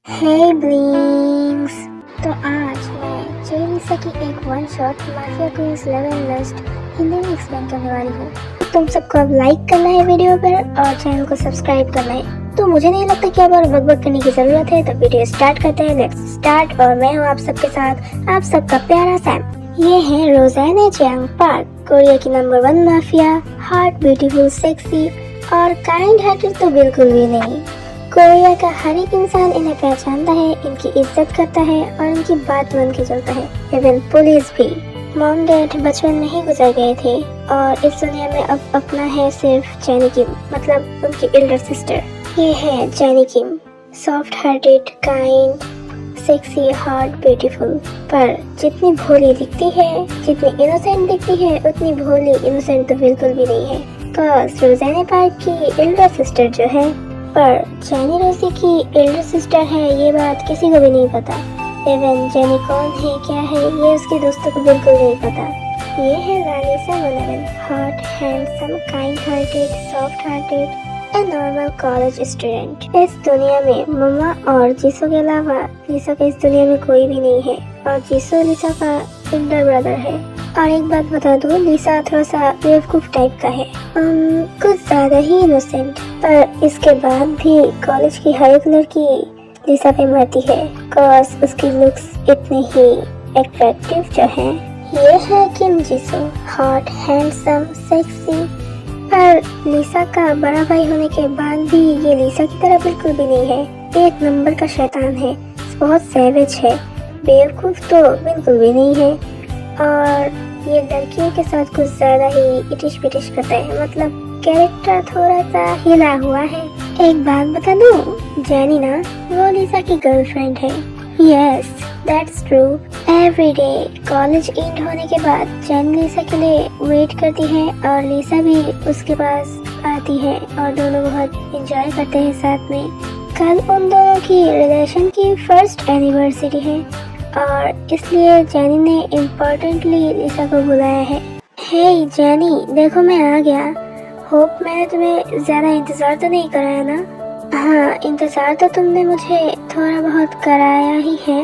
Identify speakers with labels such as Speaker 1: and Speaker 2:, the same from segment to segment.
Speaker 1: हे blings. तो आज मैं जेलिसा की एक one shot mafia queens level list Hindi में एक्सप्लेन करने वाली हूँ। तुम सबको अब लाइक करना है वीडियो पर और चैनल को सब्सक्राइब करना है। तो मुझे नहीं लगता कि अब और बकबक करने की जरूरत है, तो वीडियो स्टार्ट करते हैं। Let's start. और मैं हूँ आप सबके साथ आप सबका प्यारा सैम। ये है रोज़ाना जंग पार्क, कोरिया की number 1 mafia. Heart, beautiful, sexy और काइंड हार्टेड तो बिल्कुल भी नहीं। कोरिया का हर एक इंसान इन्हें पहचानता है, इनकी इज्जत करता है और इनकी बात मान के चलता है। इवन पुलिस भी। मॉम डैड बचपन में ही गुजर गए थे और इस दुनिया में अब अपना है सिर्फ जेनी किम, मतलब उनकी एल्डर सिस्टर। ये है Jennie Kim, soft hearted, kind, sexy, heart, beautiful. पर जितनी भोली दिखती है, जितनी इनोसेंट दिखती है, उतनी भोली इनोसेंट तो बिल्कुल भी नहीं है। कॉज रोज़ाना पार्क की एल्डर सिस्टर जो है, पर जेनी रोजी की एल्डर सिस्टर है, ये बात किसी को भी नहीं पता। इवन जेनी कौन है, क्या है, ये उसके दोस्तों को बिल्कुल नहीं पता। ये है लालिसा मनोवन, hot, handsome, kind hearted, soft hearted and normal college student. इस दुनिया में मम्मा और जीसू के अलावा लिसा का इस दुनिया में कोई भी नहीं है और जीसू लिसा का एल्डर ब्रदर है। और एक बात बता दूं, लिसा थोड़ा सा बेवकूफ टाइप का है, कुछ ज्यादा ही इनोसेंट। पर इसके बाद भी कॉलेज की हर एक लड़की लिसा पे मरती है, कॉज उसकी लुक्स इतने ही अट्रैक्टिव जो हैं। ये है किम जीसू, हॉट, हैंडसम, सेक्सी। पर लिसा का बड़ा भाई होने के बाद भी ये लिसा की तरह बिल्कुल भी नहीं है। एक नंबर का शैतान है, बहुत सैवेज है, बेवकूफ तो बिल्कुल भी नहीं है। और ये लड़कियों के साथ कुछ ज्यादा ही इटिश पिटिश करता है, मतलब कैरेक्टर थोड़ा सा हिला हुआ है। एक बात बता दूं, जेनी ना वो लिसा की गर्लफ्रेंड है। Yes, that's true. Every day college and होने के बाद जेनी लिसा के लिए वेट करती है और लिसा भी उसके पास आती है और दोनों बहुत एंजॉय करते हैं साथ में। कल उन दोनों की रिलेशन की फर्स्ट एनिवर्सरी है और इसलिए जेनी ने इम्पोर्टेंटली लिसा को बुलाया है। हे जेनी, देखो मैं आ गया। होप मैंने तुम्हें ज्यादा इंतजार तो नहीं कराया ना? हाँ, इंतजार तो तुमने मुझे थोड़ा बहुत कराया ही है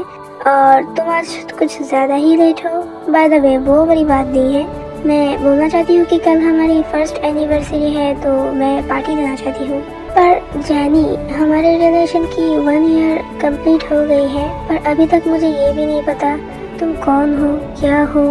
Speaker 1: और तुम आज कुछ ज्यादा ही लेट हो। बाय द वे, वो बड़ी बात नहीं है। मैं बोलना चाहती हूँ कि कल हमारी फर्स्ट एनिवर्सरी है तो मैं पार्टी देना चाहती हूँ। पर जेनी, हमारे रिलेशन की 1 ईयर कंप्लीट हो गई है, पर अभी तक मुझे ये भी नहीं पता तुम कौन हो, क्या हो,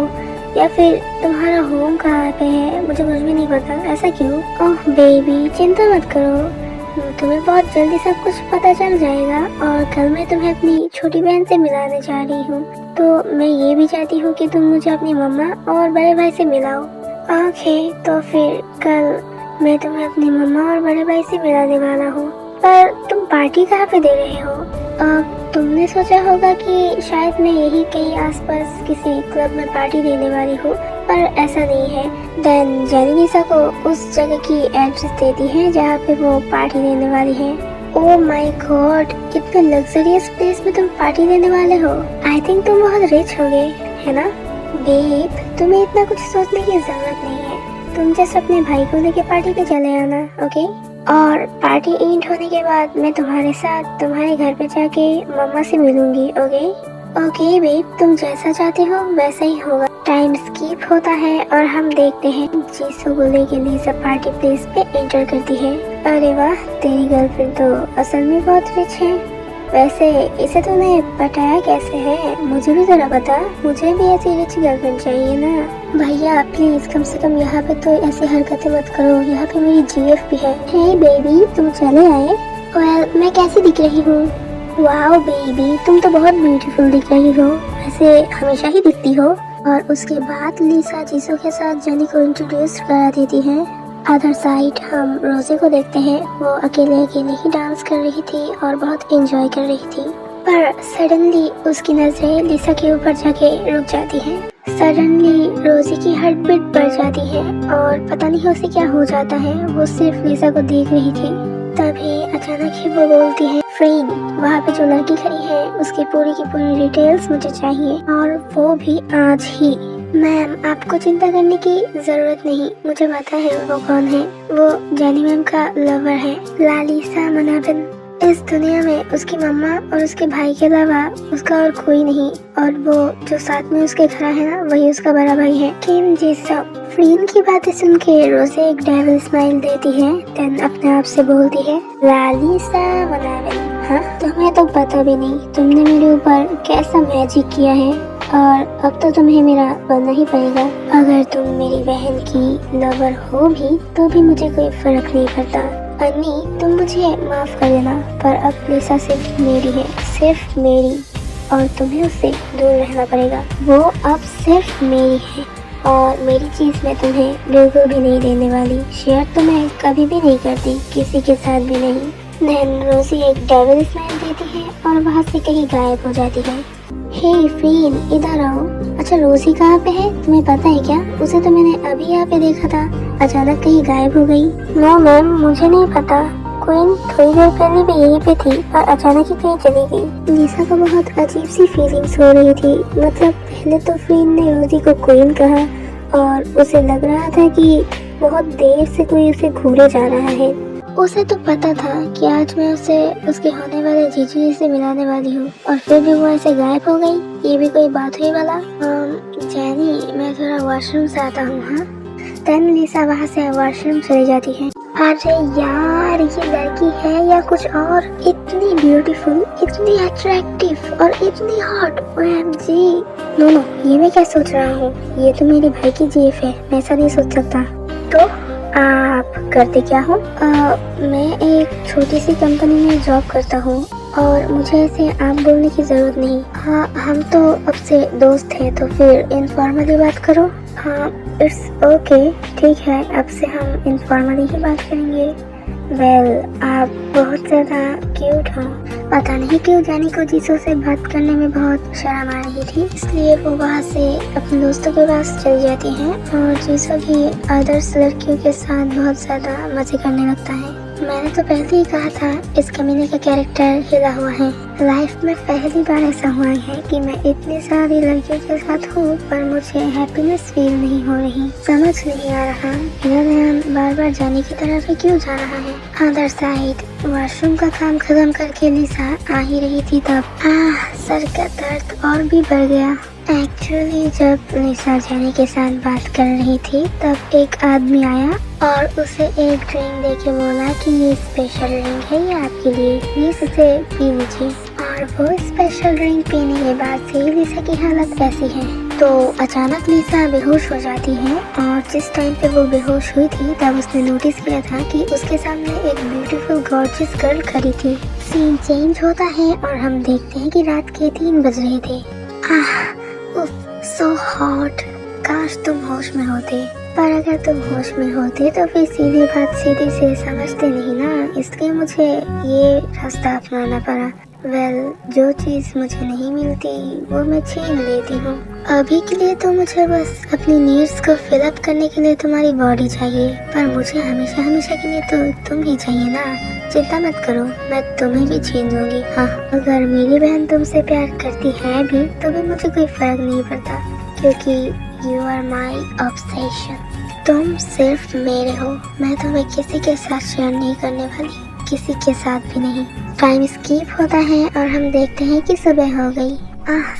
Speaker 1: या फिर तुम्हारा होम कहाँ पे है। मुझे कुछ भी नहीं पता। ऐसा क्यों? ओह बेबी, चिंता मत करो, तुम्हें बहुत जल्दी सब कुछ पता चल जाएगा। और कल मैं तुम्हें अपनी छोटी बहन से मिलाने जा रही हूँ, तो मैं ये भी चाहती हूँ कि तुम मुझे अपनी मम्मा और बड़े भाई से मिलाओ। ओके, तो फिर कल मैं तुम्हें अपनी मम्मा और बड़े भाई से मिलाने वाला हूँ। पर तुम पार्टी कहाँ पे दे रहे हो? तुमने सोचा होगा कि शायद मैं यही कहीं आसपास किसी क्लब में पार्टी देने वाली हूँ, पर ऐसा नहीं है। देन जेनी लिसा को उस जगह की एड्रेस देती है जहाँ पे वो पार्टी देने वाली है। ओह माय गॉड, इतने लग्जरियस प्लेस में तुम पार्टी देने वाले हो। आई थिंक तुम बहुत रिच हो गए, है ना? बेब, तुम्हें इतना कुछ सोचने की जरूरत नहीं है। तुम जस्ट अपने भाई को लेके पार्टी पे चले आना, ओके? और पार्टी एंड होने के बाद मैं तुम्हारे साथ तुम्हारे घर पे जाके मम्मा से मिलूंगी, ओके? ओके बेब, तुम जैसा चाहते हो वैसा ही होगा। टाइम स्किप होता है और हम देखते हैं जीसू को लेके लिसा पार्टी प्लेस पे एंटर करती है। अरे वाह, तेरी गर्लफ्रेंड तो असल में बहुत रिच है। वैसे इसे तूने पटाया कैसे है? मुझे भी जरा बता, मुझे भी ऐसी रिच गर्लफ्रेंड चाहिए ना। भैया प्लीज, कम से कम यहाँ पे तो ऐसी हरकतें मत करो, यहाँ पे मेरी जीएफ भी है। हे बेबी, तुम चले आए? वेल, मैं कैसी दिख रही हूँ? वाओ बेबी, तुम तो बहुत ब्यूटीफुल दिख रही हो, वैसे हमेशा ही दिखती हो। और उसके बाद लिसा जीसू के साथ जेनी को इंट्रोड्यूस करा देती है। अदर साइड हम रोजे को देखते हैं, वो अकेले अकेले ही डांस कर रही थी और बहुत एंजॉय कर रही थी। पर सडनली उसकी नजरें लिसा के ऊपर जाके रुक जाती हैं। सडनली रोजी की हार्ट बीट बढ़ जाती है और पता नहीं उसे क्या हो जाता है, वो सिर्फ लिसा को देख रही थी। तभी अचानक ही वो बोलती है, फ्रेंड, वहाँ पे जो लड़की खड़ी है उसकी पूरी की पूरी डिटेल्स मुझे चाहिए और वो भी आज ही। मैम, आपको चिंता करने की जरूरत नहीं, मुझे पता है वो कौन है। वो जेनी मैम का लवर है, लालिसा मनोवन। इस दुनिया में उसकी मम्मा और उसके भाई के अलावा उसका और कोई नहीं, और वो जो साथ में उसके खड़ा है ना, वही उसका बड़ा भाई है, किम जी सक। फ्रीन की बातें सुन के रोजी एक डेविल स्माइल देती है, देन अपने आप से बोलती है, लालिसा मनावे, हाँ तुम्हें तो पता भी नहीं तुमने मेरे ऊपर कैसा मैजिक किया है, और अब तो तुम्हें मेरा बनना ही पड़ेगा। अगर तुम मेरी बहन की लवर हो भी तो भी मुझे कोई फर्क नहीं पड़ता। अन्नी तुम मुझे माफ कर देना, पर अब लिसा सिर्फ मेरी है, सिर्फ मेरी, और तुम्हें उससे दूर रहना पड़ेगा। वो अब सिर्फ मेरी है और मेरी चीज मैं तुम्हें बिल्कुल भी नहीं देने वाली। शेयर तो मैं कभी भी नहीं करती, किसी के साथ भी नहीं। देन रोजी एक डेविल स्माइल देती है और वहाँ से कहीं गायब हो जाती है। हे फ्रीन इधर आओ। अच्छा रोजी कहाँ पे है तुम्हें पता है क्या? उसे तो मैंने अभी यहाँ पे देखा था, अचानक कहीं गायब हो गई। नो मैम मुझे नहीं पता, क्वीन थोड़ी देर पहले भी यहीं पे थी और अचानक ही कहीं चली गई। लिसा को बहुत अजीब सी फीलिंग्स हो रही थी। मतलब पहले तो फ्रीन ने रोजी को क्वीन कहा और उसे लग रहा था कि बहुत देर से कोई उसे घूरे जा रहा है। उसे तो पता था कि आज मैं उसे उसके होने वाले जीजू जी से मिलाने वाली हूँ, और फिर भी वो ऐसे गायब हो गई। ये भी कोई बात हुई वाला। जैनी मैं थोड़ा वॉशरूम से आता हूँ। हाँ देन लिसा वहाँ से वॉशरूम चली जाती है। अरे यार ये लड़की है या कुछ और, इतनी ब्यूटीफुल, इतनी अट्रैक्टिव और इतनी हॉट। ओएमजी नो नो, ये मैं क्या सोच रहा हूँ, ये तो मेरे भाई की जीफ है, मैं ऐसा नहीं सोच सकता। तो आप करते क्या हो? मैं एक छोटी सी कंपनी में जॉब करता हूँ और मुझे ऐसे आप बोलने की जरूरत नहीं। हाँ हम तो अब से दोस्त हैं, तो फिर इनफॉर्मली बात करो। हाँ इट्स ओके, ठीक है अब से हम इनफॉर्मली ही बात करेंगे। वेल आप बहुत ज़्यादा क्यूट हो। पता नहीं क्यों जानी को जीसू से बात करने में बहुत शर्म आ रही थी, इसलिए वो वहाँ से अपने दोस्तों के पास चली जाती है और जीसू भी अदर्स लड़कियों के साथ बहुत ज़्यादा मजे करने लगता है। मैंने तो पहले ही कहा था इस कमीने का कैरेक्टर हिला हुआ है। लाइफ में पहली बार ऐसा हुआ है कि मैं इतनी सारी लड़कियों के साथ हूँ पर मुझे हैप्पीनेस फील नहीं हो रही। समझ नहीं आ रहा मेरा ध्यान बार बार जाने की तरफ ही क्यों जा रहा है। अदर साइड वॉशरूम का काम खत्म करके लिसा आ ही रही थी तब सर का दर्द और भी बढ़ गया। एक्चुअली जब लिसा जेनी के साथ बात कर रही थी तब एक आदमी आया और उसे एक ड्रिंक देके बोला कि ये स्पेशल ड्रिंक है, ये आपके लिए, प्लीज इसे पी लीजिए। और वो स्पेशल ड्रिंक पीने के बाद से लिसा की हालत ऐसी है। तो अचानक लिसा बेहोश हो जाती है और जिस टाइम पे वो बेहोश हुई थी तब उसने नोटिस किया था कि उसके सामने एक ब्यूटीफुल गॉर्जियस गर्ल खड़ी थी। सीन चेंज होता है और हम देखते हैं कि रात के 3 बज रहे थे। सो हॉट, काश तुम होश में होते, पर अगर तुम होश में होते तो फिर सीधी बात सीधी से समझते नहीं ना, इसलिए मुझे ये रास्ता अपनाना पड़ा। वेल जो चीज़ मुझे नहीं मिलती वो मैं छीन लेती हूँ। अभी के लिए तो मुझे बस अपनी नीड्स को फिलअप करने के लिए तुम्हारी बॉडी चाहिए, पर मुझे हमेशा हमेशा के लिए तो तुम ही चाहिए ना। चिंता मत करो मैं तुम्हें भी छीन लूंगी। हाँ अगर मेरी बहन तुमसे प्यार करती है भी तो भी मुझे कोई फर्क नहीं पड़ता, क्योंकि यू आर माई ऑब्सेशन। तुम सिर्फ मेरे हो, मैं तुम्हें किसी के साथ शेयर नहीं करने वाली, किसी के साथ भी नहीं। टाइम स्कीप होता है और हम देखते हैं कि सुबह हो गई।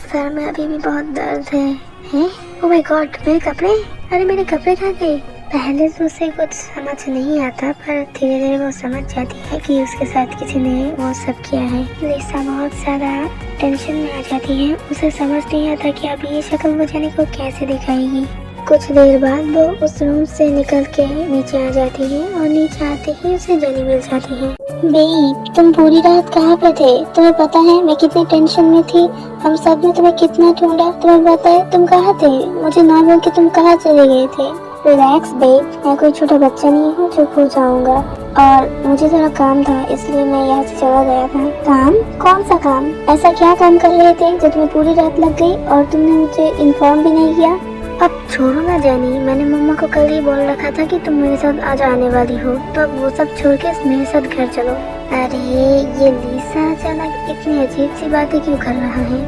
Speaker 1: सर में अभी भी बहुत दर्द है। ओह माय गॉड मेरे कपड़े, अरे मेरे कपड़े कहाँ गए? पहले तो उसे कुछ समझ नहीं आता पर धीरे धीरे वो समझ जाती है कि उसके साथ किसी ने वो सब किया है। लिसा बहुत ज्यादा टेंशन में आ जाती है, उसे समझ नहीं आता कि अब ये शक्ल वो जाने को कैसे दिखाएगी। कुछ देर बाद वो उस रूम से निकल के नीचे आ जाती है और नीचे आते ही उसे जेनी मिल जाती है। बेब तुम पूरी रात कहाँ पे थे? तुम्हें पता है मैं कितनी टेंशन में थी, हम सब ने तुम्हें कितना ढूंढा, तुम्हें पता है तुम कहाँ थे? मुझे ना बोल के तुम कहाँ चले गए थे? रिलैक्स बेब, मैं कोई छोटा बच्चा नहीं हूँ जो खो जाऊंगा, और मुझे थोड़ा काम था इसलिए मैं यहाँ से चला गया था। काम? कौन सा काम? ऐसा क्या काम कर रहे थे जो तुम्हें पूरी रात लग गई और तुमने मुझे इन्फॉर्म भी नहीं किया? अब छोड़ो ना जैनी, मैंने मम्मा को कल ही बोल रखा था कि तुम मेरे साथ आज आने वाली हो, तो अब वो सब छोड़ के मेरे साथ घर चलो। अरे ये लिसा अचानक इतनी अजीब सी बातें क्यों कर रहा है?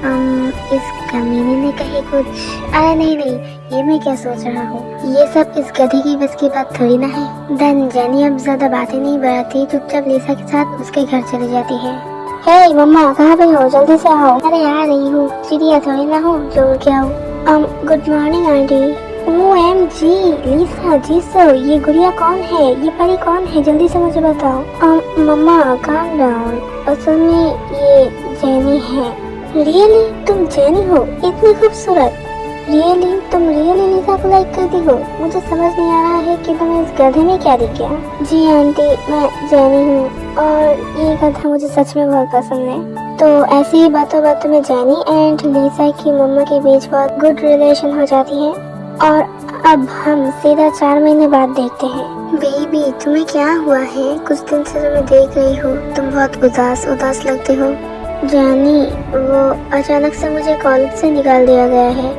Speaker 1: इस कमीने ने कही कुछ। अरे नहीं, ये मैं क्या सोच रहा हूँ, ये सब इस गधे की बस की बात थोड़ी ना है। देन जेनी अब ज्यादा बातें नहीं बढ़ाती, चुपचाप लिसा के साथ उसके घर चली जाती है। हे मम्मा, कहाँ पे हो? जल्दी से आओ। अरे आ रही हूँ, चिड़िया थोड़ी ना हूँ जो उड़ के आऊँ। Good morning aunty. OMG लिसा जीसो, ये गुड़िया कौन है? ये परी कौन है? जल्दी से मुझे बताओ। मम्मा काम डाउन, असल में ये जेनी है। रियली? तुम जेनी हो? इतनी खूबसूरत? रियली? तुम रियली लिसा को लाइक करती हो? मुझे समझ नहीं आ रहा है कि तुम्हें इस गधे में क्या दिख गया। जी आंटी, मैं जेनी हूँ और ये गधा मुझे सच में बहुत पसंद है। तो ऐसी ही बातों बातों में जेनी एंड लिसा की मम्मा के बीच बहुत गुड रिलेशन हो जाती है। और अब हम सीधा 4 महीने बाद देखते हैं। बेबी, तुम्हें क्या हुआ है? कुछ दिन से तुम्हें देख रही हो, तुम बहुत उदास लगते हो। जानी, वो अचानक से मुझे कॉलेज से निकाल दिया गया है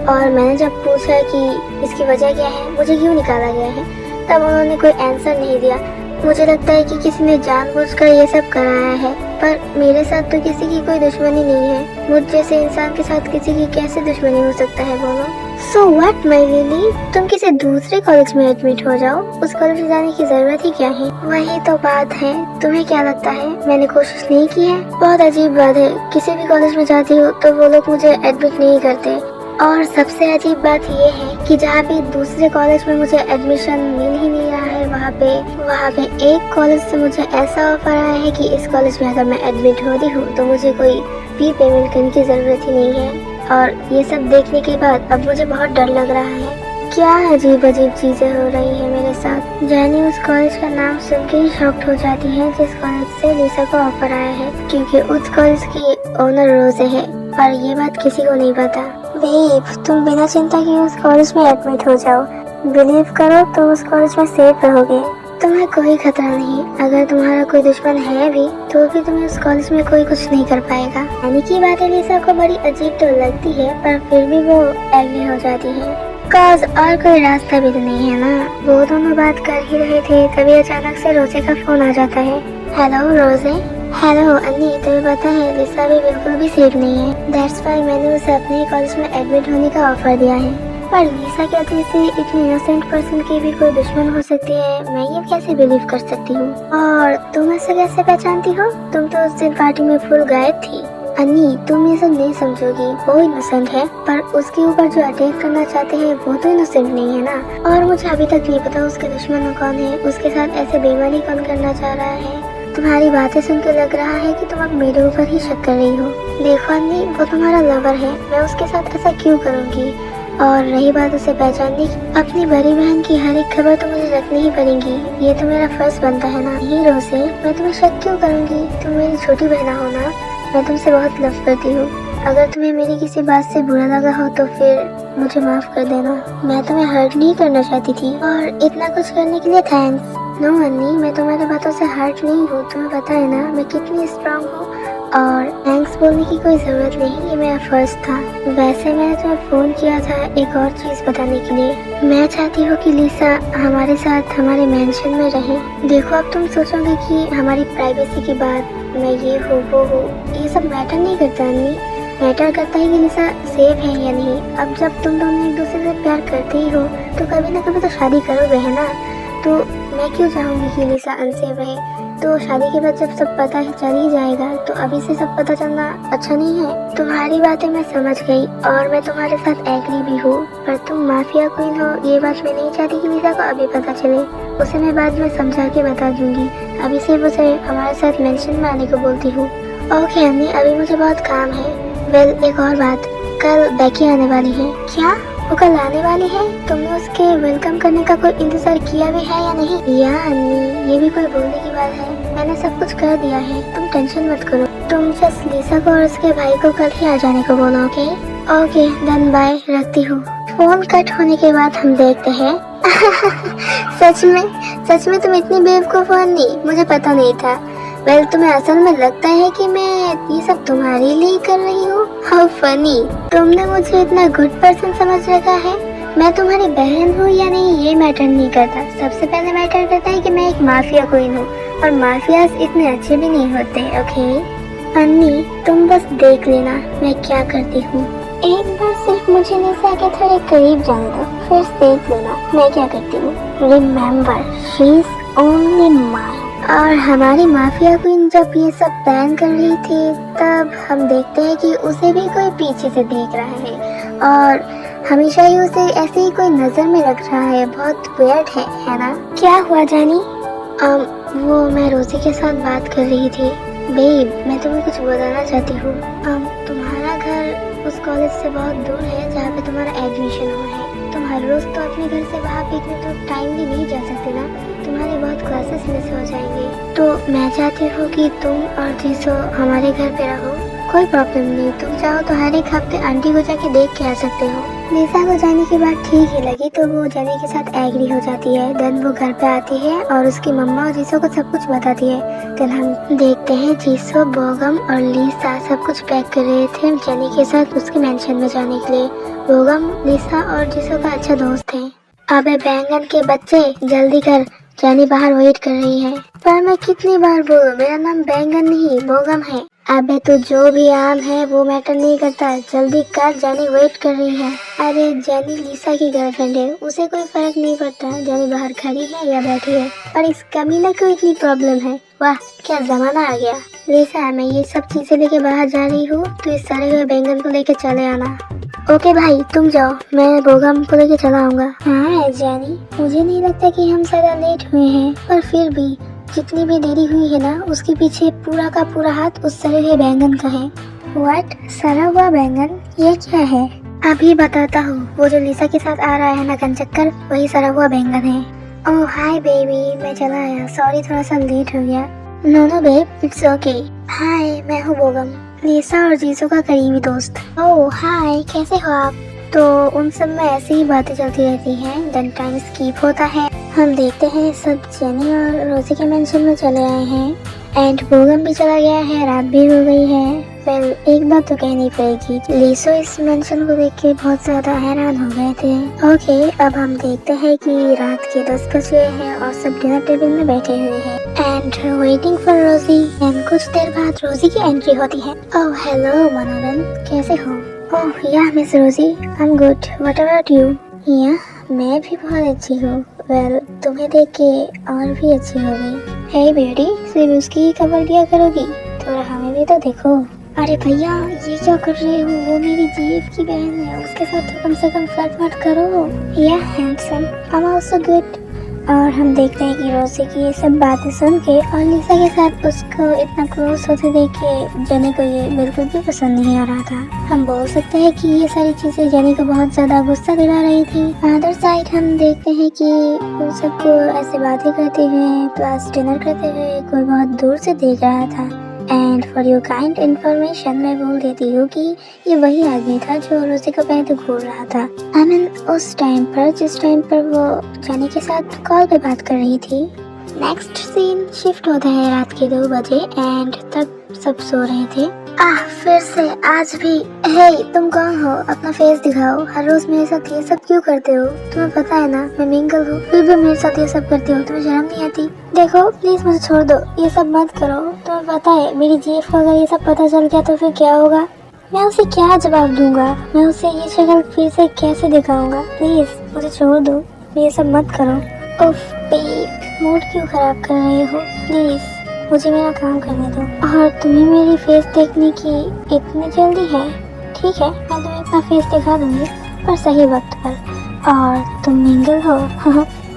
Speaker 1: और मैंने जब पूछा कि इसकी वजह क्या है, मुझे क्यों निकाला गया है, तब उन्होंने कोई आंसर नहीं दिया। मुझे लगता है कि किसी ने जानबूझकर ये सब कराया है, पर मेरे साथ तो किसी की कोई दुश्मनी नहीं है। मुझ जैसे इंसान के साथ किसी की कैसे दुश्मनी हो सकता है बोलो? So what, my लिली, तुम किसी दूसरे कॉलेज में एडमिट हो जाओ, उस कॉलेज में जाने की जरूरत ही क्या है? वही तो बात है, तुम्हें क्या लगता है मैंने कोशिश नहीं की है? बहुत अजीब बात है, किसी भी कॉलेज में जाती हो तो वो लोग मुझे एडमिट नहीं करते। और सबसे अजीब बात ये है कि जहाँ भी दूसरे कॉलेज में मुझे एडमिशन मिल ही नहीं रहा है, वहाँ पे एक कॉलेज से मुझे ऐसा ऑफर आया है कि इस कॉलेज में अगर मैं एडमिट होती हूँ तो मुझे कोई फी पेमेंट करने की जरूरत ही नहीं है। और ये सब देखने के बाद अब मुझे बहुत डर लग रहा है। क्या अजीब चीजें हो रही है मेरे साथ। जैनी उस कॉलेज का नाम सुन के ही शॉक्ड हो जाती है जिस कॉलेज से लिसा को ऑफर आया है, क्योंकि उस कॉलेज की ओनर रोजे है, पर ये बात किसी को नहीं पता। बेब, तुम बिना चिंता किए उस कॉलेज में एडमिट हो जाओ, बिलीव करो तुम उस कॉलेज में सेफ रहोगे। तुम्हें कोई खतरा नहीं, अगर तुम्हारा कोई दुश्मन है भी तो भी तुम्हें उस कॉलेज में कोई कुछ नहीं कर पाएगा। यानी की बातें लिसा को बड़ी अजीब तो लगती है, पर फिर भी वो एग्री हो जाती है, कॉज और कोई रास्ता भी तो नहीं है ना। वो दोनों बात कर ही रहे थे, तभी अचानक से रोजे का फोन आ जाता है। हेलो रोजे। हेलो अन्नी, तुम्हें पता है लिसा भी बिल्कुल भी सेफ नहीं है, दैट्स व्हाई मैंने उसे अपने कॉलेज में एडमिट होने का ऑफर दिया है। पर लिसा क्या जैसे इतने इनोसेंट पर्सन की भी कोई दुश्मन हो सकती है, मैं ये कैसे बिलीव कर सकती हूँ? और तुम ऐसा कैसे पहचानती हो? तुम तो उस दिन पार्टी में फुल गायब थी। अन्नी, तुम ये सब नहीं समझोगी, वो इनोसेंट है, पर उसके ऊपर जो अटैक करना चाहते हैं वो तो इनोसेंट नहीं है ना। और मुझे अभी तक नहीं पता उसके दुश्मन कौन है, उसके साथ ऐसे बेईमानी कौन करना चाह रहा है। तुम्हारी बातें सुन के लग रहा है कि तुम अब मेरे ऊपर ही शक कर रही हो। देखो अन्नी, वो तुम्हारा लवर है, मैं उसके साथ ऐसा क्यों करूँगी? और रही बात उसे पहचानने की, अपनी बड़ी बहन की हर एक खबर तो मुझे रखनी ही पड़ेगी, ये तो मेरा फर्ज बनता है ना। नहीं रोज़े, मैं तुम्हें शक क्यों करूँगी? तुम मेरी छोटी बहना हो ना, मैं तुमसे बहुत लव करती हूँ। अगर तुम्हें मेरी किसी बात से बुरा लगा हो तो फिर मुझे माफ कर देना, मैं तुम्हें हर्ट नहीं करना चाहती थी। और इतना कुछ करने के लिए थैंक्स। नो अन्नी, मैं तुम्हारी बातों से हर्ट नहीं हूँ, तुम्हें पता है ना मैं कितनी स्ट्रांग हूँ, और थैंक्स बोलने की कोई ज़रूरत नहीं, ये मेरा फर्ज था। वैसे मैंने तुम्हें फ़ोन किया था एक और चीज़ बताने के लिए। मैं चाहती हूँ कि लिसा हमारे साथ हमारे मेंशन में रहे। देखो, अब तुम सोचोगे कि हमारी प्राइवेसी की बात, मैं ये हूँ वो हूँ, ये सब मैटर नहीं करता अन्नी, मैटर करता है कि लिसा सेफ है या नहीं। अब जब तुम दोनों एक दूसरे से प्यार करते ही हो तो कभी ना कभी तो शादी करोगे, है ना? तो मैं क्यों चाहूँगी कि लिसा अनसेफ रहे? तो शादी के बाद जब सब पता चल ही जाएगा तो अभी से सब पता चलना अच्छा नहीं है। तुम्हारी बातें मैं समझ गई और मैं तुम्हारे साथ एग्री भी हूँ, पर तुम माफिया क्वीन हो, ये बात मैं नहीं चाहती कि लिसा को अभी पता चले। उसे मैं बाद में समझा के बता दूंगी, अभी सिर्फ उसे हमारे साथ मेंशन में आने को बोलती हूँ। ओके अन्नी, अभी मुझे बहुत काम है। वेल, एक और बात, कल बेकी आने वाली है। क्या वो कल आने वाली है? तुमने उसके वेलकम करने का कोई इंतजार किया भी है या नहीं? या अन्नी, ये भी कोई बोलने की बात है? मैंने सब कुछ कर दिया है, तुम टेंशन मत करो। तुम जस्ट लिसा को और उसके भाई को कल ही आ जाने को बोलो। ओके ओके, देन बाय, रखती हूँ। फोन कट होने के बाद हम देखते हैं सच में तुम इतनी बेवकूफ हो अन्नी, मुझे पता नहीं था। वेल, तुम्हें असल में लगता है कि मैं ये सब तुम्हारे लिए कर रही हूँ? हाउ फनी, तुमने मुझे इतना गुड पर्सन समझ रखा है। मैं तुम्हारी बहन हूँ या नहीं ये मैटर नहीं करता, सबसे पहले मैटर करता है कि मैं एक माफिया क्वीन हूँ, और माफियाज इतने अच्छे भी नहीं होते। ओके अन्नी तुम बस देख लेना मैं क्या करती हूँ। एक बार सिर्फ मुझे लिसा के थोड़े करीब जाने दो, फिर देख लेना मैं क्या करती हूँ। Remember she is only mine. और हमारी माफिया क्वीन जब ये सब प्लान कर रही थी तब हम देखते हैं कि उसे भी कोई पीछे से देख रहा है और हमेशा ही उसे ऐसे ही कोई नजर में रख रहा है। बहुत वियर्ड है ना? क्या हुआ जानी? वो मैं रोजी के साथ बात कर रही थी। बेब मैं तुम्हें कुछ बताना चाहती हूँ। तुम्हारा घर उस कॉलेज से बहुत दूर है जहाँ पे तुम्हारा एडमिशन हुआ है। तुम हर रोज तो अपने घर से वहाँ पे इतने तो टाइम भी नहीं जा सकते ना, तुम्हारे बहुत क्लासेस मिस हो जाएंगे। तो मैं चाहती हूँ कि तुम और जीसो हमारे घर पे रहो। कोई प्रॉब्लम नहीं, तुम चाहो तो हर एक हफ्ते आंटी को जाके देख के आ सकते हो। लिसा को जाने की बात ठीक ही लगी तो वो जाने के साथ एग्री हो जाती है। देन वो घर पे आती है और उसकी मम्मा और जीसो को सब कुछ बताती है। देन हम देखते हैं जीसो, बोगम और लिसा सब कुछ पैक कर रहे थे जेनी के साथ उसके मेंशन में जाने के लिए। बोगम लिसा और जीसो का अच्छा दोस्त है। अबे बैंगन के बच्चे जल्दी कर, जेनी बाहर वेट कर रही है। पर मैं कितनी बार बोलूं, मेरा नाम बैंगन नहीं बोगम है। अबे तो जो भी आम है वो मैटर नहीं करता, जल्दी कर, जेनी वेट कर रही है। अरे जेनी लिसा की गर्लफ्रेंड है, उसे कोई फर्क नहीं पड़ता जेनी बाहर खड़ी है या बैठी है। पर इस कमीने को इतनी प्रॉब्लम है। वाह क्या जमाना आ गया। लिसा मैं ये सब चीजें लेके बाहर जा रही हूँ, तो इस सारे हुए बैंगन को लेके चले आना। ओके भाई तुम जाओ, मैं बोगम को लेके चला आऊंगा। हाँ जेनी मुझे नहीं लगता कि हम ज्यादा लेट हुए हैं, पर फिर भी जितनी भी देरी हुई है ना उसके पीछे पूरा का पूरा हाथ उस सड़े हुए बैंगन का है। व्हाट? सड़ा हुआ बैंगन? ये क्या है? अभी बताता हूँ। वो जो लिसा के साथ आ रहा है ना गनचक्कर, वही सड़ा हुआ बैंगन है। ओह हाय बेबी, मैं चला आया, सॉरी थोड़ा सा लेट हो गया। No babe it's okay. Hi मैं हूँ बोगम, लिसा और जीसो का करीबी दोस्त। ओह हाय कैसे हो आप? तो उन सब में ऐसे ही बातें चलती रहती हैं। देन टाइम स्कीप होता है। हम देखते हैं सब जेनी और रोजी के मेंशन में चले आए हैं एंड बोगम भी चला गया है, रात भी हो गई है। वेल एक बात तो कहनी पड़ेगी, लिसो इस मेंशन को देख के बहुत ज्यादा हैरान हो गए थे। ओके अब हम देखते हैं कि रात के 10 बज गए हैं और सब डिनर टेबल में बैठे हुए हैं एंड वेटिंग फॉर रोजी। एंड कुछ देर बाद रोजी की एंट्री होती है। ओह हेलो मनोरन, कैसे हो? ओह या miss Rosie, I am good, what about you? या मैं भी बहुत अच्छी हूँ। वेल तुम्हें देख के और भी अच्छी हो गई। हे ब्यूटी, सिर्फ उसकी ही खबर दिया करोगी, थोड़ा हमें भी तो देखो। अरे भैया ये क्या कर रहे हो, वो मेरी जीफ की बहन है, उसके साथ तो कम से कम फ्लर्ट मत करो। या handsome, I am also good. और हम देखते हैं कि रोजी की ये सब बातें सुन के और लिसा के साथ उसको इतना क्लोज होते देख के जेनी को ये बिल्कुल भी पसंद नहीं आ रहा था। हम बोल सकते हैं कि ये सारी चीजें जेनी को बहुत ज्यादा गुस्सा दिला रही थी। अदर साइड हम देखते हैं कि उन सबको ऐसे बातें करते हुए प्लस डिनर करते हुए कोई बहुत दूर से देख रहा था। And for your kind information मैं बोल देती हूँ कि ये वही आदमी था जो रोजी को पहले घूर रहा था। आई मीन उस टाइम पर जिस टाइम पर वो जेनी के साथ कॉल पे बात कर रही थी। नेक्स्ट सीन शिफ्ट होता है रात के 2 बजे एंड तब सब सो रहे थे। फिर से आज भी। हे तुम कौन हो, अपना फेस दिखाओ, हर रोज मेरे साथ ये सब क्यों करते हो? तुम्हें पता है ना मैं मिंगल हूँ, फिर भी मेरे साथ ये सब करते हो, तुम्हें शर्म नहीं आती? देखो प्लीज मुझे छोड़ दो, ये सब मत करो। तुम्हें पता है मेरी जीफ को अगर ये सब पता चल गया तो फिर क्या होगा? मैं उसे क्या जवाब दूंगा, मैं उसे ये शक्ल फिर से कैसे दिखाऊंगा? प्लीज मुझे छोड़ दो, ये सब मत करो। उफ बेब, मूड क्यों खराब कर रहे हो? प्लीज मुझे मेरा काम करने दो। और तुम्हें मेरी फेस देखने की इतनी जल्दी है? ठीक है मैं तुम्हें अपना फेस दिखा दूंगी, पर सही वक्त पर। और तुम मिंगल हो?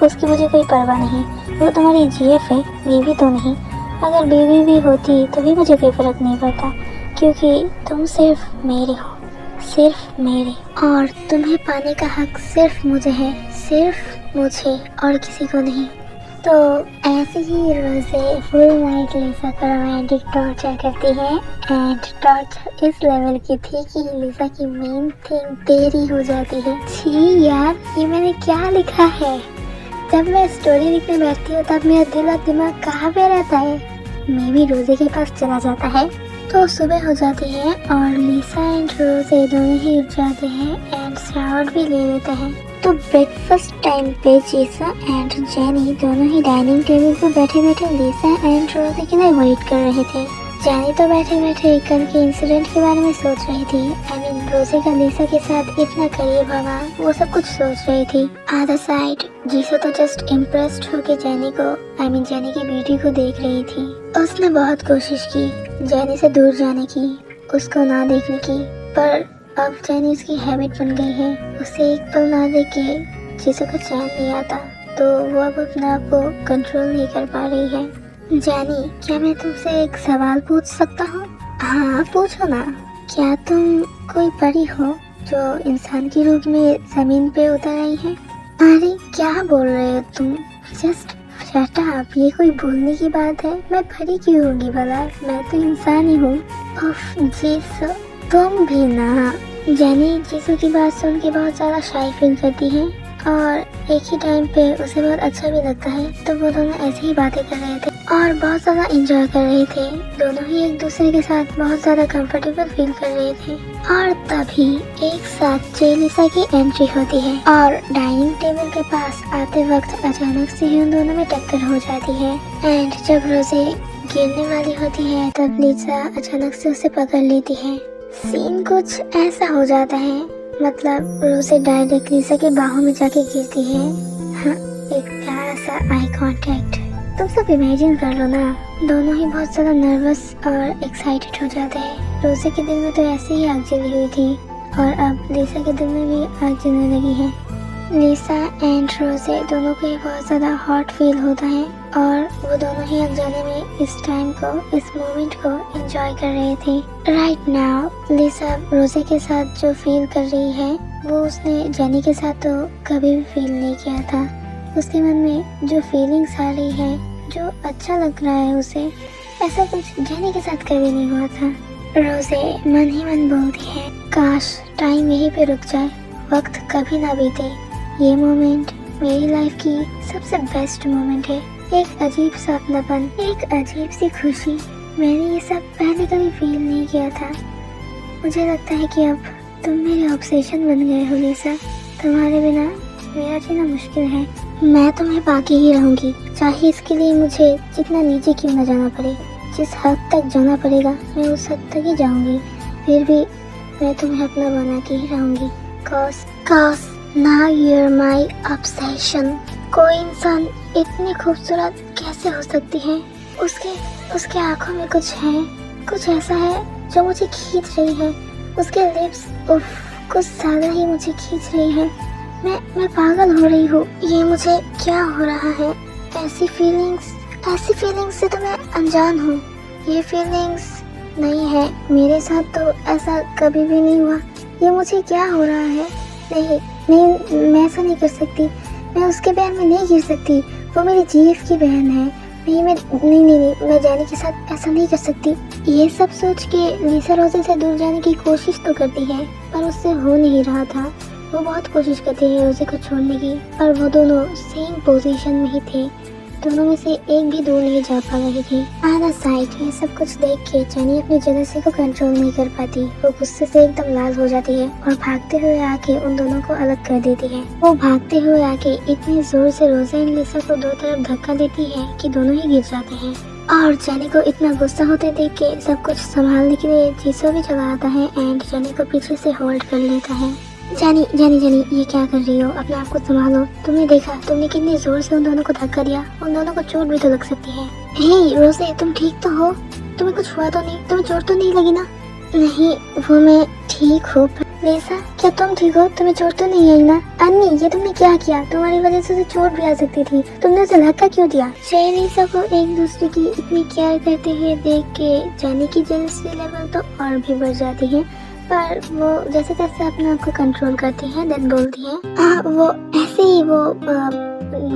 Speaker 1: उसकी मुझे कोई परवाह नहीं, वो तुम्हारी जीएफ है, बेबी तो नहीं। अगर बेबी भी होती तो भी मुझे कोई फर्क नहीं पड़ता, क्योंकि तुम सिर्फ मेरी हो, सिर्फ मेरी। और तुम्हें पाने का हक सिर्फ मुझे है, सिर्फ मुझे और किसी को नहीं। तो ऐसे ही रोज़े फुल नाइट लिसा का रोमांटिक टॉर्चर करती है एंड टॉर्चर इस लेवल की थी कि लिसा की मेन थिंग देरी हो जाती है। छी यार ये मैंने क्या लिखा है? जब मैं स्टोरी लिखने बैठती हूँ तब मेरा दिल और दिमाग कहाँ पे रहता है? मैं भी रोज़े के पास चला जाता है। तो सुबह हो जाती है और लिसा एंड रोज़े दोनों ही उठ जाते हैं एंड शावर भी ले लेते हैं। तो ब्रेकफास्ट टाइम पे जीसा एंड जेनी दोनों ही डाइनिंग टेबल पर बैठे बैठे लिसा एंड रोज़े के लिए वेट कर रहे थे। जैनी तो बैठे बैठे कल के इंसिडेंट के बारे में सोच रही थी। रोजे का लिसा के साथ इतना करीब होना, वो सब कुछ सोच रही थी। अदर साइड जीसू तो जस्ट इम्प्रेस्ड होके जैनी को जैनी की ब्यूटी को देख रही थी। उसने बहुत कोशिश की जैनी से दूर जाने की, उसको ना देखने की, पर अब जैनी उसकी हैबिट बन गई है। उसे एक पल ना देख के जीसू को चैन नहीं आता, तो वो अब अपने आप को कंट्रोल नहीं कर पा रही है। जैनी, क्या मैं तुमसे एक सवाल पूछ सकता हूँ? हाँ पूछो ना। क्या तुम कोई परी हो जो इंसान के रूप में जमीन पे उतर आई है? अरे क्या बोल रहे हो तुम? जस्ट शट अप, ये कोई बोलने की बात है? मैं परी क्यों होगी भला? मैं तो इंसान ही हूँ। उफ जीसू, तुम भी ना। जैनी जीसू की बात सुन के बहुत ज्यादा शाई फील करती है और एक ही टाइम पे उसे बहुत अच्छा भी लगता है। तो वो दोनों ऐसी ही बातें कर रहे थे और बहुत ज्यादा एंजॉय कर रहे थे। दोनों ही एक दूसरे के साथ बहुत ज्यादा कंफर्टेबल फील कर रहे थे। और तभी एक साथ जेलिसा की एंट्री होती है और डाइनिंग टेबल के पास आते वक्त अचानक से ही उन दोनों में टक्कर हो जाती है। एंड जब रोजे गिरने वाली होती है तब लिसा अचानक से उसे पकड़ लेती है। सीन कुछ ऐसा हो जाता है, मतलब रोजे डायरेक्ट लिसा के बाहों में जाके गिरती है। हाँ, एक प्यारा सा आई कांटेक्ट। तुम सब इमेजिन कर लो ना, दोनों ही बहुत ज्यादा नर्वस और एक्साइटेड हो जाते हैं। रोजे के दिल में तो ऐसे ही आग जली हुई थी और अब लिसा के दिल में भी आग जलने लगी है। लिसा एंड रोजे दोनों को ही बहुत ज्यादा हॉट फील होता है और वो दोनों ही अनजाने में इस टाइम को, इस मोमेंट को एंजॉय कर रहे थे। राइट नाउ लिसा रोजे के साथ जो फील कर रही है वो उसने जैनी के साथ तो कभी भी फील नहीं किया था। उसके मन में जो फीलिंग्स आ रही है, जो अच्छा लग रहा है उसे, ऐसा कुछ जैनी के साथ कभी नहीं हुआ था। रोजे मन ही मन बोलती है, काश टाइम यहीं पे रुक जाए, वक्त कभी ना बीते। ये मोमेंट मेरी लाइफ की सबसे बेस्ट मोमेंट है। एक अजीब सा अपनापन, एक अजीब सी खुशी, मैंने ये सब पहले कभी फील नहीं किया था। मुझे लगता है कि अब तुम मेरे ऑब्सेशन बन गए हो लिसा। तुम्हारे बिना मेरा जीना मुश्किल है। मैं तुम्हें पाके ही रहूंगी, चाहे इसके लिए मुझे जितना नीचे क्यों न जाना पड़े। जिस हद तक जाना पड़ेगा मैं उस हद तक ही जाऊंगी, फिर भी मैं तुम्हें अपना बना के ही रहूंगी। Cause now you're my obsession। कोई इंसान इतनी खूबसूरत कैसे हो सकती है? उसके आंखों में कुछ है, कुछ ऐसा है जो मुझे खींच रही है। उसके लिप्स उफ, कुछ ज्यादा ही मुझे खींच रही है। मैं पागल हो रही हूँ। ये मुझे क्या हो रहा है? ऐसी फीलिंग्स से तो मैं अनजान हूँ। ये फीलिंग्स नहीं है, मेरे साथ तो ऐसा कभी भी नहीं हुआ। ये मुझे क्या हो रहा है? नहीं, मैं ऐसा नहीं कर सकती। मैं उसके बहन में नहीं गिर सकती, वो मेरी जीएफ की बहन है। नहीं, मैं जैनी के साथ ऐसा नहीं कर सकती। ये सब सोच के लिसा रोजे से दूर जाने की कोशिश तो करती है, पर उससे हो नहीं रहा था। वो बहुत कोशिश करती है रोजे को छोड़ने की, पर वो दोनों सेम पोजीशन में ही थे। दोनों में से एक भी दूर नहीं जा पा रही थी। अदर साइड ये सब कुछ देख के जैनी अपनी जेलसी को कंट्रोल नहीं कर पाती। वो गुस्से से एकदम लाल हो जाती है और भागते हुए आके उन दोनों को अलग कर देती है। वो भागते हुए आके इतनी जोर से रोजा एंड लिसा को दो तरफ धक्का देती है कि दोनों ही गिर जाते हैं। और जैनी को इतना गुस्सा होते देख के सब कुछ संभालने के लिए जीसू भी चला आता है एंड जैनी को पीछे से होल्ड कर लेता है। जैनी ये क्या कर रही हो? अपने आप को संभालो। तुमने देखा तुमने कितनी जोर से उन दोनों को धक्का दिया, उन दोनों को चोट भी तो लग सकती है। हे रोजे, तुम ठीक तो हो? तुम्हें कुछ हुआ तो नहीं? तुम्हें चोट तो नहीं लगी ना? नहीं, वो मैं ठीक हूँ। लिसा, क्या तुम ठीक हो? तुम्हें चोट तो नहीं आई ना? अन्नी, ये तुमने क्या किया? तुम्हारी वजह से उसे चोट भी आ सकती थी। तुमने उसे धक्का क्यों दिया? लिसा को एक दूसरे की इतनी केयर करते हुए देख के जैनी की जेलसी लेवल तो और भी बढ़ जाती है, पर वो जैसे तैसे अपने आप को कंट्रोल करती है। देन बोलती है, वो ऐसे ही वो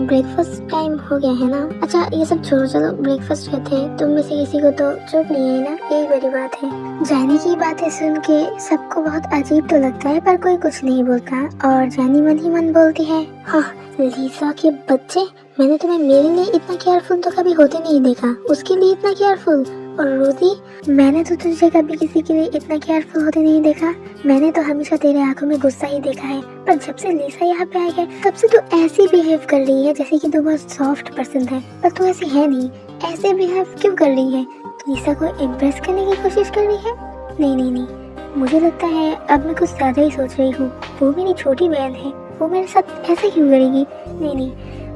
Speaker 1: ब्रेकफास्ट टाइम हो गया है ना? अच्छा ये सब छोड़ो, चलो ब्रेकफास्ट करते हैं। तुम में से किसी को तो चोट नहीं आई ना? यही बड़ी बात है। जैनी की बातें सुन के सबको बहुत अजीब तो लगता है, पर कोई कुछ नहीं बोलता और जैनी मन ही मन बोलती है, हाँ लिसा के बच्चे, मैंने तुम्हें मेरे लिए इतना केयरफुल तो कभी होते नहीं देखा, उसके लिए इतना केयरफुल। और रोजी, मैंने तो तुझे कभी किसी के लिए इतना केयरफुल होते नहीं देखा। मैंने तो हमेशा तेरे आंखों में गुस्सा ही देखा है, पर जब से लिसा यहाँ पे आई है तब से तू ऐसी बिहेव कर रही है जैसे कि तू बहुत सॉफ्ट पर्सन है, पर तू ऐसी है नहीं। ऐसे बिहेव क्यों कर रही है? लिसा को इम्प्रेस करने की कोशिश कर रही है? नहीं नहीं नहीं, मुझे लगता है अब मैं कुछ ज़्यादा ही सोच रही हूँ। वो मेरी छोटी बहन है, वो मेरे साथ ऐसा क्यों करेगी? नहीं नहीं,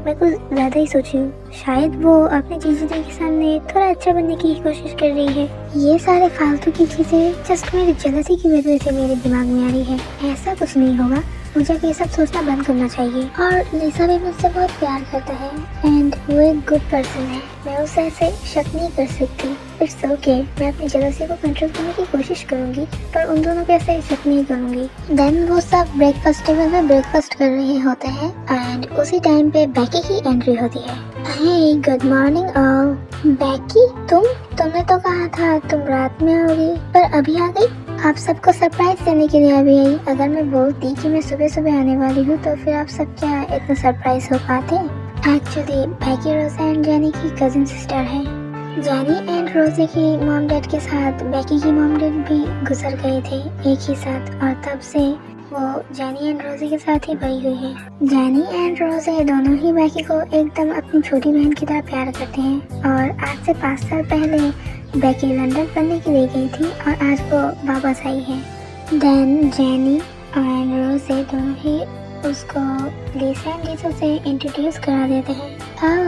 Speaker 1: मैं कुछ ज़्यादा ही सोची हूँ। शायद वो अपने जीजू जी के सामने थोड़ा अच्छा बनने की कोशिश कर रही है। ये सारे फालतू की चीज़ें जस्ट मेरी जेलसी की वजह से मेरे दिमाग में आ रही है। ऐसा कुछ नहीं होगा, मुझे ये सब सोचना बंद करना चाहिए। और लिसा भी मुझसे बहुत प्यार करता है एंड वो एक गुड पर्सन है। मैं उसे ऐसे शक नहीं कर सकती। इट्स ओके, मैं अपनी जेलसी को कंट्रोल करने की कोशिश करूंगी, पर उन दोनों पे ऐसे शक नहीं करूंगी। देन वो सब ब्रेकफास्ट टेबल में ब्रेकफास्ट कर रहे होते हैं एंड उसी टाइम पे बैकी की एंट्री होती है। हे गुड मॉर्निंग ऑल। बैकी, तुमने तो कहा था तुम रात में आओगी, पर अभी आ गई? आप सबको सरप्राइज देने के लिए अभी आई। अगर मैं बोलती कि मैं सुबह सुबह आने वाली हूँ तो फिर आप सब क्या इतना सरप्राइज हो पाते? एक्चुअली बैकी रोज़ा एंड जैनी की कजिन सिस्टर है। जैनी एंड रोज़े की मॉम डैड के साथ बैकी की मॉम डैड भी गुजर गए थे एक ही साथ, और तब से वो जैनी एंड रोज़े के साथ ही बड़ी हुई है। जैनी एंड रोज़े दोनों ही बैकी को एकदम अपनी छोटी बहन की तरह प्यार करते हैं, और आज से 5 साल पहले बैकी लंदन पढ़ने के लिए गई थी और आज वो वापस आई है। देन जैनी एंड रोज़े दोनों ही उसको लिसा एंड जीसू से इंट्रोड्यूस करा देते हैं।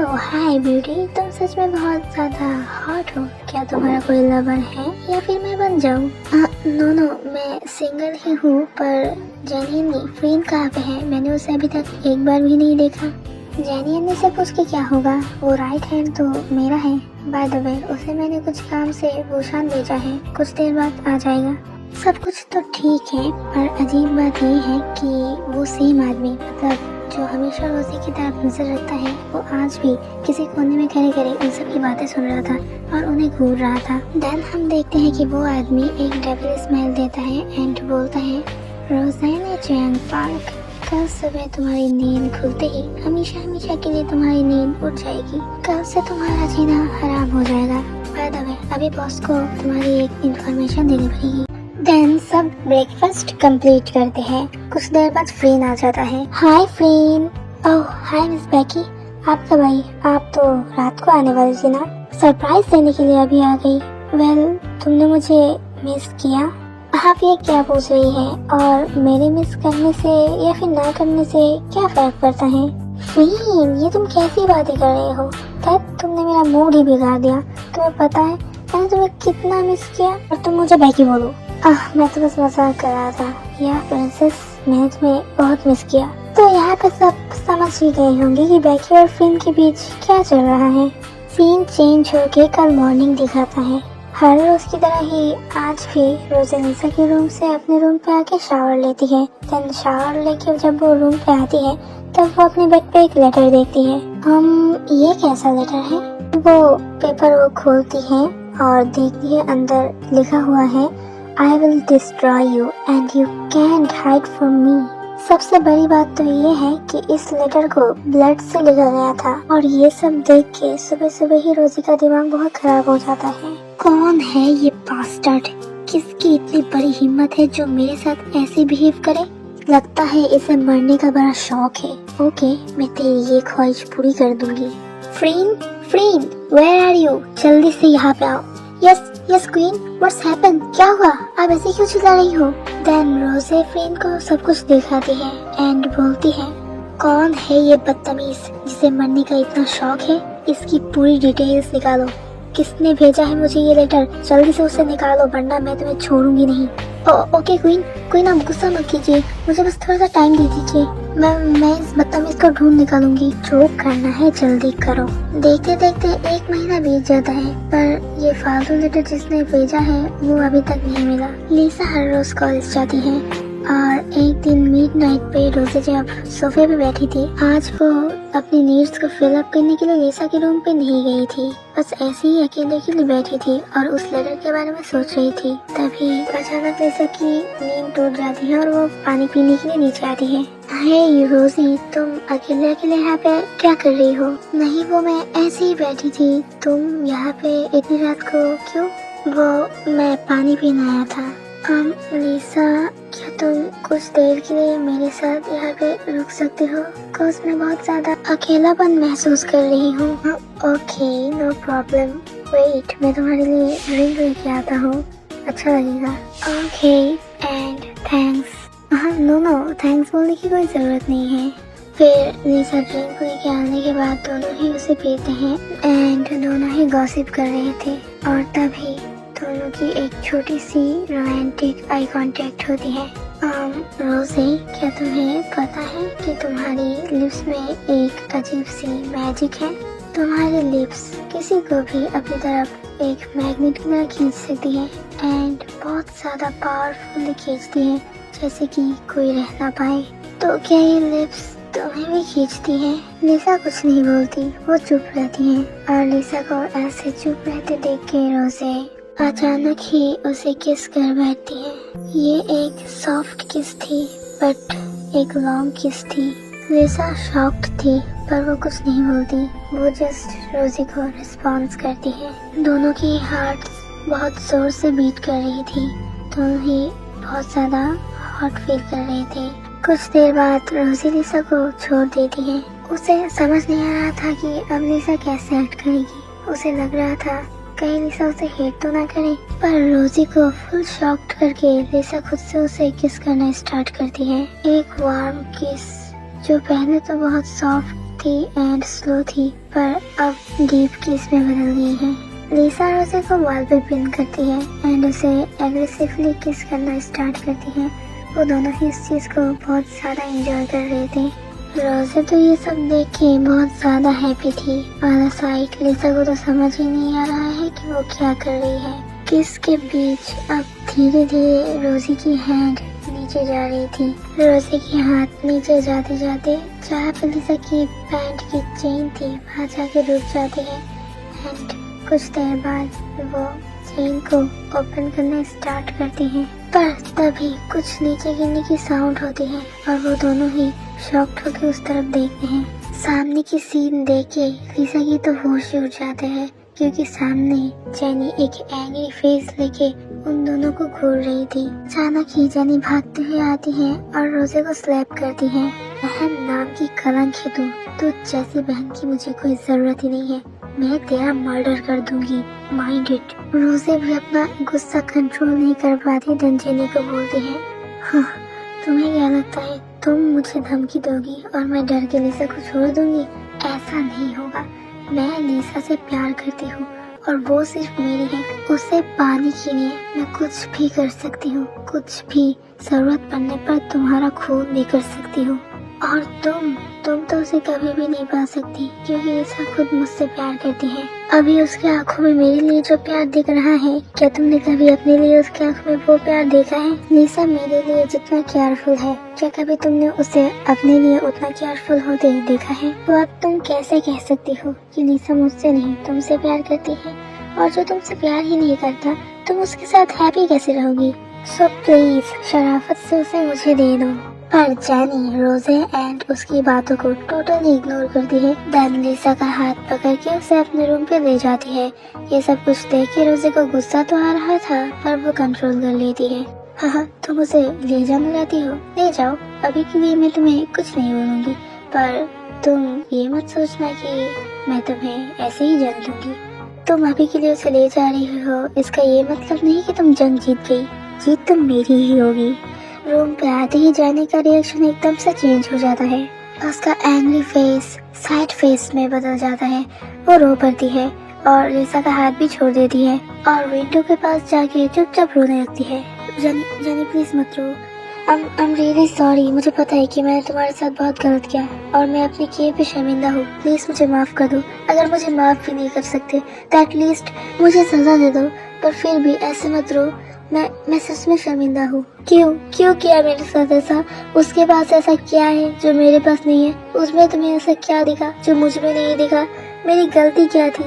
Speaker 1: ओह हाय ब्यूटी, तुम सच में बहुत ज़्यादा हॉट हो। क्या तुम्हारा कोई लवर है या फिर मैं बन जाऊँ? नो, मैं सिंगल ही हूँ, पर जैनी फ्रेंड कहाँ पे है? मैंने उसे अभी तक एक बार भी नहीं देखा। जैनी से पूछ के क्या होगा, वो राइट हैंड तो मेरा है। बाय द वे, उसे मैंने कुछ काम से भूषण भेजा है, कुछ देर बाद आ जाएगा। सब कुछ तो ठीक है, पर अजीब बात ये है कि वो सेम आदमी, मतलब जो हमेशा रोज़े की तरफ नजर रखता है, वो आज भी किसी कोने में खड़े खड़े उन सब की बातें सुन रहा था और उन्हें घूर रहा था। देन हम देखते हैं कि वो आदमी एक डेविल स्माइल देता है एंड बोलता है, रोज़ाना चैंग पार्क, कल सुबह तुम्हारी नींद खुलते ही हमेशा हमेशा के लिए तुम्हारी नींद उड़ जाएगी। कल से तुम्हारा जीना हराम हो जाएगा। बाय द वे, अभी बॉस को तुम्हारी एक इंफॉर्मेशन देनी पड़ेगी। देन सब ब्रेकफास्ट कंप्लीट करते हैं। कुछ देर बाद फ्रीन आ जाता है। हाय फ्रीन। ओह हाय मिस बैकी, आप कब आई? आप तो रात को आने वाली थी ना? सरप्राइज देने के लिए अभी आ गई। वेल, तुमने मुझे मिस किया? आप ये क्या पूछ रही है? और मेरे मिस करने से या फिर ना करने से क्या फर्क पड़ता है? फ्रीन, ये तुम कैसी बातें कर रहे हो? तब तुमने मेरा मूड ही बिगाड़ दिया। तुम्हें पता है मैंने तुम्हें कितना मिस किया और तुम मुझे बैकी बोलो। मैं तो बस मजाक कर रहा था। या प्रिंसेस, मैंने तुम्हें बहुत मिस किया। तो यहाँ पे सब समझ ही गए होंगे कि बैकी और फ्रीन के बीच क्या चल रहा है। सीन चेंज होके कल मॉर्निंग दिखाता है। हर रोज की तरह ही आज भी रोज़े लिसा के रूम से अपने रूम पे आके शावर लेती है। देन शावर लेके जब वो रूम पे आती है तब वो अपने बेड पे एक लेटर देखती है। ये कैसा लेटर है? वो पेपर वो खोलती है और देखती है अंदर लिखा हुआ है, I will destroy you and you can't hide from me। सबसे बड़ी बात तो ये है कि इस लेटर को ब्लड से लिखा गया था, और ये सब देख के सुबह सुबह ही रोजी का दिमाग बहुत खराब हो जाता है। कौन है ये बास्टर्ड? किसकी इतनी बड़ी हिम्मत है जो मेरे साथ ऐसे बिहेव करे? लगता है इसे मरने का बड़ा शौक है। ओके, मैं तेरी ये ख्वाहिश पूरी कर दूंगी। फ्रीन, where are you? जल्दी से यहाँ पे आओ। Yes queen, what's happen? क्या हुआ? आप ऐसे क्यों चिल्ला रही हो? देन रोज़े फ्रीन को सब कुछ दिखाती है एंड बोलती है, कौन है ये बदतमीज जिसे मरने का इतना शौक है? इसकी पूरी डिटेल्स निकालो। किसने भेजा है मुझे ये लेटर? जल्दी से उसे निकालो, वरना मैं तुम्हें छोड़ूंगी नहीं। ओके क्वीन, आप गुस्सा मत कीजिए, मुझे बस थोड़ा सा टाइम दे दीजिए। मैं इस बदतमीज को ढूंढ निकालूंगी। जो करना है जल्दी करो। देखते देखते 1 महीना बीत जाता है, पर ये फालतू लेटर जिसने भेजा है वो अभी तक नहीं मिला। लिसा हर रोज कॉलेज जाती है और एक दिन मिडनाइट पे रोज़े जब सोफे पे बैठी थी, आज वो अपनी नीड्स को फिल अप करने के लिए लिसा के रूम पे नहीं गई थी, बस ऐसे ही अकेले बैठी थी और उस लेटर के बारे में सोच रही थी। तभी अचानक लिसा की नींद टूट जाती है और वो पानी पीने के लिए नीचे आती है। हे रोजी, तुम अकेले यहाँ पे क्या कर रही हो? नहीं, वो मैं ऐसे ही बैठी थी। तुम यहाँ पे इतनी रात को क्यों? वो मैं पानी पीने आया था। लिसा, क्या तुम कुछ देर के लिए मेरे साथ यहाँ पे रुक सकते हो? बिकॉज मैं बहुत ज्यादा अकेलापन महसूस कर रही हूँ। Okay, no problem. वेट, मैं तुम्हारे लिए ड्रिंक लेके आता हूँ, अच्छा लगेगा। Okay and thanks. No, thanks बोलने की कोई जरूरत नहीं है। फिर लिसा ड्रिंक लेके आने के बाद दोनों ही उसे पीते हैं एंड दोनों ही गॉसिप कर रहे थे और तभी दोनों की एक छोटी सी रोमांटिक आई कांटेक्ट होती है। रोजे, क्या तुम्हें पता है कि तुम्हारी लिप्स में एक अजीब सी मैजिक है? तुम्हारी लिप्स किसी को भी अपनी तरफ एक मैग्नेट की तरह खींच सकती है एंड बहुत ज्यादा पावरफुली खींचती है, जैसे कि कोई रह ना पाए। तो क्या ये लिप्स तुम्हें भी खींचती है? लिसा कुछ नहीं बोलती, वो चुप रहती है और लिसा को ऐसे चुप रहते देख के रोजे अचानक ही उसे किस कर बैठती है। ये एक सॉफ्ट किस थी बट एक लॉन्ग किस थी। लिसा शॉक्ड थी पर वो कुछ नहीं बोलती, वो जस्ट रोजी को रिस्पॉन्स करती है। दोनों की हार्ट्स बहुत जोर से बीट कर रही थी, दोनों ही बहुत ज्यादा हॉट फील कर रहे थे। कुछ देर बाद रोजी लिसा को छोड़ देती है। उसे समझ नहीं आ रहा था कि अब लिसा कैसे एक्ट करेगी। उसे लग रहा था कहीं लिसा उसे हेट तो ना करे, पर रोजी को फुल शॉक्ड करके लिसा खुद से उसे किस करना स्टार्ट करती है। एक वार्म किस जो पहले तो बहुत सॉफ्ट थी एंड स्लो थी पर अब डीप किस में बदल गई है। लिसा रोजी को वाल पे पिन करती है एंड उसे एग्रेसिवली किस करना स्टार्ट करती है। वो दोनों ही इस चीज को बहुत ज्यादा एंजॉय कर रहे थे। रोजे तो ये सब देख के बहुत ज्यादा हैप्पी थी। ऑन द साइड लिसा को तो समझ ही नहीं आ रहा है कि वो क्या कर रही है। किस के बीच अब धीरे धीरे रोजी की हैंड नीचे जा रही थी। रोजी की हाथ नीचे जाते जाते जहाँ पे लिसा की पैंट की चेन थी वहाँ जाके रुक जाती है एंड कुछ देर बाद वो चेन को ओपन करना स्टार्ट करती है, पर तभी कुछ नीचे गिरने की साउंड होती है और वो दोनों ही शॉक्ड होकर उस तरफ देखते हैं। सामने की सीन देख के लिसा की तो होश ही उड़ जाते हैं क्योंकि सामने जेनी एक एंग्री फेस लेके उन दोनों को घूर रही थी। अचानक ही जेनी भागते हुए आती है और रोजे को स्लैप करती है। बहन नाम की कलंक है तू जैसी बहन की मुझे कोई जरूरत ही नहीं है, मैं तेरा मर्डर कर दूंगी, माइंड इट। रोजे भी अपना गुस्सा कंट्रोल नहीं कर पाती, जेनी को बोलती है, हाँ, तुम्हें क्या लगता है तुम मुझे धमकी दोगी और मैं डर के लिसा को छोड़ दूंगी? ऐसा नहीं होगा, मैं लिसा से प्यार करती हूँ और वो सिर्फ मेरी है, उसे पाने के लिए मैं कुछ भी कर सकती हूँ, कुछ भी, जरूरत पड़ने पर तुम्हारा खून भी कर सकती हूँ। और तुम तो उसे कभी भी नहीं पा सकती क्योंकि लिसा खुद मुझसे प्यार करती है। अभी उसकी आंखों में मेरे लिए जो प्यार दिख रहा है, क्या तुमने कभी अपने लिए उसकी आंखों में वो प्यार देखा है? लिसा मेरे लिए जितना केयरफुल है, क्या कभी तुमने उसे अपने लिए उतना केयरफुल होते देखा है? तो अब तुम कैसे कह सकती हो कि लिसा मुझसे नहीं तुमसे प्यार करती है? और जो तुमसे प्यार ही नहीं करता तुम उसके साथ हैप्पी कैसे रहोगी? सो प्लीज शराफत से उसे मुझे दे दो। पर जेनी रोजे एंड उसकी बातों को टोटली इग्नोर करती है। देन लिसा का हाथ पकड़ के उसे अपने रूम पे ले जाती है। ये सब कुछ देख के रोजे को गुस्सा तो आ रहा था पर वो कंट्रोल कर लेती है। हाँ, तुम उसे ले जाना चाहती हो, ले जाओ, अभी के लिए मैं तुम्हें कुछ नहीं बोलूंगी, पर तुम ये मत सोचना कि मैं तुम्हें ऐसे ही जान लूंगी। तुम अभी के लिए उसे ले जा रही हो, इसका ये मतलब नहीं कि तुम जंग जीत गई, जीत तुम मेरी ही होगी। रूम पे आते ही जाने का रिएक्शन एकदम से चेंज हो जाता है। उसका एंग्री फेस सैड फेस में बदल जाता है। वो रो पड़ती है और लिसा का हाथ भी छोड़ देती है और विंडो के पास जाके चुपचाप रोने लगती है। जानी प्लीज मत रो, आई एम रियली सॉरी, मुझे पता है कि मैंने तुम्हारे साथ बहुत गलत किया और मैं अपने किए पे शर्मिंदा हूँ, प्लीज मुझे माफ कर दो। अगर मुझे माफ भी नहीं कर सकते तो एटलीस्ट मुझे सजा दे दो, पर फिर भी ऐसे मत रो, मैं सच में शर्मिंदा हूँ। क्यों किया मेरे साथ ऐसा? उसके पास ऐसा क्या है जो मेरे पास नहीं है? उसमें तुम्हें ऐसा क्या दिखा जो मुझ में नहीं दिखा? मेरी गलती क्या थी?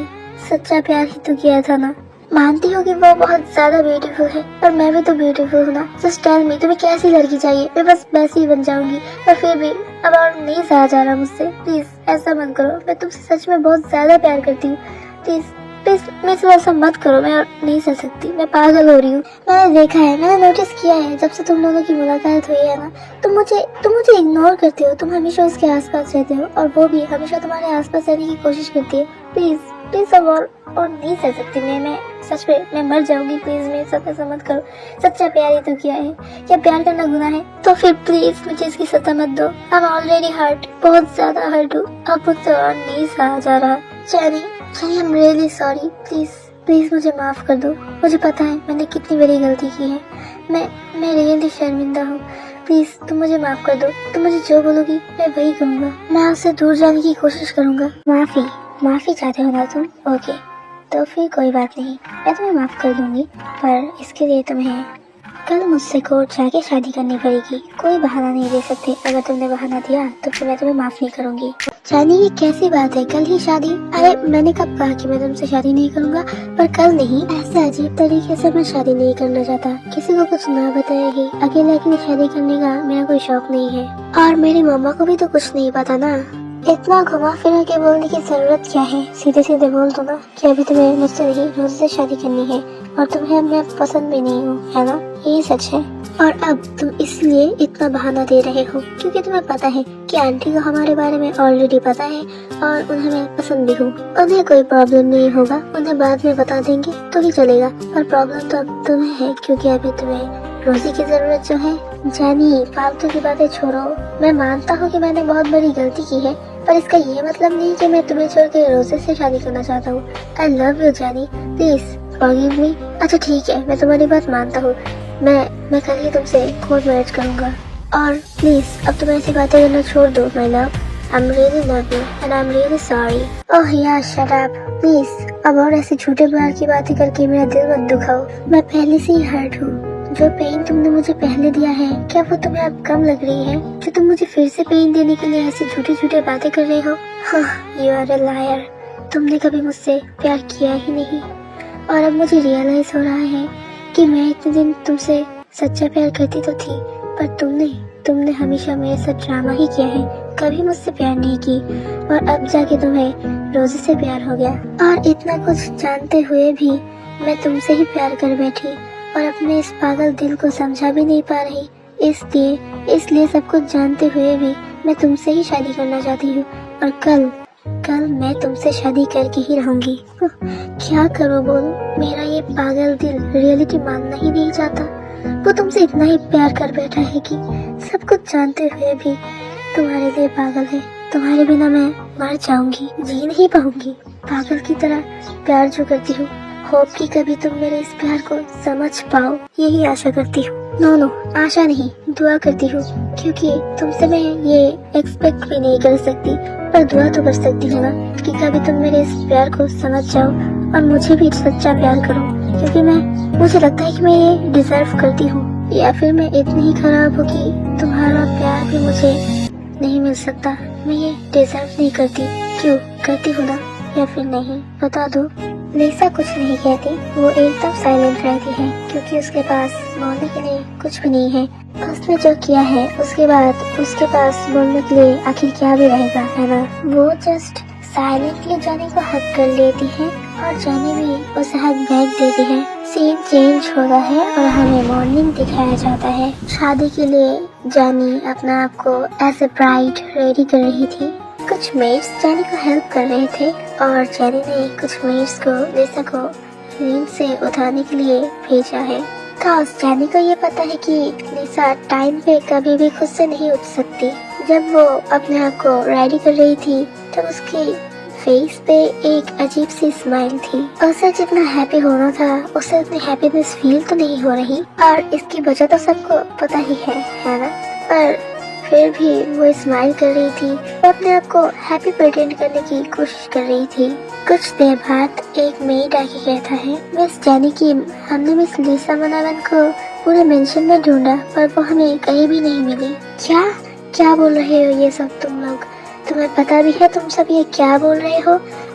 Speaker 1: सच्चा प्यार ही तो किया था ना। मानती हो कि वो बहुत ज्यादा ब्यूटीफुल है और मैं भी तो ब्यूटीफुल हूँ ना। जस्ट टेल मी, तुम्हें कैसी लड़की चाहिए? मैं बस वैसी ही बन जाऊंगी, पर फिर भी अब और नहीं सहा जा रहा मुझसे, प्लीज ऐसा मत करो, मैं तुमसे सच में बहुत ज्यादा प्यार करती हूँ, प्लीज प्लीज मेरे से ऐसा मत करो, मैं और नहीं सह सकती, मैं पागल हो रही हूँ। मैंने देखा है, मैंने नोटिस किया है, जब से तुम दोनों की मुलाकात हुई है ना, तुम मुझे इग्नोर करते हो, तुम हमेशा उसके आसपास रहते हो और वो भी हमेशा तुम्हारे आसपास रहने की कोशिश करती है। प्लीज प्लीज अब और नहीं सह सकती मैं सच में मैं मर जाऊंगी। प्लीज मेरे साथ ऐसा मत करो। सच्चा प्यार ही तो किया है, क्या प्यार करना गुनाह है? तो फिर प्लीज मुझे इसकी सजा मत दो। आई एम ऑलरेडी हर्ट, बहुत ज्यादा हर्ट हूँ, अब मुझसे और नहीं सहा जा रहा। Chaeni I am really sorry, please please मुझे माफ कर दो। मुझे पता है मैंने कितनी बड़ी गलती की है, मैं रियली शर्मिंदा हूँ। प्लीज तुम मुझे माफ कर दो। तुम मुझे जो बोलोगी मैं वही करूँगा। मैं उससे दूर जाने की कोशिश करूँगा। माफी चाहते हो ना तुम? ओके, तो फिर कोई बात नहीं, मैं तुम्हें माफ कर दूंगी, पर इसके लिए तुम्हें कल मुझसे कोर्ट जाके शादी करनी पड़ेगी। कोई बहाना नहीं दे सकते, अगर तुमने बहाना दिया तो फिर मैं तुम्हें माफ नहीं करूंगी। जानी ये कैसी बात है, कल ही शादी? अरे मैंने कब कहा कि मैं तुमसे शादी नहीं करूंगा? पर कल नहीं, ऐसे अजीब तरीके से मैं शादी नहीं करना चाहता। किसी को कुछ ना बताया ही अकेले अकेले शादी करने का मेरा कोई शौक नहीं है, और मेरी मम्मा को भी तो कुछ नहीं पता ना। इतना घुमा फिरा के बोलने की जरूरत क्या है? सीधे सीधे बोल दो ना कि अभी तुम्हें मुझसे नहीं, रोज़ी से शादी करनी है, और तुम्हें अब मैं पसंद भी नहीं हूँ, है ना? यही सच है। और अब तुम इसलिए इतना बहाना दे रहे हो क्योंकि तुम्हें पता है कि आंटी को हमारे बारे में ऑलरेडी पता है और उन्हें मैं पसंद भी हूँ। उन्हें कोई प्रॉब्लम नहीं होगा, उन्हें बाद में बता देंगे तो ही चलेगा, पर प्रॉब्लम तो अब तुम्हें है क्योंकि अभी तुम्हें रोजी की जरूरत जो है। जानी फालतू की बातें छोड़ो। मैं मानता हूँ कि मैंने बहुत बड़ी गलती की है, पर इसका ये मतलब नहीं कि मैं तुम्हें छोड़ के रोजे से शादी करना चाहता हूँ। आई लव यू जानी, प्लीज फॉरगिव मी। अच्छा ठीक है, मैं तुम्हारी बात मानता हूँ। मैं कल ही तुमसे कोर्ट मैरिज करूंगा, और प्लीज अब तुम ऐसी बातें करना छोड़ दो my love. I am really love you and I am really sorry. Oh यार शट अप प्लीज। अब और ऐसे झूठे प्यार की बातें करके मेरा दिल मत दुखाओ। मैं पहले से ही हर्ट हूँ। जो पेन तुमने मुझे पहले दिया है, क्या वो तुम्हें अब कम लग रही है? जो तुम मुझे फिर से पेन देने के लिए ऐसी झूठी झूठी बातें कर रहे हो? You are a liar. तुमने कभी मुझसे प्यार किया ही नहीं, और अब मुझे रियलाइज हो रहा है कि मैं इतने दिन तुमसे सच्चा प्यार करती तो थी, पर तुमने हमेशा मेरे साथ ड्रामा ही किया है, कभी मुझसे प्यार नहीं की, और अब जाके तुम्हें रोजी से प्यार हो गया। और इतना कुछ जानते हुए भी मैं तुमसे ही प्यार कर बैठी और अपने इस पागल दिल को समझा भी नहीं पा रही। इसलिए सब कुछ जानते हुए भी मैं तुमसे ही शादी करना चाहती हूँ, और कल मैं तुमसे शादी करके ही रहूंगी। क्या करूँ बोलो? मेरा ये पागल दिल रियलिटी मानना ही नहीं चाहता। वो तुमसे इतना ही प्यार कर बैठा है कि सब कुछ जानते हुए भी तुम्हारे लिए पागल है। तुम्हारे बिना मैं मर जाऊंगी, जी नहीं पाऊंगी। पागल की तरह प्यार जो करती हूँ, होप कि कभी तुम मेरे इस प्यार को समझ पाओ, यही आशा करती हूँ। नो आशा नहीं, दुआ करती हूँ, क्योंकि तुमसे मैं ये एक्सपेक्ट भी नहीं कर सकती, पर दुआ तो कर सकती हूँ ना कि कभी तुम मेरे इस प्यार को समझ जाओ और मुझे भी सच्चा प्यार करो, क्योंकि मुझे लगता है कि मैं ये डिजर्व करती हूँ। या फिर मैं इतनी ही खराब हूँ कि तुम्हारा प्यार भी मुझे नहीं मिल सकता। मैं ये डिजर्व नहीं करती। क्यों करती हूँ ना, या फिर नहीं? बता दो। लिसा कुछ नहीं कहती, वो एकदम साइलेंट रहती है क्योंकि उसके पास बोलने के लिए कुछ भी नहीं है। उसने जो किया है उसके बाद उसके पास बोलने के लिए आखिर क्या भी रहेगा, है ना? वो जस्ट साइलेंटली जाने को हक कर लेती है और जाने भी उसे हक बैक देती है। सीन चेंज होता है और हमें मॉर्निंग दिखाया जाता है। शादी के लिए जानी अपना आप को एज ए ब्राइड रेडी कर रही थी। कुछ मेड्स जानी को हेल्प कर रहे थे और जानी ने कुछ मेड्स को लिसा को नींद से उठाने के लिए भेजा है। खास जानी को ये पता है कि लिसा टाइम पे कभी भी खुद से नहीं उठ सकती। जब वो अपने आप को रेडी कर रही थी तब उसकी फेस पे एक अजीब सी स्माइल थी। उसे जितना हैप्पी होना था उसे उतनी हैप्पीनेस फील तो नहीं हो रही, और इसकी वजह तो सबको पता ही है ना? पर फिर भी वो स्माइल कर रही थी, वो अपने आप को हैप्पी प्रिटेंड करने की कोशिश कर रही थी। कुछ देर बाद एक मेड आके कहता है, मिस जानी की हमने मिस लिसा मनावन को पूरे मेंशन में ढूंढा पर वो हमें कहीं भी नहीं मिली। क्या बोल रहे हो ये सब तुम लोग? तुम्हें पता भी है तुम सब ये क्या बोल रहे हो?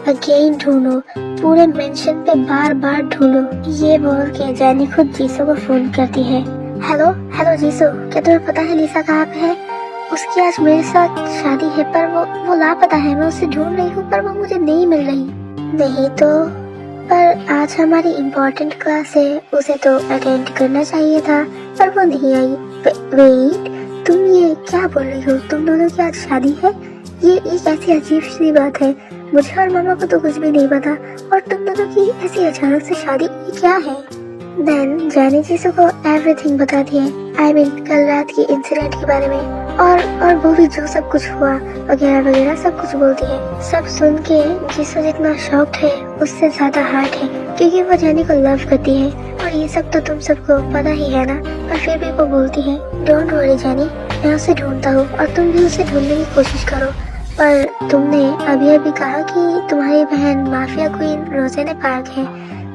Speaker 1: अगेन ढूंढो, पूरे मेंशन पे बार बार ढूंढो। ये बोल के जानी खुद जीसू को फोन करती है। हेलो जीसू, क्या तुम्हें पता है लिसा कहाँ पे है? उसकी आज मेरे साथ शादी है पर वो लापता है। मैं उसे ढूंढ रही हूँ पर वो मुझे नहीं मिल रही। नहीं तो पर आज हमारी इम्पोर्टेंट क्लास है, उसे तो अटेंड करना चाहिए था, पर वो नहीं आई। वेट, तुम ये क्या बोल रही हो? तुम दोनों की आज शादी है? ये एक ऐसी अजीब सी बात है, मुझे और मामा को तो कुछ भी नहीं पता, और तुम दोनों की ऐसी अचानक से शादी, ये क्या है? देन जानी चीजों को एवरीथिंग बताती है। I mean, कल रात की इंसिडेंट के बारे में, और वो भी जो सब कुछ हुआ वगैरह वगैरह सब कुछ बोलती है। सब सुन के जिसो जितना शॉक्ड है उससे ज्यादा हार्ट है, क्योंकि वो जानी को लव करती है, और ये सब तो तुम सबको पता ही है ना। पर फिर भी वो बोलती है, डोंट वरी जानी, मैं उसे ढूंढता हूँ और तुम भी उसे ढूंढने की कोशिश करो। पर तुमने अभी अभी कहा कि तुम्हारी बहन माफिया क्वीन रोजे ने पार्क है,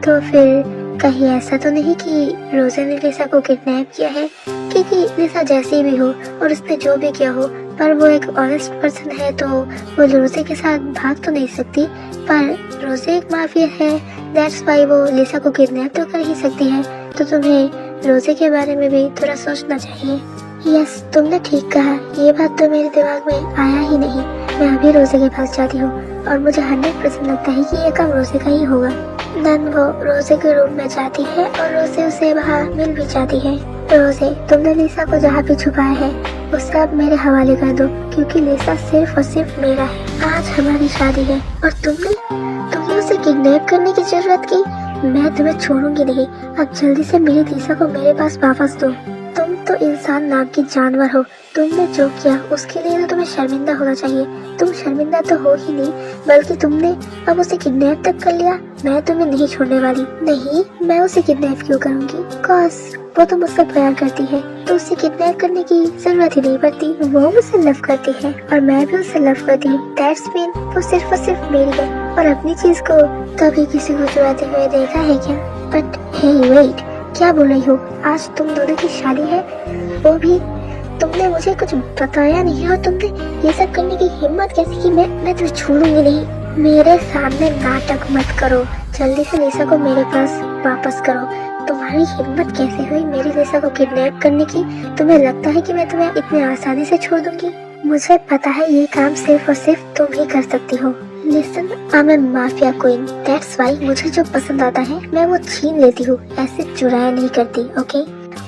Speaker 1: तो फिर कहीं ऐसा तो नहीं कि रोजे ने लिसा को किडनैप किया है? क्योंकि लिसा जैसी भी हो और उसने जो भी किया हो, पर वो एक ऑनेस्ट पर्सन है, तो वो रोजे के साथ भाग तो नहीं सकती। पर रोजे एक माफिया है, दैट्स वाई वो लिसा को किडनैप तो कर ही सकती है। तो तुम्हें रोजे के बारे में भी थोड़ा सोचना चाहिए। यस, तुमने ठीक कहा, ये बात तो मेरे दिमाग में आया ही नहीं। मैं अभी रोजे के पास जाती हूँ और मुझे 100% लगता है कि ये काम रोजे का ही होगा। देन वो रोजे के रूम में जाती है और रोजे उसे वहाँ मिल भी जाती है। रोजे, तुमने लिसा को जहाँ भी छुपाया है उसे अब मेरे हवाले कर दो, क्योंकि लिसा सिर्फ और सिर्फ मेरा है। आज हमारी शादी है और तुमने उसे किडनैप करने की जरूरत की? मैं तुम्हें छोड़ूंगी नहीं। अब जल्दी से मेरी लिसा को मेरे पास वापस दो। तुम तो इंसान नाम की जानवर हो, तुमने जो किया उसके लिए तो तुम्हें शर्मिंदा होना चाहिए। तुम शर्मिंदा तो हो ही नहीं, बल्कि तुमने अब उसे किडनैप तक कर लिया। मैं तुम्हें नहीं छोड़ने वाली। नहीं, मैं उसे किडनैप क्यों करूंगी? कॉज वो तो मुझसे प्यार करती है, तो उसे किडनैप करने की जरूरत ही नहीं पड़ती। वो मुझसे लव करती है और मैं भी उसे लव करती हूँ। दैट्स मीन वो सिर्फ और सिर्फ मेरी है, और अपनी चीज को कभी किसी को चुराते हुए देखा है क्या? बट हे वेट, क्या बोल रही हो? आज तुम दोनों की शादी है, वो भी तुमने मुझे कुछ बताया नहीं, और तुमने ये सब करने की हिम्मत कैसे की? मैं तुम्हें छोड़ूंगी नहीं। मेरे सामने नाटक मत करो, जल्दी से लिसा को मेरे पास वापस करो। तुम्हारी हिम्मत कैसे हुई मेरी लिसा को किडनैप करने की? तुम्हें लगता है कि मैं तुम्हें इतनी आसानी से छोड़ दूंगी? मुझे पता है ये काम सिर्फ और सिर्फ तुम ही कर सकती हो। Listen, I am mafia queen, that's why मुझे जो पसंद आता है मैं वो छीन लेती हूँ, ऐसे चुराया नहीं करती, ओके?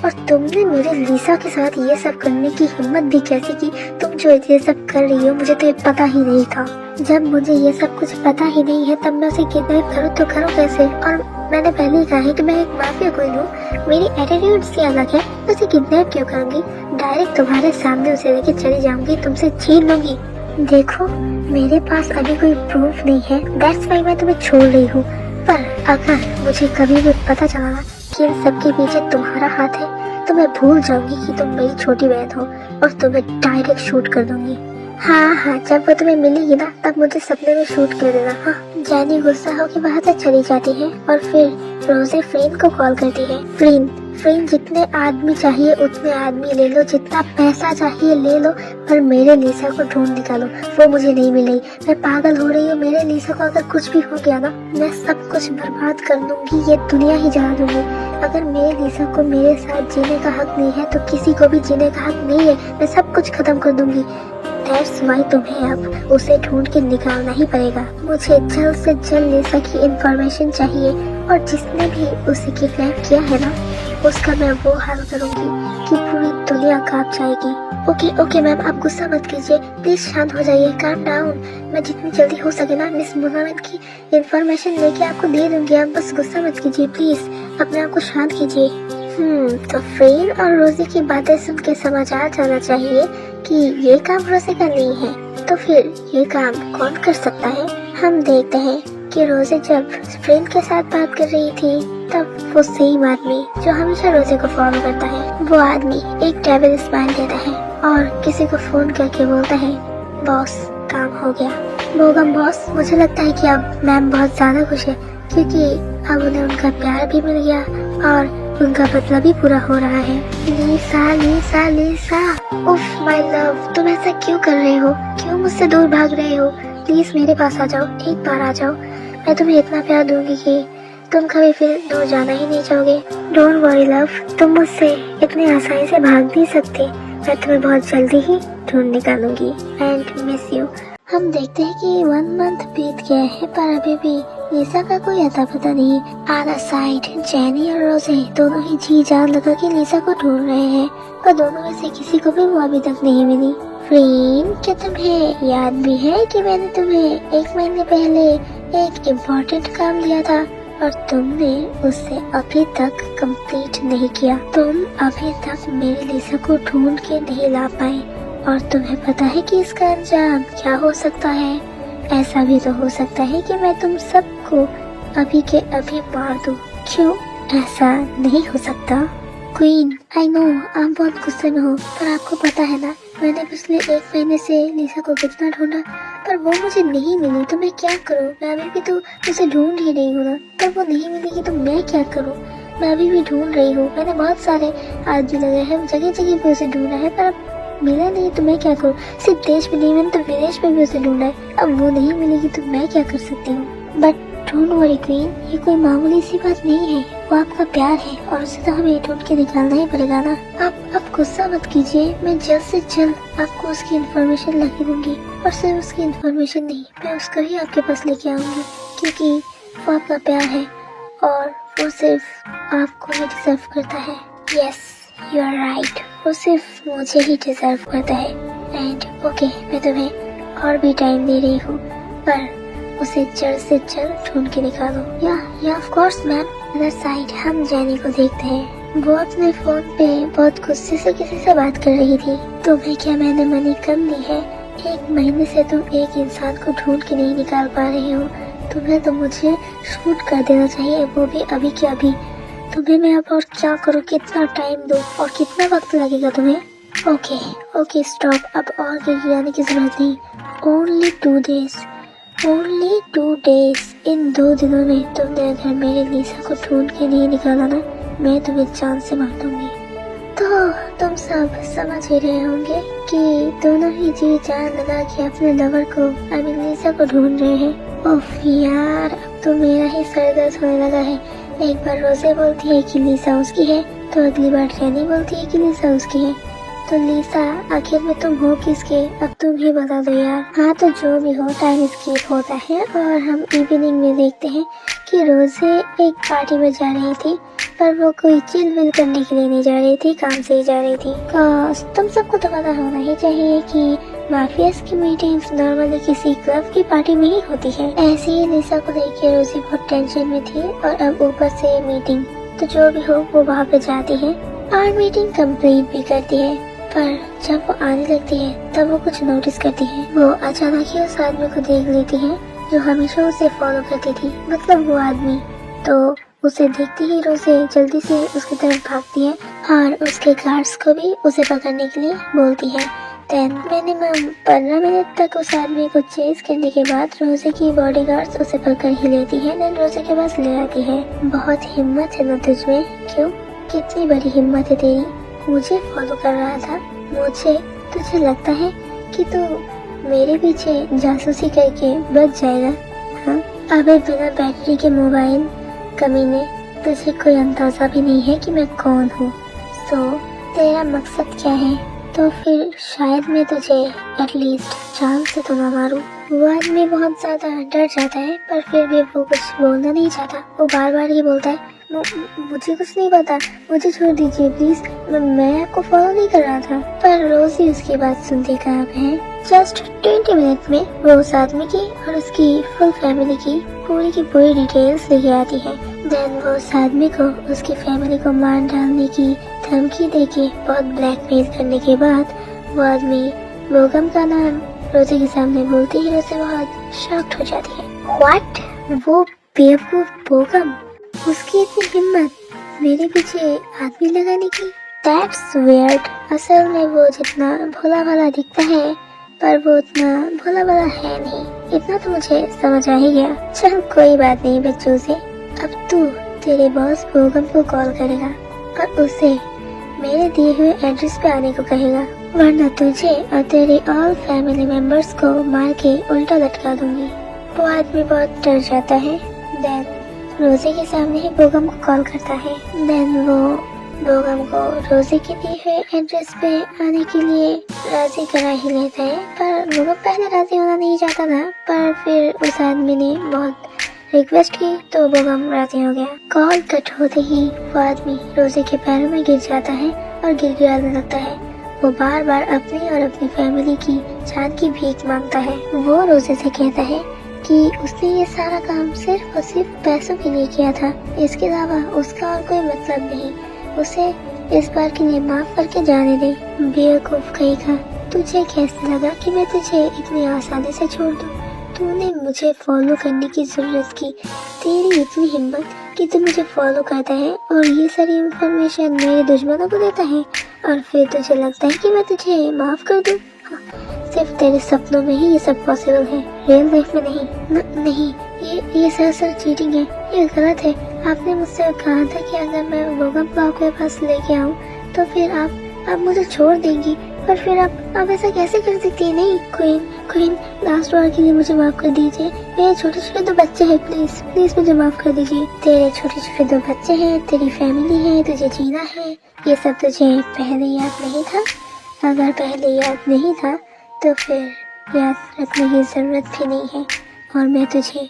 Speaker 1: और तुमने मेरे लिसा के साथ ये सब करने की हिम्मत भी कैसे की? तुम जो ये सब कर रही हो मुझे तो ये पता ही नहीं था। जब मुझे ये सब कुछ पता ही नहीं है तब मैं उसे किडनैप करूँ तो करूँ कैसे? और मैंने पहले ही कहा है कि मैं एक माफिया क्वीन हूँ, मेरी एटीट्यूड से अलग है, उसे किडनैप क्यों करूँगी? डायरेक्ट तुम्हारे सामने उसे लेके चली जाऊंगी, तुमसे छीन लूंगी। देखो, मेरे पास अभी कोई प्रूफ नहीं है, दैट्स वाई मैं तुम्हें छोड़ रही हूँ। पर अगर मुझे कभी भी पता चला ना कि इन सबके पीछे तुम्हारा हाथ है, तो मैं भूल जाऊंगी कि तुम मेरी छोटी बहन हो और तुम्हें डायरेक्ट शूट कर दूंगी। हाँ, जब वो तुम्हें मिलेगी ना तब मुझे सपने में शूट कर देना। हाँ। जानी गुस्सा होकर वहाँ से चली जाती है और फिर रोजे फ्रेंड को कॉल करती है। फ्रेंड, जितने आदमी चाहिए उतने आदमी ले लो, जितना पैसा चाहिए ले लो, पर मेरे लिसा को ढूंढ निकालो। वो मुझे नहीं मिल रही, मैं पागल हो रही हूँ। मेरे लिसा को अगर कुछ भी हो गया ना, मैं सब कुछ बर्बाद कर दूंगी, ये दुनिया ही जला दूंगी। अगर मेरे लिसा को मेरे साथ जीने का हक नहीं है तो किसी को भी जीने का हक नहीं है, मैं सब कुछ खत्म कर दूंगी। दैट्स वाई तुम्हें अब उसे ढूंढ के निकालना ही पड़ेगा। मुझे जल्द से जल्द लिसा की इंफॉर्मेशन चाहिए, और जिसने भी उसे किडनैप किया है ना, उसका मैं वो हाल करूंगी कि पूरी दुनिया कांप जाएगी। ओके मैम, आप गुस्सा मत कीजिए, प्लीज शांत हो जाइए, काम डाउन। मैं जितनी जल्दी हो सके ना मिस मुनाविन की इंफॉर्मेशन लेके आपको दे दूंगी, आप बस गुस्सा मत कीजिए प्लीज, अपने आप को शांत कीजिए। तो फ्रेंड और रोजी की बातें सुन के समझ आ जाना चाहिए कि ये काम रोजी का नहीं है, तो फिर ये काम कौन कर सकता है? हम देखते हैं कि रोजी जब फ्रेंड के साथ बात कर रही थी तब वो सेम आदमी जो हमेशा रोजी को फॉलो करता है, वो आदमी एक टेबल स्माइल देता है और किसी को फोन करके बोलता है, बॉस काम हो गया। बोगम बॉस, मुझे लगता है कि अब मैम बहुत ज्यादा खुश है, क्योंकि अब उन्हें उनका प्यार भी मिल गया और उनका बदला भी पूरा हो रहा है। लिसा, उफ माय लव, तुम ऐसा क्यों कर रहे हो? क्यों मुझसे दूर भाग रहे हो? प्लीज मेरे पास आ जाओ, एक बार आ जाओ। मैं तुम्हें इतना प्यार दूंगी कि तुम कभी फिर दूर जाना ही नहीं चाहोगे। डोंट वरी लव, तुम मुझसे इतनी आसानी से भाग नहीं सकती। मैं तुम्हें बहुत जल्दी ही ढूंढ निकालूंगी एंड मिस यू। हम देखते हैं कि 1 मंथ बीत गया है पर अभी भी लिसा का कोई अता पता नहीं। आधा साइड जेनी और रोजे दोनों ही जी जान लगा कि लिसा को ढूंढ रहे हैं पर दोनों में से किसी को भी वो अभी तक नहीं मिली। फ्रेंड, क्या तुम्हें याद भी है कि मैंने तुम्हें 1 महीने पहले एक इम्पोर्टेंट काम दिया था और तुमने उसे अभी तक कंप्लीट नहीं किया। तुम अभी तक मेरी लिसा को ढूंढ के नहीं ला पाए और तुम्हें पता है कि इसका अंजाम क्या हो सकता है। ऐसा भी तो हो सकता है कि मैं तुम सबको अभी के अभी मार दूं। क्यों ऐसा नहीं हो सकता? क्वीन, आई नो आप बहुत गुस्से में हो पर आपको पता है ना मैंने पिछले 1 महीने से लिसा को कितना ढूंढा पर वो मुझे नहीं मिली। तो मैं क्या करूं? मैं अभी भी तो उसे ढूंढ ही रही हूँ ना। पर वो नहीं मिलेगी तो मैं क्या करूं? मैं अभी भी ढूंढ रही हूँ। मैंने बहुत सारे आदमी लगाए हैं, जगह जगह पे उसे ढूंढा है पर अब मिला नहीं तो मैं क्या करूँ? सिर्फ देश में नहीं, मैंने तो विदेश में भी उसे ढूंढा है। अब वो नहीं मिलेगी तो मैं क्या कर सकती हूँ? बट डोंट वरी क्वीन, ये कोई मामूली सी बात नहीं है। वो आपका प्यार है और उसे तो हमें ढूंढ के निकालना ही पड़ेगा ना। आप गुस्सा मत कीजिए, मैं जल्द से जल्द आपको उसकी इन्फॉर्मेशन लगा दूंगी। और सिर्फ उसकी इन्फॉर्मेशन नहीं, मैं उसको ही आपके पास लेके आऊंगी क्योंकि वो आपका प्यार है और वो सिर्फ आपको ही डिजर्व करता है। यस, यू आर राइट, वो सिर्फ मुझे ही डिजर्व करता है। एंड ओके, मैं तुम्हें और भी टाइम दे रही हूँ पर उसे जल्द से जल्द ढूंढ के निकालो। या of course ma'am. Other side हम जेनी को देखते हैं। वो अपने फोन पे बहुत गुस्से से किसी से बात कर रही थी। तुम्हें क्या मैंने मनी कम दी है? 1 महीने से तुम एक इंसान को ढूंढ के नहीं निकाल पा रहे हो। तुम्हें तो मुझे शूट कर देना चाहिए, वो भी अभी के अभी। तुम्हें मैं अब और क्या करूँ? कितना टाइम दूँ और कितना वक्त लगेगा तुम्हें? ओके स्टॉप, अब और कहीं जाने की जरूरत नहीं। Only 2 days, only 2 days। इन 2 दिनों में तुमने अगर मेरे लिसा को ढूंढ के नहीं निकाला ना, मैं तुम्हें जान से मार दूंगी। तो तुम सब समझ ही रहे होंगे कि दोनों ही जी जान लगा के अपने लवर को लिसा को ढूंढ रहे हैं। ओफ यार, अब तो मेरा ही सर दर्द होने लगा है। एक बार रोजे बोलती है कि लिसा उसकी है तो अगली बार जेनी बोलती है कि लिसा उसकी है। तो लिसा, आखिर में तुम हो किसके? अब तुम ही बता दो यार। हाँ, तो जो भी हो, टाइम स्किप होता है और हम इवनिंग में देखते हैं कि रोजे एक पार्टी में जा रही थी पर वो कोई चिल विल करने के लिए नहीं जा रही थी, काम से ही जा रही थी। तुम सबको तो पता होना ही चाहिए कि माफियाज की मीटिंग्स नॉर्मली किसी क्लब की पार्टी में ही होती है। ऐसे ही लिसा को देख के रोजी बहुत टेंशन में थी और अब ऊपर से मीटिंग। तो जो भी हो वो वहाँ पे जाती है और मीटिंग कंप्लीट भी करती है। पर जब वो आने लगती है तब वो कुछ नोटिस करती है। वो अचानक ही उस आदमी को देख लेती है जो हमेशा उसे फॉलो करती थी, मतलब वो आदमी। तो उसे देखते ही रोजे जल्दी से उसकी तरफ भागती है और उसके गार्ड्स को भी उसे पकड़ने के लिए बोलती है। देन मिनिमम 15 मिनट तक उस आदमी को चेस करने के बाद रोजे की बॉडीगार्ड्स उसे पकड़ ही लेती है। देन रोजे के पास ले आती है। बहुत हिम्मत है ना तुझमें? क्यों, कितनी बड़ी हिम्मत है तेरी? मुझे फॉलो कर रहा था? तुझे लगता है कि तू मेरे पीछे जासूसी करके बच जाएगा? हाँ, अबे बिना बैटरी के मोबाइल कमीने, तुझे कोई अंदाजा भी नहीं है कि मैं कौन हूँ। सो तेरा मकसद क्या है? तो फिर शायद मैं तुझे एटलीस्ट जान से तो ना मारूं। वो आदमी बहुत ज्यादा डर जाता है पर फिर भी वो कुछ बोलना नहीं चाहता। वो बार बार ये बोलता है, मुझे कुछ नहीं पता, मुझे छोड़ दीजिए प्लीज, मैं आपको फॉलो नहीं कर रहा था। पर रोजी उसकी बात सुनते काब है। जस्ट 20 मिनट में वो उस आदमी की और उसकी फुल फैमिली की पूरी डिटेल्स लेके आती है। देन वो उस आदमी को उसकी फैमिली को मार डालने की धमकी देके बहुत ब्लैकमेल करने के बाद वो आदमी बोगम का नाम रोजी के सामने बोलते ही रोजी बहुत शॉक्ड हो जाती है। व्हाट? वो बेवकूफ बोगम, उसकी इतनी हिम्मत मेरे पीछे आदमी लगाने की? That's weird. असल में वो जितना भोला भाला दिखता है पर वो उतना भोला भाला है नहीं, इतना तो मुझे समझ आ ही गया। चल कोई बात नहीं बच्चों से, अब तू तेरे बॉस बोगम को कॉल करेगा और उसे मेरे दिए हुए एड्रेस पे आने को कहेगा, वरना तुझे और तेरे ऑल फैमिली मेंबर्स को मार के उल्टा लटका दूंगी। वो आदमी बहुत डर जाता है। देन रोजे के सामने ही बोगम को कॉल करता है। देन वो बोगम को रोजे के दिए हुए एड्रेस पे आने के लिए राजी करा ही लेता है, पर बोगम पहले राजी होना नहीं चाहता था, पर फिर उस आदमी ने बहुत रिक्वेस्ट की तो बोगम राजी हो गया। कॉल कट होते ही वो आदमी रोजे के पैरों में गिर जाता है और गिड़गिड़ाने लगता है। वो बार बार अपनी और अपनी फैमिली की जान की भीख मांगता है। वो रोजे से कहता है कि उसने ये सारा काम सिर्फ और सिर्फ पैसों के लिए किया था, इसके अलावा उसका और कोई मतलब नहीं। उसे इस बार के लिए माफ करके जाने दे। बेवकूफ कहेगा, तुझे कैसे लगा कि मैं तुझे इतनी आसानी से छोड़ दूं? तूने मुझे फॉलो करने की जरूरत की, तेरी इतनी हिम्मत कि तू मुझे फॉलो करता है और ये सारी इंफॉर्मेशन मेरे दुश्मनों को देता है, और फिर तुझे लगता है कि मैं तुझे माफ कर दूं? हाँ, सिर्फ तेरे सपनों में ही ये सब पॉसिबल है, रियल लाइफ में नहीं। नहीं, ये सरासर चीटिंग है, ये गलत है। आपने मुझसे कहा था कि अगर मैं बोगम को आपके पास लेके आऊं तो फिर आप मुझे छोड़ देंगी, पर फिर आप ऐसा कैसे कर सकती है? नहीं क्वीन, लास्ट बार के लिए मुझे माफ कर दीजिए। मेरे छोटे छोटे 2 बच्चे हैं, प्लीज मुझे माफ कर दीजिए। तेरे छोटे छोटे 2 बच्चे हैं, तेरी फैमिली है, तुझे जीना है, ये सब तुझे पहले याद नहीं था? अगर पहले याद नहीं था तो फिर याद रखने की जरूरत भी नहीं है, और मैं तुझे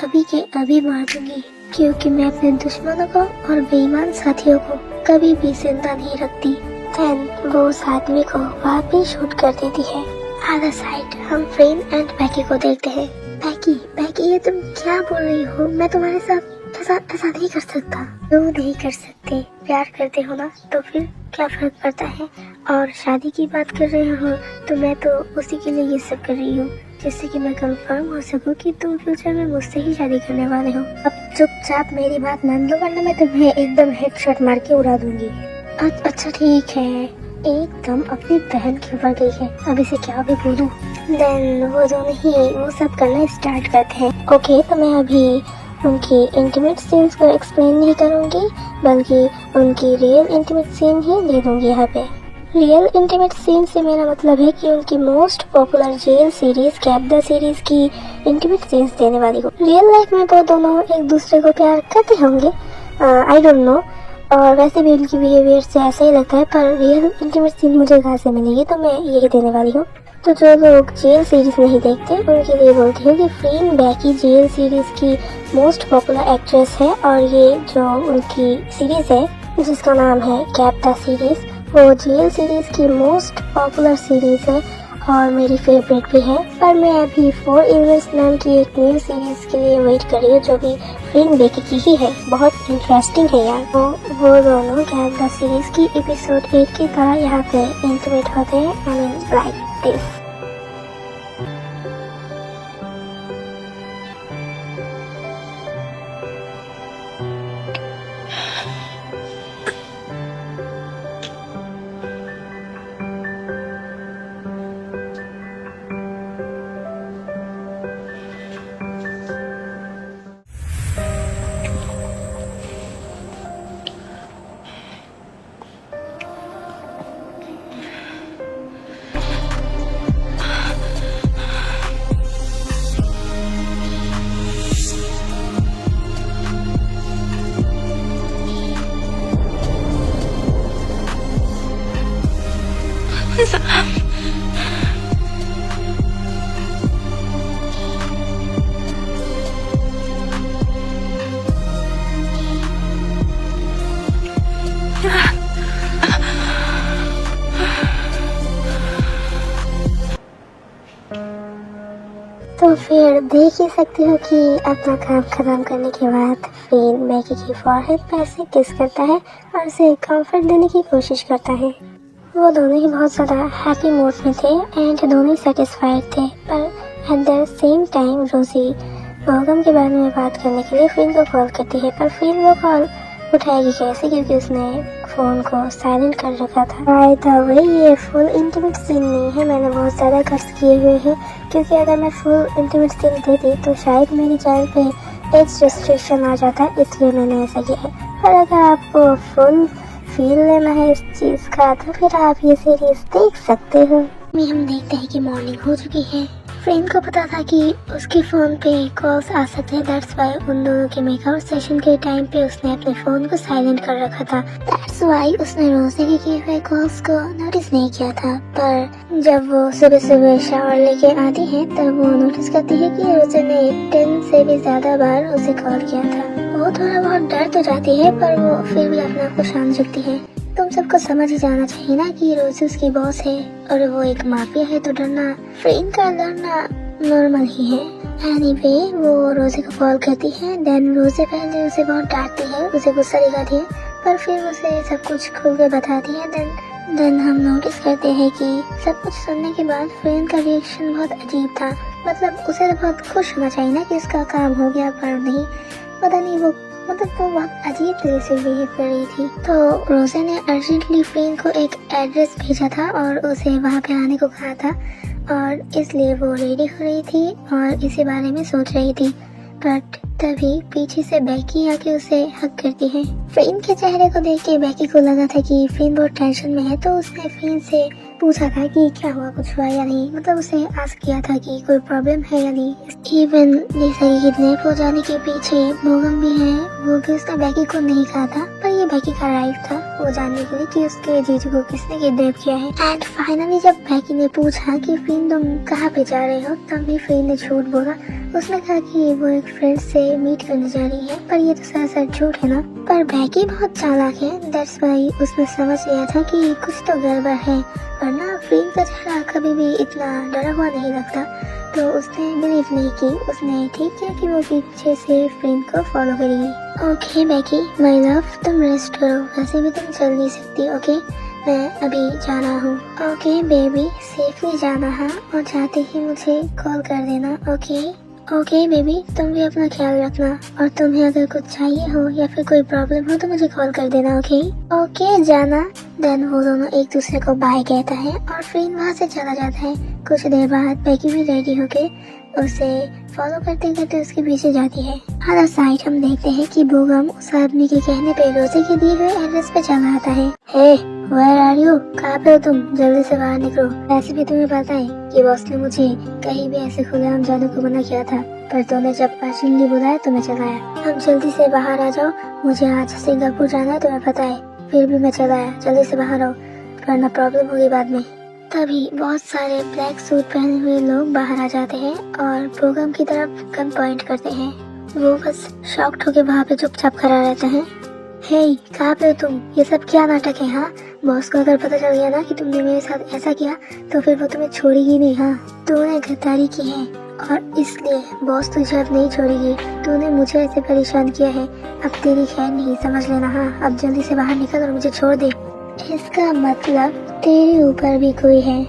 Speaker 1: अभी के अभी मार दूंगी, क्योंकि मैं अपने दुश्मनों को और बेईमान साथियों को कभी भी जिंदा नहीं रखती। देन वो उस आदमी को वहाँ पे शूट कर देती है। अदर साइड हम फ्रेन एंड बैकी को देखते हैं। बैकी, ये तुम क्या बोल रही हो? मैं तुम्हारे साथ ऐसा नहीं कर सकता। क्यों नहीं कर सकते? प्यार करते हो ना, तो फिर क्या फर्क पड़ता है? और शादी की बात कर रहे हो तो मैं तो उसी के लिए ये सब कर रही हूँ, जिससे कि मैं कंफर्म हो सकूँ कि तुम फ्यूचर में मुझसे ही शादी करने वाले हो। अब चुपचाप मेरी बात मान लो, वरना मैं तुम्हें एकदम हेडशॉट मार के उड़ा दूंगी। अच्छा ठीक है, एकदम अपनी बहन के ऊपर गई है, अब इसे क्या भी बोलूं। देन वो दोनों ही वो सब करना स्टार्ट करते हैं। ओके, तो मैं अभी उनकी इंटीमेट सीन्स को एक्सप्लेन नहीं करूंगी, बल्कि उनकी रियल इंटीमेट सीन ही ले दूंगी यहाँ पे। रियल इंटीमेट सीन से मेरा मतलब है कि उनकी most popular GL series Gap the series की इंटीमेट सीन्स देने वाली हूँ। रियल लाइफ में वो दोनों एक दूसरे को प्यार करते होंगे, आई डोंट नो, और वैसे भी उनकी बिहेवियर से ऐसा ही लगता है, पर रियल इंटीमेट सीन मुझे कहाँ से मिलेगी, तो मैं यही देने वाली हूँ। तो जो लोग जेल सीरीज नहीं देखते उनके लिए बोलती हूँ कि फ्रेन बैकी जेल सीरीज की मोस्ट पॉपुलर एक्ट्रेस है, और ये जो उनकी सीरीज है जिसका नाम है कैप द सीरीज, वो जेल सीरीज की मोस्ट पॉपुलर सीरीज है और मेरी फेवरेट भी है। पर मैं अभी 4 इविल्स नाम की एक न्यू सीरीज के लिए वेट कर रही हूँ, जो भी फ्रेन बैकी की ही है, बहुत इंटरेस्टिंग है यार। वो दोनों कैप द सीरीज की एपिसोड 8 की तरह यहाँ पे इंटीमेट होते हैं, आई मीन लाइक दिस। तो फिर देख ही सकते हो कि अपना काम खत्म करने के बाद फ्रेन बैकी की फॉरहेड पे ऐसे किस करता है और उसे कंफर्ट देने की कोशिश करता है। वो दोनों ही बहुत ज़्यादा हैप्पी मूड में थे एंड दोनों ही सेटिस्फाइड थे, पर एट द सेम टाइम रोजी बोगम के बारे में बात करने के लिए फ्रेन को कॉल करती है, पर फ्रेन वो कॉल उठाएगी कैसे, क्योंकि उसने फ़ोन को साइलेंट कर रखा था। बाय द वे, ये फुल इंटीमेट सीन नहीं है, मैंने बहुत ज़्यादा खर्च किए हुए हैं, क्योंकि अगर मैं फुल इंटीमेट सीन देती तो शायद मेरे चैनल पे एज रेस्ट्रिक्शन आ जाता, इसलिए मैंने ऐसा किया है। पर अगर आपको फुल फील लेना है इस चीज़ का तो फिर आप ये सीरीज देख सकते हो। हम देखते हैं कि मॉर्निंग हो चुकी है। फ्रेंड को पता था कि उसके फोन पे कॉल्स आ सकते हैं, दैट्स वाई उन दोनों के मेकआउट सेशन के टाइम पे उसने अपने फोन को साइलेंट कर रखा था। दैट्स वाई उसने रोजे के किए हुए कॉल्स को नोटिस नहीं किया था। पर जब वो सुबह सुबह शावर लेके आती है तब वो नोटिस करती है कि रोजे ने 10 से भी ज्यादा बार उसे कॉल किया था। वो थोड़ा बहुत डर तो जाती है पर वो फिर भी अपने आप को शांत रखती है। तुम सबको समझ ही जाना चाहिए ना कि रोजे उसकी बॉस है और वो एक माफिया है, तो डरना, फ्रेंड का डरना नॉर्मल ही है। एनीवे वो रोजे को कॉल करती है। देन रोजे पहले उसे बहुत डांटती है, उसे गुस्सा दिखाती है, पर फिर उसे सब कुछ खुल के बताती है। देन हम नोटिस करते हैं कि सब कुछ सुनने के बाद फ्रेंड का रिएक्शन बहुत अजीब था। मतलब उसे तो बहुत खुश होना चाहिए ना कि उसका काम हो गया, पर नहीं, पता नहीं वो बहुत अजीब तरह से बिहेव कर रही थी। तो रोजे ने अर्जेंटली फ्रेंड को एक एड्रेस भेजा था और उसे वहाँ पे आने को कहा था, और इसलिए वो रेडी हो रही थी और इसी बारे में सोच रही थी। बट तभी पीछे से बेकी आके उसे हक करती है। फ्रेंड के चेहरे को देख के बेकी को लगा था कि फ्रेंड बहुत टेंशन में है, तो उसने फ्रेंड से पूछा था कि क्या हुआ, कुछ हुआ या नहीं। मतलब उसे आस्क किया था कि कोई प्रॉब्लम है या नहीं। इवन लिसा की किडनैप हो जाने के पीछे भोगम भी है, वो भी उसने बेकी को नहीं कहा था, पर ये बेकी का राइट था वो जानने के लिए कि उसके जीजू को किसने किडनैप किया है। एंड फाइनली जब बेकी ने पूछा कि फ्रेंड तुम कहाँ पे जा रहे हो, तब भी फ्रेंड ने झूठ बोला। उसने कहा कि वो एक फ्रेंड से मीट करने जा रही है, पर ये तो सरासर झूठ है ना। पर बेकी बहुत चालाक है, दैट्स वाई उसने समझ लिया था कि कुछ तो गड़बड़ है, वरना फ्रेंड का चेहरा कभी भी इतना डरा हुआ नहीं लगता। तो उसने बिलीव नहीं की। उसने ठीक किया कि वो पीछे से फ्रेंड को फॉलो करेगी। ओके बेकी माय लव, तुम रेस्ट करो, वैसे भी तुम चल नहीं सकती। ओके मैं अभी जा रहा हूँ। ओके बेबी सेफली जाना है, और जाते ही मुझे कॉल कर देना। ओके बेबी तुम भी अपना ख्याल रखना, और तुम्हें अगर कुछ चाहिए हो या फिर कोई प्रॉब्लम हो तो मुझे कॉल कर देना। ओके जाना। देन वो दोनों एक दूसरे को बाय कहता है और फ्रेंड वहाँ से चला जाता है। कुछ देर बाद बेकी भी रेडी होके उसे फॉलो करते करते उसके पीछे जाती है। अदर साइड हम देखते हैं कि भोगम उस आदमी के कहने पे रोजे के दिए हुए एड्रेस पे चला आता है। हे वेयर आर यू, कहाँ पे हो तुम, जल्दी से बाहर निकलो। वैसे भी तुम्हें पता है कि बॉस ने मुझे कहीं भी ऐसे खुलेआम जाने को मना किया था, पर तूने जब पर्सनली बुलाया तो मैं चला आया। अब जल्दी से बाहर आ जाओ, मुझे आज सिंगापुर जाना है, तुम्हें पता है, फिर भी मैं चला आया। जल्दी से बाहर आओ वरना प्रॉब्लम होगी बाद में। तभी बहुत सारे ब्लैक सूट पहने हुए लोग बाहर आ जाते हैं और भोगम की तरफ गन पॉइंट करते हैं। वो बस शॉक्ड होके वहाँ पे चुपचाप खड़ा रहता है। हे कहाँ पे हो तुम, ये सब क्या नाटक है? हाँ बॉस को अगर पता चल गया ना कि तुमने मेरे साथ ऐसा किया तो फिर वो तुम्हें छोड़ेगी नहीं। हाँ तूने गद्दारी की है और इसलिए बॉस तुझे अब नहीं छोड़ेगी। तूने मुझे ऐसे परेशान किया है, अब तेरी खैर नहीं, समझ लेना। हाँ अब जल्दी से बाहर निकल और मुझे छोड़ दे। इसका मतलब तेरे ऊपर भी कोई है।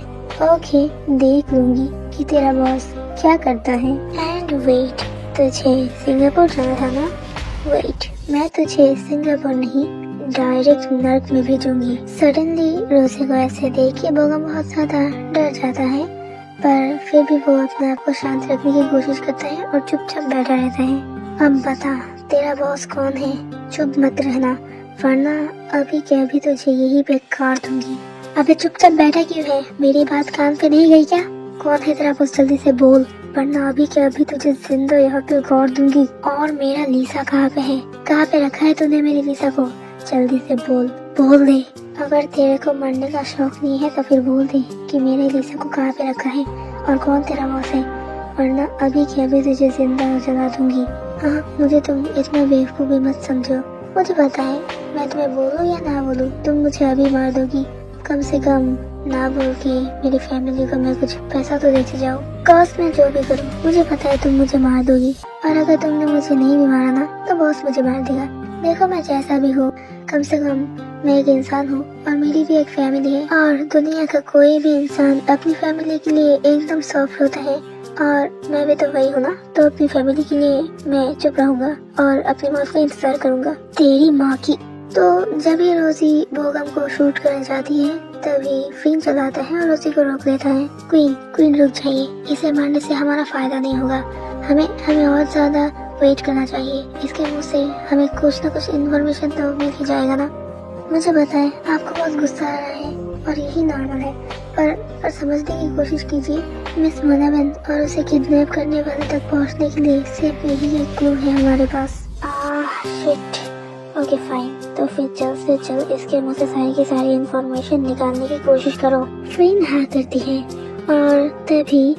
Speaker 1: ओके देख लूंगी कि तेरा बॉस क्या करता है। एंड वेट, तुझे सिंगापुर जाना था ना? वेट, मैं तुझे सिंगापुर नहीं डायरेक्ट नर्क में भेजूंगी। सडनली रोजे को ऐसे देख के भोगम बहुत ज्यादा डर जाता है, पर फिर भी वो अपने आप को शांत रखने की कोशिश करता है और चुपचाप बैठा रहता है। अब बता तेरा बॉस कौन है? चुप मत रहना वरना अभी के अभी तुझे यही पे काट दूंगी। अबे चुपचाप बैठा क्यों है? मेरी बात कान पे नहीं गई क्या? कौन है तेरा बॉस? जल्दी से बोल वरना अभी के अभी तुझे जिंदा यहाँ पे काट दूंगी। और मेरा लीसा कहाँ पे है? कहाँ पे रखा है तूने मेरी लीसा को? जल्दी से बोल दे। अगर तेरे को मरने का शौक नहीं है तो फिर बोल दे कि मेरे लीसा को कहाँ पे रखा है और कौन तेरा बॉस है, वरना अभी के अभी तुझे जिंदा जला दूंगी। हाँ मुझे तुम इतना बेवकूफ भी मत समझो, मुझे पता है मैं तुम्हें बोलूँ या ना बोलूँ तुम मुझे अभी मार दोगी। कम से कम ना बोल के मेरी फैमिली को मैं कुछ पैसा तो देते जाओ। कॉस्ट में जो भी करूँ मुझे पता है तुम मुझे मार दोगी, और अगर तुमने मुझे नहीं भी मारा ना तो बॉस मुझे मार देगा। देखो मैं जैसा भी हूँ कम से कम मैं एक इंसान हूँ और मेरी भी एक फैमिली है, और दुनिया का कोई भी इंसान अपनी फैमिली के लिए एकदम सॉफ्ट होता है, और मैं भी तो वही हूँ ना। तो अपनी फैमिली के लिए मैं चुप रहूंगा और अपनी मौत का इंतजार करूंगा। तेरी माँ की। तो जब ये रोजी भोगम को शूट करने जाती है तभी फ्रेंड चलाता है और रोजी को रोक देता है। क्वीन रुक जाइए, इसे मारने से हमारा फायदा नहीं होगा, हमें और ज्यादा वेट करना चाहिए। इसके मुंह से हमें कुछ न कुछ इन्फॉर्मेशन तो मिल ही जाएगा ना। मुझे पता है आपको बहुत गुस्सा आ रहा है, और यही नॉर्मल है। पर समझने की कोशिश कीजिए, मिस मोनाबेन और उसे किडनैप करने वाले तक पहुंचने के लिए सिर्फ यही एक क्लू है हमारे पास। शिट। ओके फाइन, तो फिर चल इसके मुंह से सारी की सारी इंफॉर्मेशन निकालने की कोशिश करो। फ्रीन हाँ करती है और तभी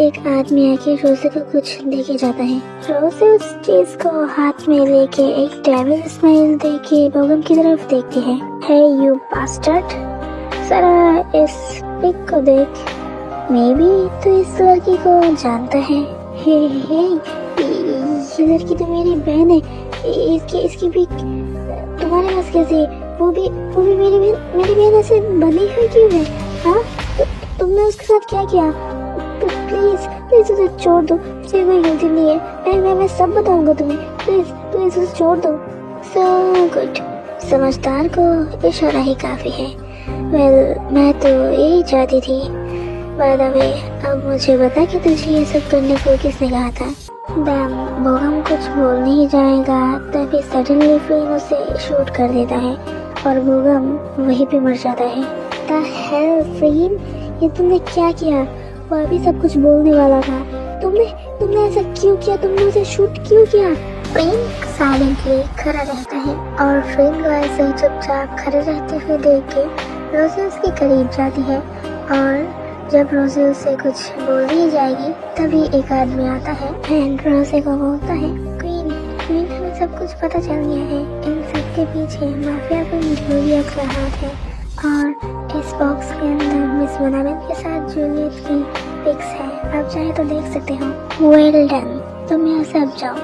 Speaker 1: एक आदमी आके रोजे को कुछ देके जाता है। रोजे उस चीज को हाथ में लेके एक डेविल स्माइल देके बोगम की तरफ देखती है। हे यू बास्टर्ड, जरा इस पिक को देख, मे बी तो इस लड़की को जानता है। हे ये लड़की तो मेरी बहन है, इसकी पिक तुम्हारे पास कैसे? वो भी मेरी बहन ऐसे बनी हुई क्यों है? हाँ, तुमने उसके साथ क्या किया? प्लीज उसे छोड़ दो, मुझे कोई गलती नहीं है। मैं सब बताऊंगा तुम्हें। प्लीज उसे छोड़ दो। सो गुड, समझदार को इशारा ही काफी है। वेल, मैं तो यही चाहती थी। बाय द वे, अब मुझे बता कि तुझे ये सब करने को किसने कहा था? बोगम कुछ बोल नहीं जाएगा तभी सडनली फ्रीन उसे शूट कर देता है और बोगम वहीं पे मर जाता है। द हेल फ्रीन, ये तुमने क्या किया? वो अभी सब कुछ बोलने वाला था। तुमने ऐसा क्यों किया? तुमने उसे शूट क्यों किया? फ्रीन साइलेंटली खड़ा रहता है और फ्रीन को ऐसे ही चुपचाप खड़े रहते हुए देख के रोजे उसके करीब जाती है और जब रोजे उसे कुछ बोल दी जाएगी तभी एक आदमी आता है एंड रोजे को बोलता है, क्वीन हमें सब कुछ पता चल गया है। इन सब के पीछे माफिया क्वीन जूलियट का हाथ है और इस बॉक्स के अंदर मिस मोनाबेन के साथ जूलियट की पिक्स है। आप चाहे तो देख सकते हो। वेल डन, तुम यहाँ से अब जाओ।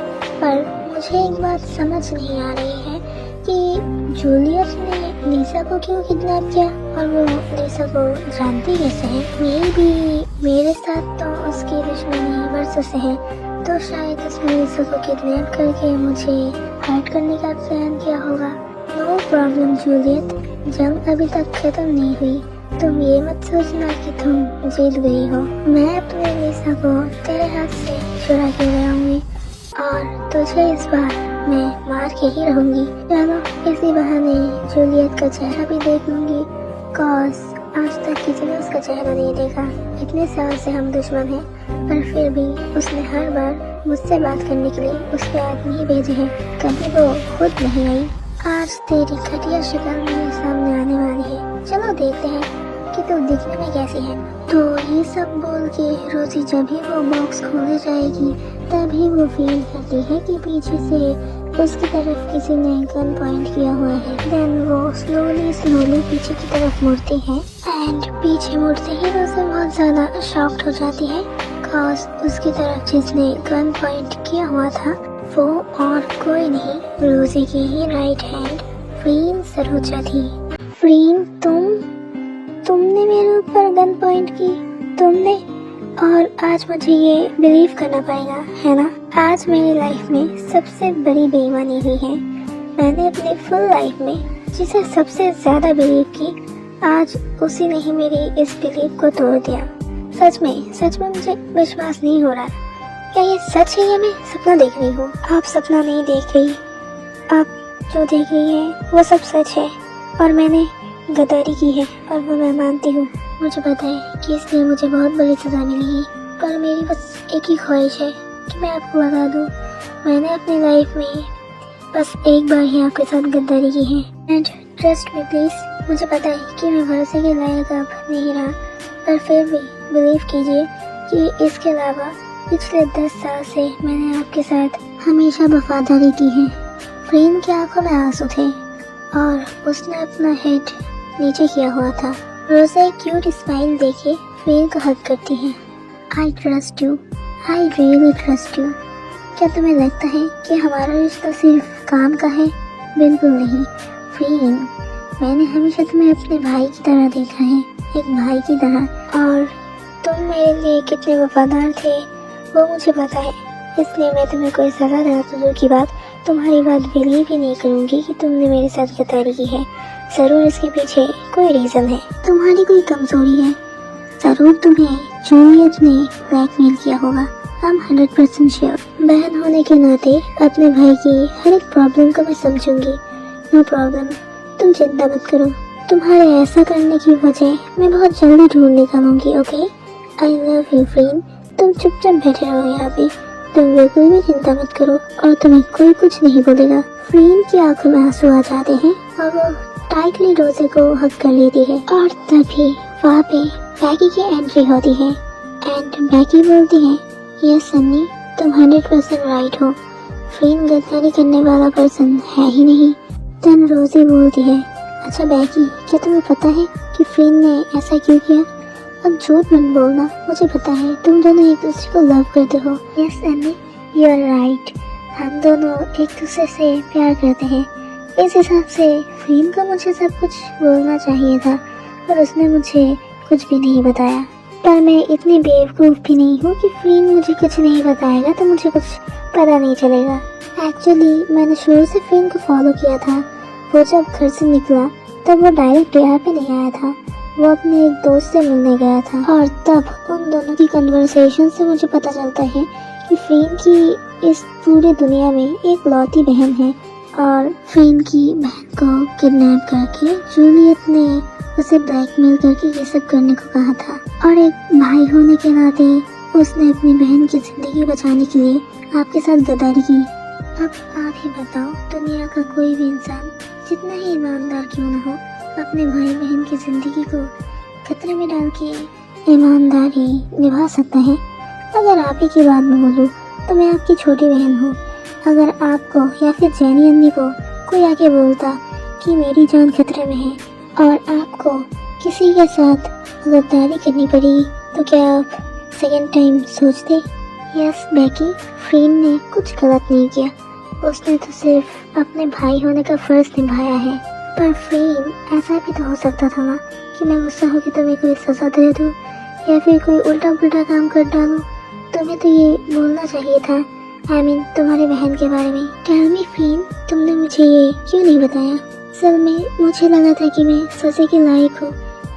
Speaker 1: पर मुझे एक बात समझ नहीं आ रही है कि जूलियट ने लीसा को क्यों किडनैप किया और वो लीसा को जानती कैसे है? मेरे साथ तो उसकी दुश्मनी बरसों से है, तो शायद उसने लीसा को किडनैप करके मुझे हर्ट करने का प्लान किया होगा। नो प्रॉब्लम जूलियट, जंग अभी तक खत्म नहीं हुई। तुम ये मत सोचना कि तुम जीत गई हो। मैं अपने लीसा को तेरे हाथ से चुरा के लाऊंगी और तुझे इस बार मैं मार के ही रहूंगी। चलो इसी बहाने जूलियट का चेहरा भी देख लूंगी, कॉज आज तक किसी ने उसका चेहरा नहीं देखा। इतने साल से हम दुश्मन हैं, पर फिर भी उसने हर बार मुझसे बात करने के लिए उसके आदमी ही भेजे हैं, कभी वो खुद नहीं आई। आज तेरी घटिया शक्ल मेरे सामने आने वाली है। चलो देखते हैं कि तू दिखने में कैसी है। तो ये सब बोल के रोजी जब भी वो बॉक्स खोलने जाएगी तभी वो फील करती है कि पीछे से उसकी तरफ किसी ने गन पॉइंट किया हुआ है। देन वो स्लोली पीछे की तरफ मुड़ती है एंड पीछे मुड़ते ही रोजी बहुत ज्यादा शॉक्ड हो जाती है, कॉज उसकी तरफ जिसने गन पॉइंट किया हुआ था वो और कोई नहीं, रोजी की ही राइट हैंड फ्रीन सरोजा थी। फ्रीन, तुमने मेरे ऊपर गन पॉइंट की? तुमने? और आज मुझे ये बिलीव करना पड़ेगा, है ना? आज मेरी लाइफ में सबसे बड़ी बेईमानी हुई है। मैंने अपनी फुल लाइफ में जिसे सबसे ज्यादा बिलीव की, आज उसी ने ही मेरी इस बिलीव को तोड़ दिया। सच में मुझे विश्वास नहीं हो रहा। क्या ये सच है या मैं सपना देख रही हूँ? आप सपना नहीं देख रही, आप जो देख रही है वो सब सच है और मैंने गद्दारी की है और वो मैं मानती हूँ। मुझे पता है कि इसलिए मुझे बहुत बड़ी सजा मिली है, पर मेरी बस एक ही ख्वाहिश है कि मैं आपको बता दूँ, मैंने अपनी लाइफ में बस एक बार ही आपके साथ गद्दारी की है। एंड ट्रस्ट मी प्लीज, मुझे पता है कि मैं भरोसे के लायक अब नहीं रहा, पर फिर भी बिलीव कीजिए कि इसके अलावा पिछले 10 साल से मैंने आपके साथ हमेशा वफादारी की है। फ्रीन की आंखों में आंसू थे और उसने अपना हेड नीचे किया हुआ था। रोज़ा एक क्यूट स्माइल देके फ्रीन को हग करती है। I trust you, I really trust you. क्या तुम्हें लगता है कि हमारा रिश्ता सिर्फ काम का है? बिल्कुल नहीं फ्रीन, मैंने हमेशा तुम्हें अपने भाई की तरह देखा है, एक भाई की तरह, और तुम मेरे लिए कितने वफादार थे वो मुझे पता है। इसलिए मैं तुम्हें कोई सजा देना तो दूर की बात, तुम्हारी बात बिलीव ही नहीं करूँगी कि तुमने मेरे साथ गद्दारी की है। जरूर इसके पीछे कोई रीजन है, तुम्हारी कोई कमजोरी है। जरूर तुम्हें जूलियट ने ब्लैकमेल किया होगा। I'm 100% sure. बहन होने के नाते अपने भाई की हर एक प्रॉब्लम को मैं समझूंगी। नो प्रॉब्लम, तुम चिंता मत करो। तुम्हारे ऐसा करने की वजह मैं बहुत जल्दी ढूंढ निकालूंगी। Okay, I love you friend. तुम चुपचाप बैठे रहो यहाँ पे, तुम बिल्कुल भी चिंता मत करो और तुम्हें कोई कुछ नहीं बोलेगा। फ्रेंड की आंखों में आंसू आ जाते हैं और वो टाइटली रोजे को हक कर लेती है। और तभी वहाँ पे बैकी की एंट्री होती है एंड बैकी बोलती है, यस सन्नी, तुम 100% राइट हो। फ्रेंड गद्दारी करने वाला पर्सन है ही नहीं। तन रोजी बोलती है, अच्छा बैकी, क्या तुम्हें पता है कि फ्रेंड ने ऐसा क्यों किया? अब झूठ मत बोलना, मुझे पता है तुम दोनों एक दूसरे को लव करते हो। Yes Sunny, you are right, हम दोनों एक दूसरे से प्यार करते हैं। इस हिसाब से फ्रेंड को मुझे सब कुछ बोलना चाहिए था पर उसने मुझे कुछ भी नहीं बताया। पर मैं इतनी बेवकूफ़ भी नहीं हूँ कि फ्रेंड मुझे कुछ नहीं बताएगा तो मुझे कुछ पता नहीं चलेगा। एक्चुअली मैंने शुरू से फ्रेंड को फॉलो किया था। वो जब घर से निकला तब वो डायरेक्ट यहाँ पे नहीं आया था, वो अपने एक दोस्त से मिलने गया था। और तब उन दोनों की कन्वर्सेशन से मुझे पता चलता है कि फ्रेंड की इस पूरी दुनिया में एक लौती बहन है और फ्रेंड की बहन को किडनैप करके जूलियट ने उसे ब्लैकमेल करके ये सब करने को कहा था। और एक भाई होने के नाते उसने अपनी बहन की जिंदगी बचाने के लिए आपके साथ गद्दारी की। अब आप ही बताओ, दुनिया का कोई भी इंसान जितना ही ईमानदार क्यों न हो अपने भाई बहन की जिंदगी को खतरे में डाल के ईमानदारी निभा सकता है। अगर आप ही की बात में बोलूँ तो मैं आपकी छोटी बहन हूँ। अगर आपको या फिर जैनी अन्नी को कोई आके बोलता कि मेरी जान खतरे में है और आपको किसी के साथ गद्दारी करनी पड़ी तो क्या आप सेकेंड टाइम सोचते? यस बैकी, फ्रेंड ने कुछ गलत नहीं किया, उसने तो सिर्फ अपने भाई होने का फर्ज निभाया है। पर फ्रेंड, ऐसा भी तो हो सकता था ना कि मैं गुस्सा होकर तुम्हें कोई सजा दे दूँ या फिर कोई उल्टा पुल्टा काम कर डालूँ। तुम्हें तो ये बोलना चाहिए था, तुम्हारे बहन के बारे में। टेल मी फ्रेंड, तुमने मुझे ये क्यों नहीं बताया? असल में मुझे लगा था कि मैं सज़ा के लायक हूँ,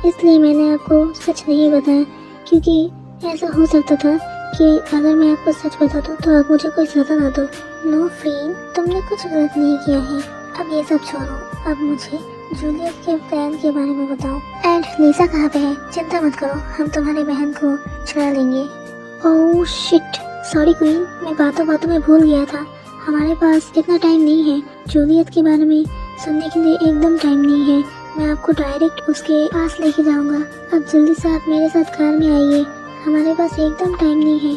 Speaker 1: इसलिए मैंने आपको सच नहीं बताया, क्योंकि ऐसा हो सकता था कि अगर मैं आपको सच बता दूँ तो आप मुझे कोई सजा ना दो। नो फ्रेंड, तुमने कुछ गलत नहीं किया है। अब ये सब छोड़ो, अब मुझे जूलियट के प्लान के बारे में बताओ। एंड लीसा कहाँ पे है? चिंता मत करो, हम तुम्हारी बहन को छुड़ा लेंगे। ओह शिट, सॉरी क्वीन, मैं बातों बातों में भूल गया था। हमारे पास इतना टाइम नहीं है, जूलियट के बारे में सुनने के लिए एकदम टाइम नहीं है। मैं आपको डायरेक्ट उसके पास लेके जाऊंगा। अब जल्दी से आप मेरे साथ कार में आइए, हमारे पास एकदम टाइम नहीं है।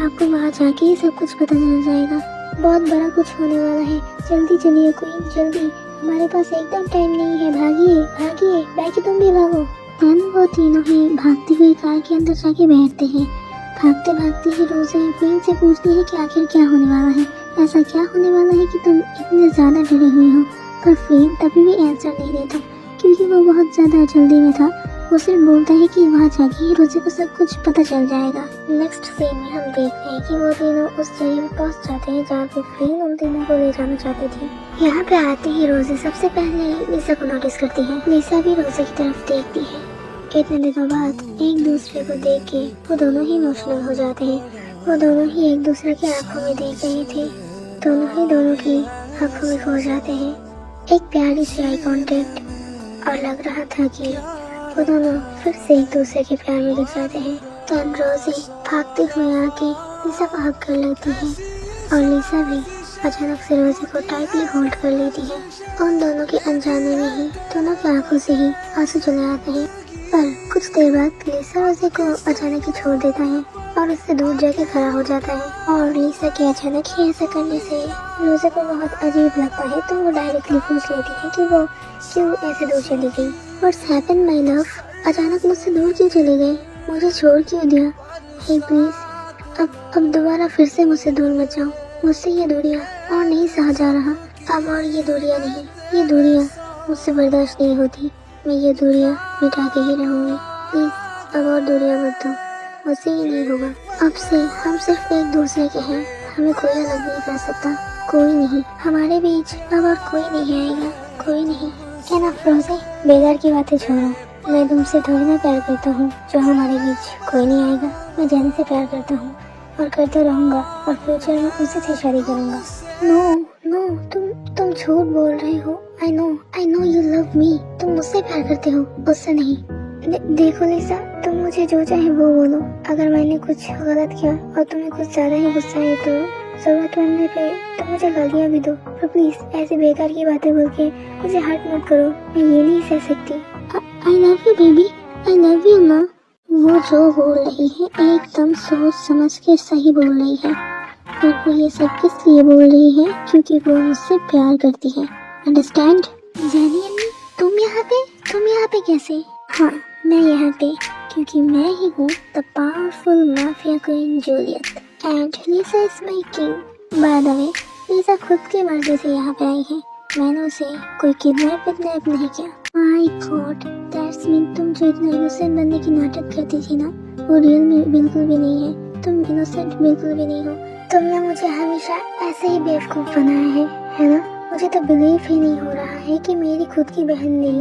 Speaker 1: आपको वहाँ जाके ही सब कुछ पता चल जाएगा, बहुत बड़ा कुछ होने वाला है। जल्दी चलिए क्वीन, जल्दी, हमारे पास एकदम टाइम नहीं है। भागिए भागिए, बैकी तुम भी भागो। देन वो तीनों ही भागती हुई कार के अंदर जाके बैठते हैं। भागते भागते ही रोजे फ्रेंड से पूछती है कि आखिर क्या होने वाला है, ऐसा क्या होने वाला है कि तुम इतने ज्यादा डरे हुए हो। पर फ्रेंड तभी भी आंसर नहीं देता क्योंकि वो बहुत ज्यादा जल्दी में था। वो सिर्फ बोलता है कि वहाँ जाके ही रोजे को सब कुछ पता चल जाएगा। नेक्स्ट सीन में हम देखते हैं कि वो तीनों उस जगह पर पहुँच जाते हैं जहाँ पे फ्रेंड उन तीनों को ले जाना चाहती थी। यहाँ पे आते ही रोजे सबसे पहले लीसा को नोटिस करती है। लीसा भी रोजे की तरफ देखती है। इतने दिनों बाद एक दूसरे को देख के वो दोनों ही इमोशनल हो जाते हैं। वो दोनों ही एक दूसरे की आंखों में देख रहे थे, दोनों की आंखों में खो जाते हैं। एक प्यारी सी आई कांटेक्ट और लग रहा था कि वो दोनों फिर से एक दूसरे के प्यार में गिर जाते हैं। तो रोजी भागते हुए आके लीसा को हक कर लेती है और लीसा भी अचानक से रोजी को टाइटली होल्ड कर लेती है। उन दोनों के अनजाने में ही दोनों की आंखों से ही आंसू चले आते हैं। पर कुछ देर बाद लीसा रोजी को अचानक ही छोड़ देता है और उससे दूर जाके खड़ा हो जाता है। और लीसा के अचानक ही ऐसा करने से रोजी को बहुत अजीब लगता है, तो वो डायरेक्टली पूछ लेती है कि वो क्यों ऐसे दूर चली गई। व्हाट्स हैपेंड माय लव, अचानक मुझसे दूर क्यों चली गई, मुझे छोड़ क्यों दिया? हे प्लीज, अब दोबारा फिर से मुझसे दूर मत जाओ। मुझसे ये दूरियां और नहीं सहा जा रहा। अब और ये दूरियां नहीं, ये दूरियां मुझसे बर्दाश्त नहीं होती। मैं ये दूरियां मिटा के ही रहूंगी। प्लीज अब और दूरियां मत दो, मुझसे ये नहीं होगा। अब से हम सिर्फ एक दूसरे के हैं, हमें कोई अलग नहीं कर सकता। कोई नहीं, हमारे बीच अब और कोई नहीं आएगा, कोई नहीं। क्या ना रोजे, बेकार की बातें छोड़ो। मैं तुमसे थोड़ी ना प्यार करता हूँ जो हमारे बीच कोई नहीं आएगा। मैं जैनी से प्यार करता हूँ और करता रहूँगा और फ्यूचर में उसी से शादी करूँगा। नो नो, तुम झूठ बोल रहे हो। I know you love me. तुम मुझसे प्यार करते हो, उससे नहीं। देखो लिसा, तुम मुझे जो चाहे वो बोलो। अगर मैंने कुछ गलत किया और तुम्हें कुछ ज्यादा ही गुस्सा है तो जरूरत पड़ने पे तुम मुझे गालियाँ भी दो, पर प्लीज ऐसे बेकार की बातें बोल के मुझे हर्ट मत करो। मैं ये नहीं सह सकती। आई love you baby, I love you माँ। वो जो बोल रही है एकदम सोच समझ के सही बोल रही है, और वो ये सब किस लिए बोल रही है? क्योंकि वो मुझसे प्यार करती है। अंडरस्टैंड? जेनी अम्मी, तुम यहाँ पे कैसे? हाँ, मैं यहाँ पे क्योंकि मैं ही हूँ the powerful mafia queen Juliet and Lisa is my king. By the way, Lisa खुद की मर्जी से यहाँ पे आई है। मैंने उसे कोई किडनैप नहीं किया। माय गॉड, दैट्स मीन तुम जो इतना इनोसेंट बनने की नाटक करती थी ना, वो रियल में बिल्कुल भी नहीं है। तुम इनोसेंट बिल्कुल भी नहीं हो। तुमने मुझे हमेशा ऐसे ही बेवकूफ बनाया है ना? मुझे तो बिलीव ही नहीं हो रहा है कि मेरी खुद की बहन ने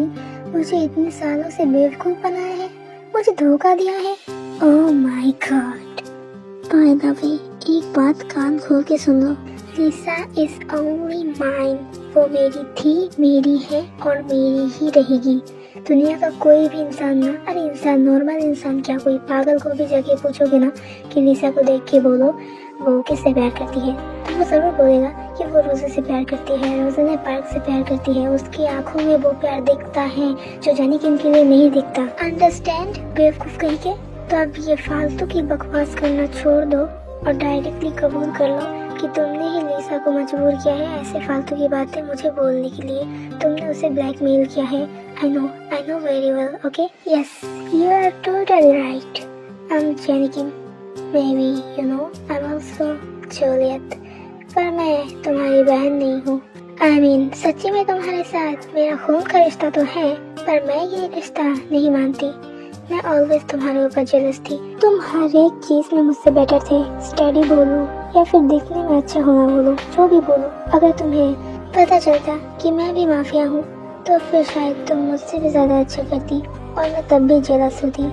Speaker 1: मुझे इतने सालों से बेवकूफ बनाया है, मुझे धोखा दिया है। Oh my God. Bye the वे, एक बात कान खोल के सुन लो, लिसा इज ओनली माइन। वो मेरी थी, मेरी है और मेरी ही रहेगी। दुनिया का कोई भी इंसान ना, अरे इंसान, नॉर्मल इंसान क्या, कोई पागल को भी जाके पूछोगे ना कि लिसा को देख के बोलो वो किससे प्यार करती है, तो वो जरूर बोलेगा कि वो रोज़ा से प्यार करती है, रोज़ा पार्क से प्यार करती है। उसकी आंखों में वो प्यार दिखता है जो जानी किन के लिए नहीं दिखता। अंडरस्टैंड बेवकूफ कहीं के? तो अब ये फालतू की बकवास करना छोड़ दो और डायरेक्टली कबूल कर लो कि तुमने ही लिसा को मजबूर किया है ऐसे फालतू की बातें मुझे बोलने के लिए। तुमने उसे ब्लैकमेल किया है। I know very well. Okay, yes, you are totally right. I am Jenny Kim. Maybe you know I'm also Juliet, पर मैं तुम्हारी बहन नहीं हूँ। I mean, सच्ची में तुम्हारे साथ मेरा खून का रिश्ता तो है, पर मैं ये रिश्ता नहीं मानती। मैं ऑलवेज तुम्हारे ऊपर जेलस थी। तुम हर एक चीज में मुझसे बेटर थे। स्टडी बोलो या फिर दिखने में अच्छा होना बोलो, जो भी बोलो। अगर तुम्हें पता चलता कि मैं भी माफिया हूँ तो फिर शायद तुम मुझसे भी ज्यादा अच्छा करती और मैं तब भी जेलस होती।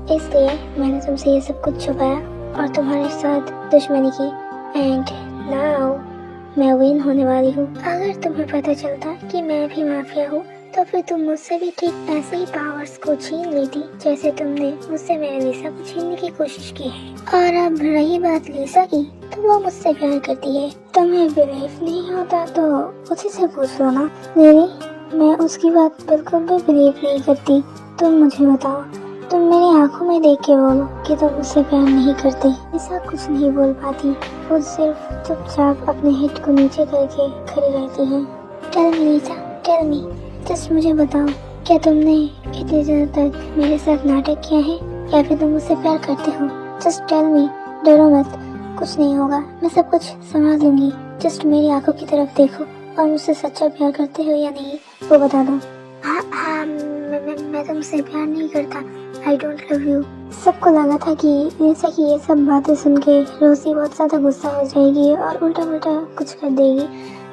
Speaker 1: इसलिए मैंने तुमसे ये सब कुछ छुपाया और तुम्हारे साथ दुश्मनी की। एंड नाउ मैं विन होने वाली हूँ। अगर तुम्हें पता चलता कि मैं भी माफिया हूँ तो फिर तुम मुझसे भी ठीक ऐसे ही पावर्स को छीन लेती जैसे तुमने मुझसे मेरे लिसा को छीनने की कोशिश की है। और अब रही बात लिसा की, तो वो मुझसे प्यार करती है। तुम्हें बिलीव नहीं होता तो उसी से पूछ लो ना। नहीं, मैं उसकी बात बिल्कुल भी बिलीव नहीं करती। तुम मुझे बताओ, तुम मेरी आंखों में देख के बोलो कि तुम मुझसे प्यार नहीं करते। ऐसा कुछ नहीं बोल पाती, वो सिर्फ चुपचाप अपने हेड को नीचे करके खड़ी रहती है। टेल मी लिसा, टेल मी, जस्ट मुझे बताओ, क्या तुमने इतने दिनों तक मेरे साथ नाटक किया है या फिर तुम मुझसे प्यार करते हो? जस्ट टेल मी, डरो मत, कुछ नहीं होगा, मैं सब कुछ संभाल लूंगी। जस्ट मेरी आंखों की तरफ देखो और मुझसे सच्चा प्यार करते हो या नहीं वो बता दो। हाँ, मैं तुमसे प्यार नहीं करता। I don't love you. सबको लगा था कि लिसा की ये सब बातें सुन के रोजी बहुत ज़्यादा गुस्सा हो जाएगी और उल्टा पुल्टा कुछ कर देगी,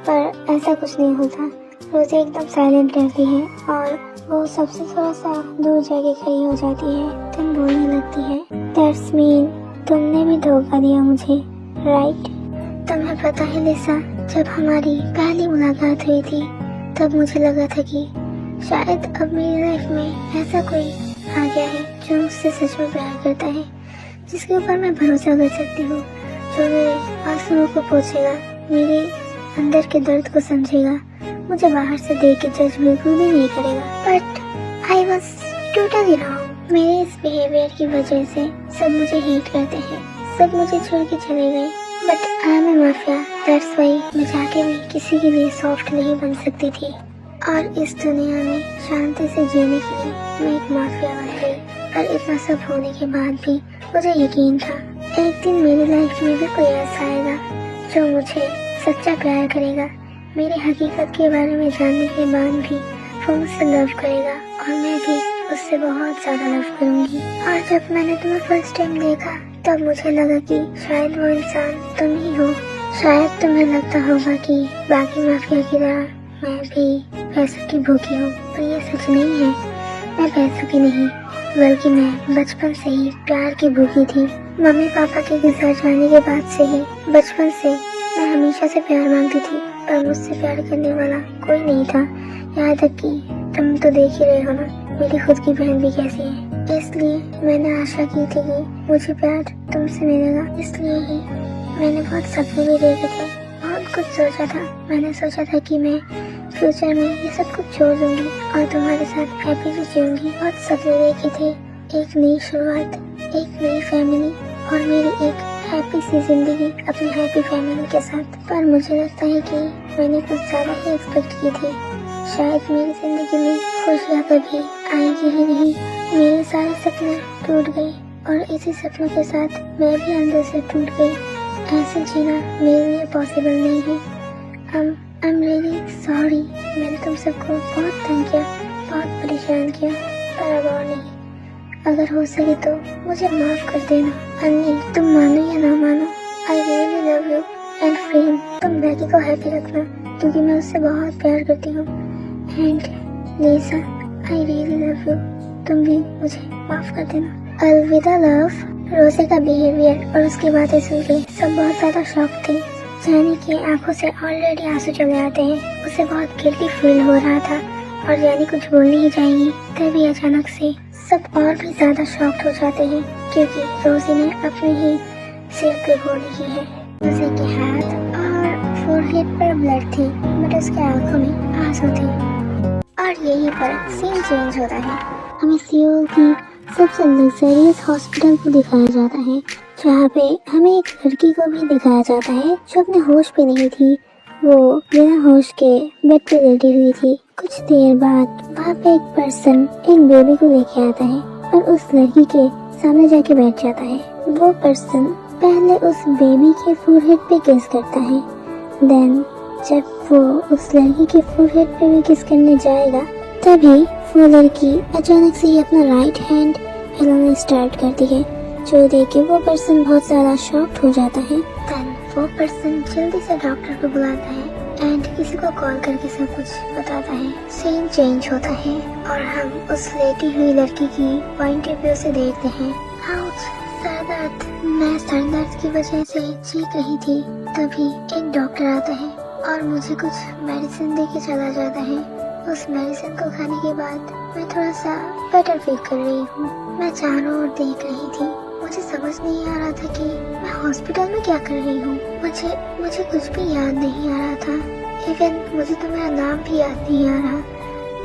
Speaker 1: पर ऐसा कुछ नहीं होता। रोजी एकदम साइलेंट रहती है और वो सबसे थोड़ा सा दूर जाके खड़ी हो जाती है। तुम बोलने लगती है, दैट्स मीन तुमने भी धोखा दिया मुझे, राइट? तुम्हें पता है लिसा, जब हमारी पहली मुलाकात हुई थी तब मुझे लगा था कि शायद अब मेरी लाइफ में ऐसा कोई आ गया है जो मुझसे सच में प्यार करता है, जिसके ऊपर मैं भरोसा कर सकती हूँ, जो मेरे आंसुओं को पोंछेगा, मेरे अंदर के दर्द को समझेगा, मुझे बाहर से देख के जज बिल्कुल भी नहीं करेगा। But I was totally wrong. मेरे इस बिहेवियर की वजह से सब मुझे हेट करते हैं, सब मुझे छोड़ के चले गए। But I am a mafia, that's why मैं जाके भी किसी के लिए सॉफ्ट नहीं बन सकती थी और इस दुनिया में शांति से जीने के लिए मैं एक माफिया बन गई। और इतना सब होने के बाद भी मुझे यकीन था एक दिन मेरी लाइफ में भी कोई ऐसा आएगा जो मुझे सच्चा प्यार करेगा, मेरी हकीकत के बारे में जानने के बाद भी वो मुझसे लव करेगा और मैं भी उससे बहुत ज़्यादा लव करूँगी। और जब मैंने तुम्हें फर्स्ट टाइम देखा तब मुझे लगा कि शायद वो इंसान तुम ही हो। शायद तुम्हें लगता होगा कि बाकी माफिया की तरह मैं भी पैसों की भूखी हूँ, पर ये सच नहीं है। मैं पैसों की नहीं, बल्कि मैं बचपन से ही प्यार की भूखी थी। मम्मी पापा के गुजर जाने के बाद से ही बचपन से मैं हमेशा से प्यार मांगती थी, पर मुझसे प्यार करने वाला कोई नहीं था। यहाँ तक कि तुम तो देख ही रहे हो ना, मेरी खुद की बहन भी कैसी है। इसलिए मैंने आशा की थी कि मुझे प्यार तुमसे मिलेगा। इसलिए ही मैंने बहुत सपने भी देखे थे, बहुत कुछ सोचा था। मैंने सोचा था कि मैं फ्यूचर में ये सब कुछ छोड़ दूंगी और तुम्हारे साथ हैप्पीली जीऊंगी। बहुत सपने देखे थे, एक नई शुरुआत, एक नई फैमिली और मेरी एक हैप्पी सी जिंदगी अपनी हैप्पी फैमिली के साथ। पर मुझे लगता है कि मैंने कुछ ज़्यादा ही एक्सपेक्ट की थी। शायद मेरी जिंदगी में खुशियाँ कभी आएगी ही नहीं। मेरे सारे सपने टूट गए और इसी सपनों के साथ मैं भी अंदर से टूट गई। ऐसे जीना मेरे लिए पॉसिबल नहीं है। आई एम रियली सॉरी। मैंने तुम सबको बहुत तंग किया, बहुत परेशान किया, पर अब और नहीं। अगर हो सके तो मुझे माफ कर देना। अन्नी, तुम मानो या ना मानो, I really love you and Frame. तुम बैगी को हैप्पी रखना क्योंकि मैं उससे बहुत प्यार करती हूँ। And Lisa, I really love you. तुम भी मुझे माफ कर देना। अलविदा लव। रोजे का बिहेवियर और उसकी बातें सुन के सब बहुत ज्यादा शॉक थे। जानी की आंखों से ऑलरेडी आंसू चले आते हैं। उसे बहुत गिल्टी फील हो रहा था और जानी कुछ बोलने ही जाएगी, तभी अचानक से सब और भी ज्यादा शॉक्ड हो जाते हैं क्योंकि रोजी ने अपने ही सिर पे गोली की है। रोजी के हाथ और फोरहेड पर ब्लड थी, बट उसके आंखों में आंसू थे। और यहीं पर सीन चेंज होता है। हमें सियोल की सबसे लग्जरियस हॉस्पिटल को दिखाया जाता है, जहाँ पे हमें एक लड़की को भी दिखाया जाता है जो अपने होश पे नहीं थी। वो बिना होश के बेड पे लेटी हुई थी। कुछ देर बाद वहाँ पे एक पर्सन एक बेबी को लेके आता है और उस लड़की के सामने जाके बैठ जाता है। वो पर्सन पहले उस बेबी के फोरहेड पे किस करता है। देन जब वो उस लड़की के फोरहेड पे भी किस करने जाएगा, तभी वो लड़की अचानक से ही अपना राइट हैंड हिलाना स्टार्ट करती है, जो देख के वो पर्सन बहुत ज्यादा शॉक्ड हो जाता है। देन वो पर्सन जल्दी से डॉक्टर को बुलाता है एंड किसी को कॉल करके सब कुछ बताता है। सीन चेंज होता है और हम उस लेटी हुई लड़की की पॉइंट ऑफ व्यू से देखते हैं। आउच, सरदर्द। मैं सरदर्द की वजह से चीख रही थी, तभी एक डॉक्टर आता है और मुझे कुछ मेडिसिन दे के चला जाता है। उस मेडिसिन को खाने के बाद मैं थोड़ा सा बेटर फील कर रही हूँ। मैं चारों ओर देख रही थी, मुझे समझ नहीं आ रहा था कि मैं हॉस्पिटल में क्या कर रही हूँ। मुझे कुछ भी याद नहीं आ रहा था। इवन मुझे तो मेरा नाम भी याद नहीं आ रहा।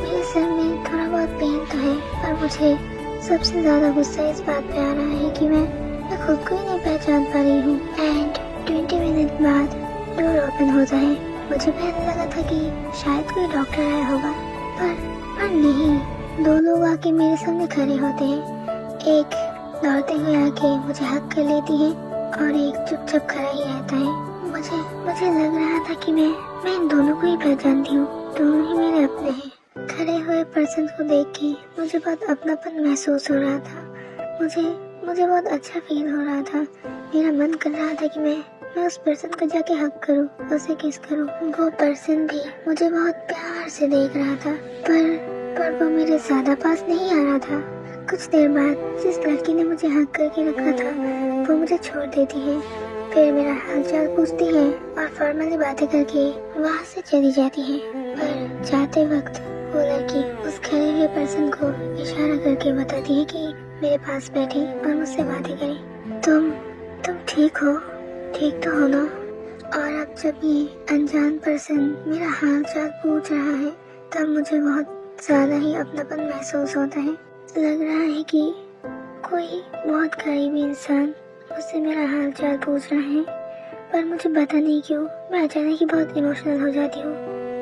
Speaker 1: मेरे सर में थोड़ा बहुत पेन तो है, पर मुझे सबसे ज्यादा गुस्सा इस बात पे आ रहा है कि मैं खुद को ही नहीं पहचान पा रही हूँ। एंड 20 मिनट बाद डोर ओपन होता है। मुझे पहले लगा था कि शायद कोई डॉक्टर आया होगा, पर नहीं। दो लोग आके मेरे सामने खड़े होते हैं। एक दौड़ते हुए आके मुझे हक कर लेती है और एक चुपचाप खड़ा ही रहता है। मुझे लग रहा था कि मैं इन दोनों को ही पहचानती हूँ, दोनों ही मेरे अपने हैं। खड़े हुए पर्सन को देख के मुझे बहुत अपनापन महसूस हो रहा था। मुझे बहुत अच्छा फील हो रहा था। मेरा मन कर रहा था कि मैं उस पर्सन को जाके हक करूं, उसे किस करूं। वो पर्सन भी मुझे बहुत प्यार से देख रहा था, पर वो मेरे ज्यादा पास नहीं आ रहा था। कुछ देर बाद जिस लड़की ने मुझे हक करके रखा था वो मुझे छोड़ देती है, फिर मेरा हालचाल पूछती है और फॉर्मली बातें करके वहाँ से चली जाती है। पर जाते वक्त वो लड़की उस खड़े हुए पर्सन को इशारा करके बताती है कि मेरे पास बैठे और मुझसे बातें करे। तुम ठीक हो? ठीक तो हो ना? और अब जब ये अनजान पर्सन मेरा हाल चाल पूछ रहा है, तब मुझे बहुत ज्यादा ही अपनापन महसूस होता है। लग रहा है कि कोई बहुत करीबी इंसान मुझसे मेरा हाल चाल पूछ रहा है, पर मुझे पता नहीं क्यों मैं अचानक ही बहुत इमोशनल हो जाती हूँ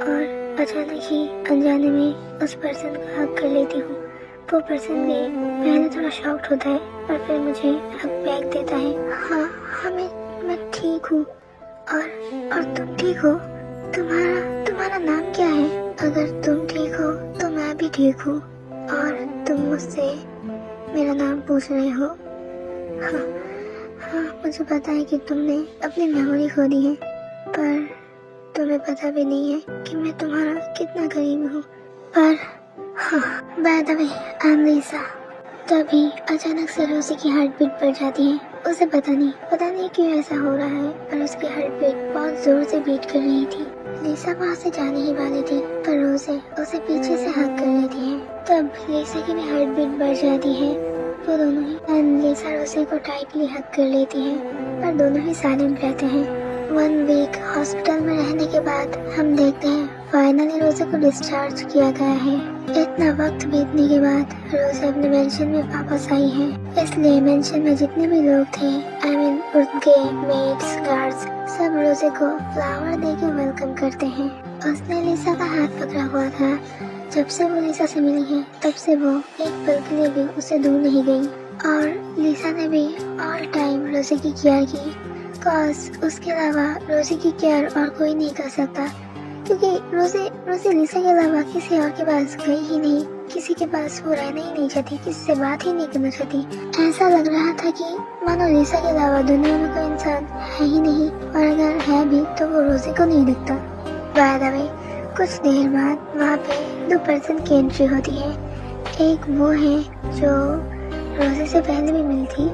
Speaker 1: और अचानक ही अनजाने में उस पर्सन को हक कर लेती हूँ। वो पर्सन भी पहले थोड़ा शॉक्ड होता है और फिर मुझे हक बैक देता है। हाँ, मैं ठीक हूँ। और तुम ठीक हो? तुम्हारा नाम क्या है? अगर तुम ठीक हो तो मैं भी ठीक हूँ। और तुम मुझसे मेरा नाम पूछ रहे हो? हाँ, मुझे पता है कि तुमने अपनी मेमोरी खो दी है, पर तुम्हें पता भी नहीं है कि मैं तुम्हारा कितना करीब हूँ। पर by the way, I am Lisa. तभी अचानक से रोजी की हार्ट बीट बढ़ जाती है उसे पता नहीं क्यों ऐसा हो रहा है, पर उसकी हार्ट बीट बहुत जोर से बीट कर रही थी। लिसा वहाँ से जाने ही वाली थी, पर रोजे उसे पीछे से हग कर लेती है। तब लिसा की भी हार्ट बीट बढ़ जाती है। वो दोनों ही लिसा रोजे को टाइटली हग कर लेती है, पर दोनों ही साइलेंट रहते हैं। 1 वीक हॉस्पिटल में रहने के बाद हम देखते हैं फाइनली रोजे को डिस्चार्ज किया गया है। इतना वक्त बीतने के बाद रोजे अपने मेंशन में वापस आई है, इसलिए मेंशन में जितने भी लोग थे, उनके मेट्स, गार्ड्स, सब रोजे को फ्लावर दे के वेलकम करते हैं। उसने लिसा का हाथ पकड़ा हुआ था। जब से वो लिसा से मिली है, तब से वो एक पल के लिए भी उसे दूर नहीं गई, और लिसा ने भी ऑल टाइम रोजे की केयर की। कॉज उसके अलावा रोजे की केयर और कोई नहीं कर सकता, क्योंकि रोजे लिसा के अलावा किसी और के पास गई ही नहीं, किसी के पास वो रहना ही नहीं चाहती, किसी से बात ही नहीं करना चाहती। ऐसा लग रहा था कि मानो लिसा के अलावा दुनिया में कोई इंसान है ही नहीं, और अगर है भी तो वो रोजे को नहीं दिखता। बाय द वे, कुछ देर बाद वहाँ पे 2 पर्सन की एंट्री होती है। एक वो है जो रोजे से पहले भी मिली थी,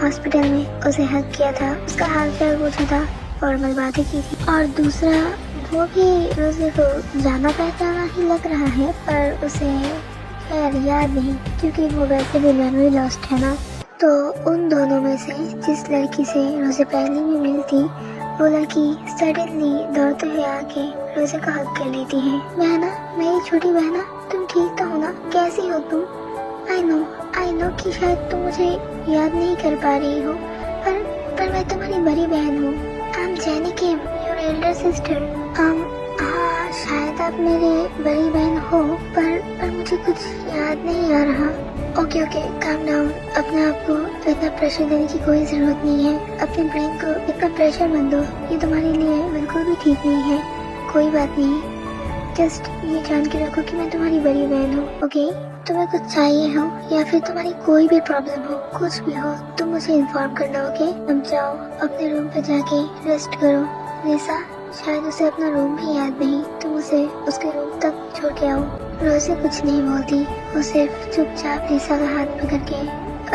Speaker 1: हॉस्पिटल में उसे हक किया था, उसका हाल चाल पूछा था, फॉर्मल बातें की थी। और दूसरा वो भी रोजे को जाना पहचाना ही लग रहा है, पर उसे खैर याद नहीं, क्योंकि वो वैसे भी मेमोरी लॉस्ट है ना। तो उन दोनों में से जिस लड़की से रोजे पहले भी मिली थी, वो लड़की सडनली दौड़ते हुए आके रोजे को हक कर लेती है। बहना, मेरी छोटी बहना, तुम ठीक तो हो ना? कैसी हो तुम? आई नो कि शायद तुम मुझे याद नहीं कर पा रही हो, पर मैं तुम्हारी बड़ी बहन हूँ। आई am Jenny Kim, your Elder sister. हाँ, शायद आप मेरे बड़ी बहन हो, पर मुझे कुछ याद नहीं आ रहा। Okay, calm down. अपने आप को इतना प्रेशर देने की कोई जरूरत नहीं है। अपने ब्रेन को इतना प्रेशर मत दो, ये तुम्हारे लिए बिल्कुल भी ठीक नहीं है। कोई बात नहीं, जस्ट ये जान के रखो कि मैं तुम्हारी बड़ी बहन हूँ। ओके, तुम्हें कुछ चाहिए हो या फिर तुम्हारी कोई भी प्रॉब्लम हो, कुछ भी हो, तुम मुझे इन्फॉर्म करना। ओके, अब जाओ अपने रूम पे जाके रेस्ट करो। लिसा, शायद उसे अपना रूम भी याद नहीं, तुम उसे उसके रूम तक छोड़ के आओ। रोजे कुछ नहीं बोलती, वो सिर्फ चुपचाप लिसा का हाथ पकड़ के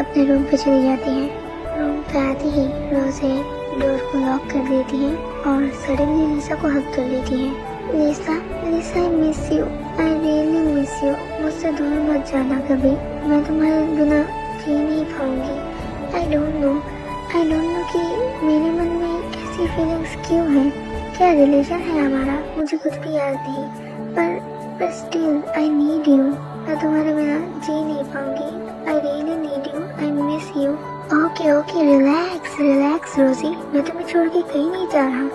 Speaker 1: अपने रूम पे चली जाती है। रूम पे आती ही रोजे डोर को लॉक कर देती है और सडनली लिसा को हक कर लेती है। Lisa, I miss you, I really miss you. मुझसे दूर मत जाना कभी, मैं तुम्हारे बिना जी नहीं पाऊंगी। आई डोंट नो कि मेरे मन में ऐसी फीलिंग्स क्यों है, क्या रिलेशन है हमारा, मुझे कुछ भी याद नहीं, पर स्टिल आई नीड यू। मैं तुम्हारे बिना जी नहीं पाऊंगी। I really need you, I miss you. Okay, relax रोजी, मैं तुम्हें छोड़ के कहीं नहीं जा रहा।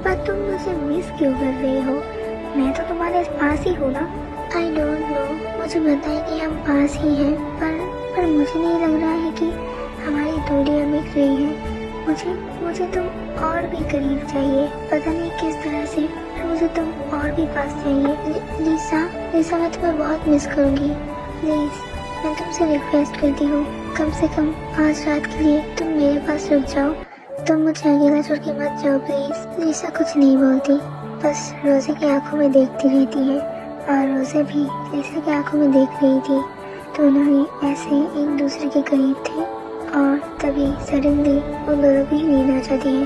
Speaker 1: पर तुम मुझे मिस क्यों कर रही हो? मैं तो तुम्हारे पास ही हूँ ना। आई डोंट नो, मुझे पता है कि हम पास ही हैं, पर मुझे नहीं लग रहा है कि हमारी दूरियां मिट रही हैं। मुझे तुम और भी करीब चाहिए, पता नहीं किस तरह से, पर मुझे तुम और भी पास चाहिए। लिसा, मैं तुम्हें बहुत मिस करूँगी। प्लीज, मैं तुमसे रिक्वेस्ट करती हूँ, कम से कम आज रात के लिए तुम मेरे पास रुक जाओ। तुम मुझे अकेला छोड़ के मत जाओ प्लीज। लिसा कुछ नहीं बोलती, बस रोजे की आंखों में देखती रहती है, और रोजे भी लिसा की आंखों में देख रही थी। दोनों ही ऐसे एक दूसरे के करीब थे, और तभी सडनली उन दोनों की नींद आ जाती है।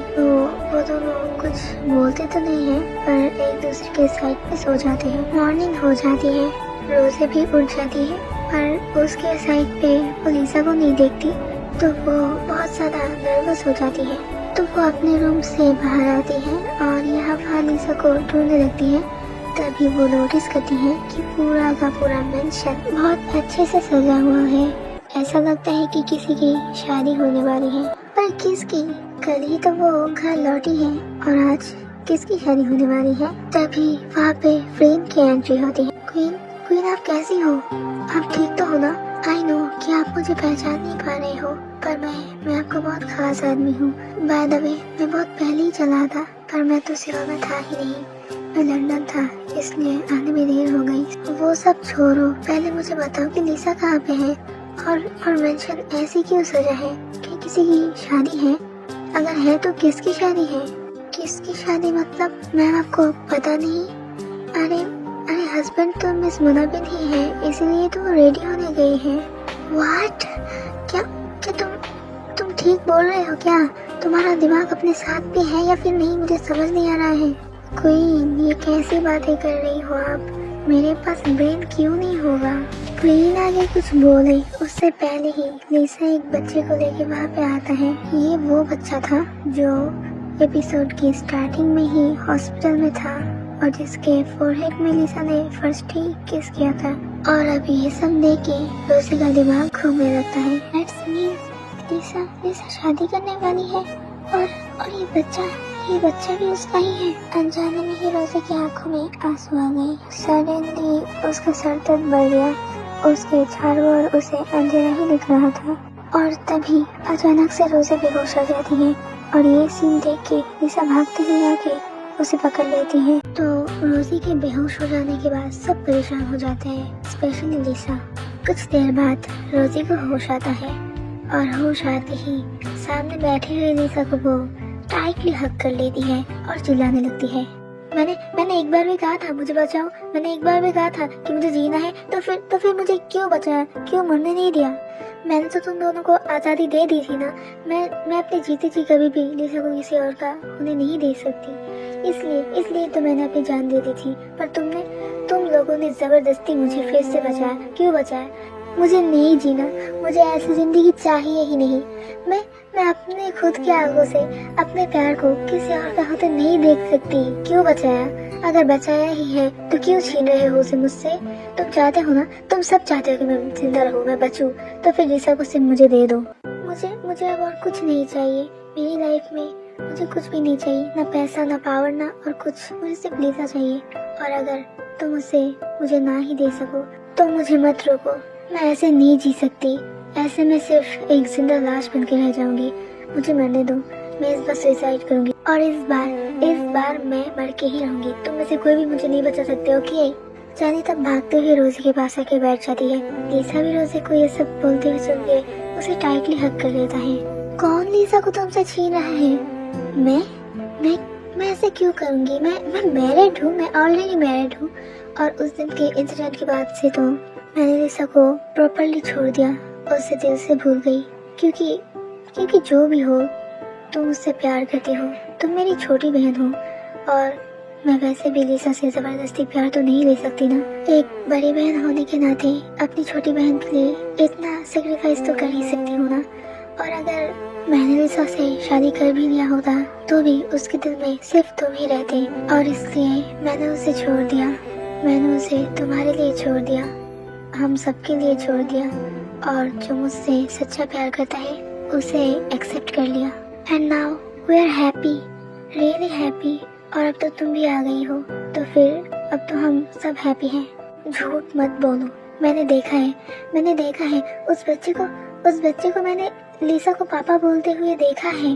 Speaker 1: वो दोनों कुछ बोलते तो नहीं है, पर एक दूसरे के साइड पे सो जाते हैं। मॉर्निंग हो जाती है, रोजे भी उठ जाती है, पर उसके साइड पे वो लिसा को नहीं देखती, तो वो बहुत ज्यादा नर्वस हो जाती है। तो वो अपने रूम से बाहर आती है और यहाँ वहाँ लिसा को ढूंढने लगती है। तभी वो नोटिस करती है कि पूरा का पूरा मेंशन बहुत अच्छे से सजा हुआ है। ऐसा लगता है कि किसी की शादी होने वाली है, पर किसकी? कल ही तो वो घर लौटी है, और आज किसकी शादी होने वाली है? तभी वहाँ पे फ्रेम की एंट्री होती है। क्वीन, आप कैसी हो? आप ठीक तो हो ना? आई नो कि आप मुझे पहचान नहीं पा रहे हो, पर मैं आपका बहुत खास आदमी हूँ। बाय द वे, मैं बहुत पहले ही चला था, पर मैं तो सियोल में था ही नहीं, मैं लंदन था, इसलिए आने में देर हो गई। वो सब छोड़ो, पहले मुझे बताओ कि लिसा कहाँ पे है, और मेंशन ऐसी क्यों सजा है? कि किसी की शादी है? अगर है तो किसकी शादी है? किसकी शादी मतलब? मैं आपको पता नहीं। अरे हस्बैंड तो मिस मुनाबिन ही है, इसलिए तो वो रेडी होने गई है। व्हाट? क्या तुम ठीक बोल रहे हो क्या? तुम्हारा दिमाग अपने साथ भी है या फिर नहीं, मुझे समझ नहीं आ रहा है। क्वीन, ये कैसी बातें कर रही हो आप? मेरे पास ब्रेन क्यों नहीं होगा? क्वीन आगे कुछ बोले उससे पहले ही लिसा एक बच्चे को लेके वहाँ पे आता है। ये वो बच्चा था जो एपिसोड की स्टार्टिंग में ही हॉस्पिटल में था और जिसके फोरहेड में लिसा ने फर्स्ट ही किस किया था। और अब ये सब देख के रोजी का दिमाग घूमने लगता है। That's me, लिसा शादी करने वाली है और ये बच्चा भी उसका ही है। अनजाने में ही रोजी की आंखों में आंसू आ गए। सडनली उसका सर दर्द बढ़ गया। उसके चारों ओर उसे अंधेरा ही दिख रहा था और तभी अचानक से रोजी बेहोश हो जाती है और ये सीन देख के लिसा भागते हुए आके उसे पकड़ लेती है। तो रोजी के बेहोश हो जाने के बाद सब परेशान हो जाते हैं, स्पेशली लिसा। कुछ देर बाद रोजी को होश आता है और होश आते ही सामने बैठे हुए लिसा को वो टाइटली हग कर लेती है और चिल्लाने लगती है। मैंने एक बार भी कहा था मुझे बचाओ, मैंने एक बार भी कहा था कि मुझे जीना है, तो फिर मुझे क्यों बचाया, क्यों मरने नहीं दिया? मैंने तो तुम दोनों को आज़ादी दे दी थी ना। मैं अपने जीते जी कभी भी लिसा को किसी और का होने नहीं दे सकती। इसलिए तो मैंने अपनी जान दे दी थी, पर तुम लोगों ने जबरदस्ती मुझे फिर से बचाया। क्यों बचाया? मुझे नहीं जीना, मुझे ऐसी जिंदगी चाहिए ही नहीं। मैं अपने खुद के आंखों से अपने प्यार को किसी और का होते नहीं देख सकती। क्यों बचाया? अगर बचाया ही है तो क्यों छीन रहे हो उसे मुझसे? तुम चाहते हो ना, तुम सब चाहते हो कि मैं जिंदा रहूं, मैं बचूं, तो फिर लिसा को सिर्फ मुझे दे दो। मुझे अब और कुछ नहीं चाहिए मेरी लाइफ में। मुझे कुछ भी नहीं चाहिए, ना पैसा, ना पावर, ना और कुछ। मुझे सिर्फ लिसा चाहिए। और अगर तुम उसे मुझे ना ही दे सको तो मुझे मत रोको। मैं ऐसे नहीं जी सकती। ऐसे में सिर्फ एक जिंदा लाश बन के रह जाऊंगी। मुझे मरने दो। मैं इस बार सुसाइड करूंगी और इस बार मैं मर के ही रहूंगी। तुम में से कोई भी मुझे नहीं बचा सकते, ओके? जानी तब भागते हुए रोजी के पास आके बैठ जाती है। लिसा भी रोजी को ये सब बोलते हुए सुन के उसे टाइटली हग कर लेता है। कौन लिसा को तुमसे छीन रहा है? मैं ऐसे क्यों करूंगी? मैं मैरिड हूँ, मैं ऑलरेडी मैरिड हूँ। और उस दिन के इंसिडेंट के बाद से तो मैंने लिसा को प्रॉपरली छोड़ दिया, उसे दिल से भूल गई। क्योंकि जो भी हो, तुम उससे प्यार करती हो, तुम मेरी छोटी बहन हो और मैं वैसे भी लिसा से जबरदस्ती प्यार तो नहीं ले सकती ना। एक बड़ी बहन होने के नाते अपनी छोटी बहन के लिए इतना सेक्रीफाइस तो कर ही सकती हूँ ना। और अगर मैंने लिसा से शादी कर भी लिया होता तो भी उसके दिल में सिर्फ तुम ही रहते और इसलिए मैंने उसे छोड़ दिया। मैंने उसे तुम्हारे लिए छोड़ दिया, हम सबके लिए छोड़ दिया और जो मुझसे सच्चा प्यार करता है उसे एक्सेप्ट कर लिया। And now we are happy, really happy. और अब तो तुम भी आ गई हो तो फिर अब तो हम सब हैप्पी हैं। झूठ मत बोलो, मैंने देखा है उस बच्चे को मैंने लिसा को पापा बोलते हुए देखा है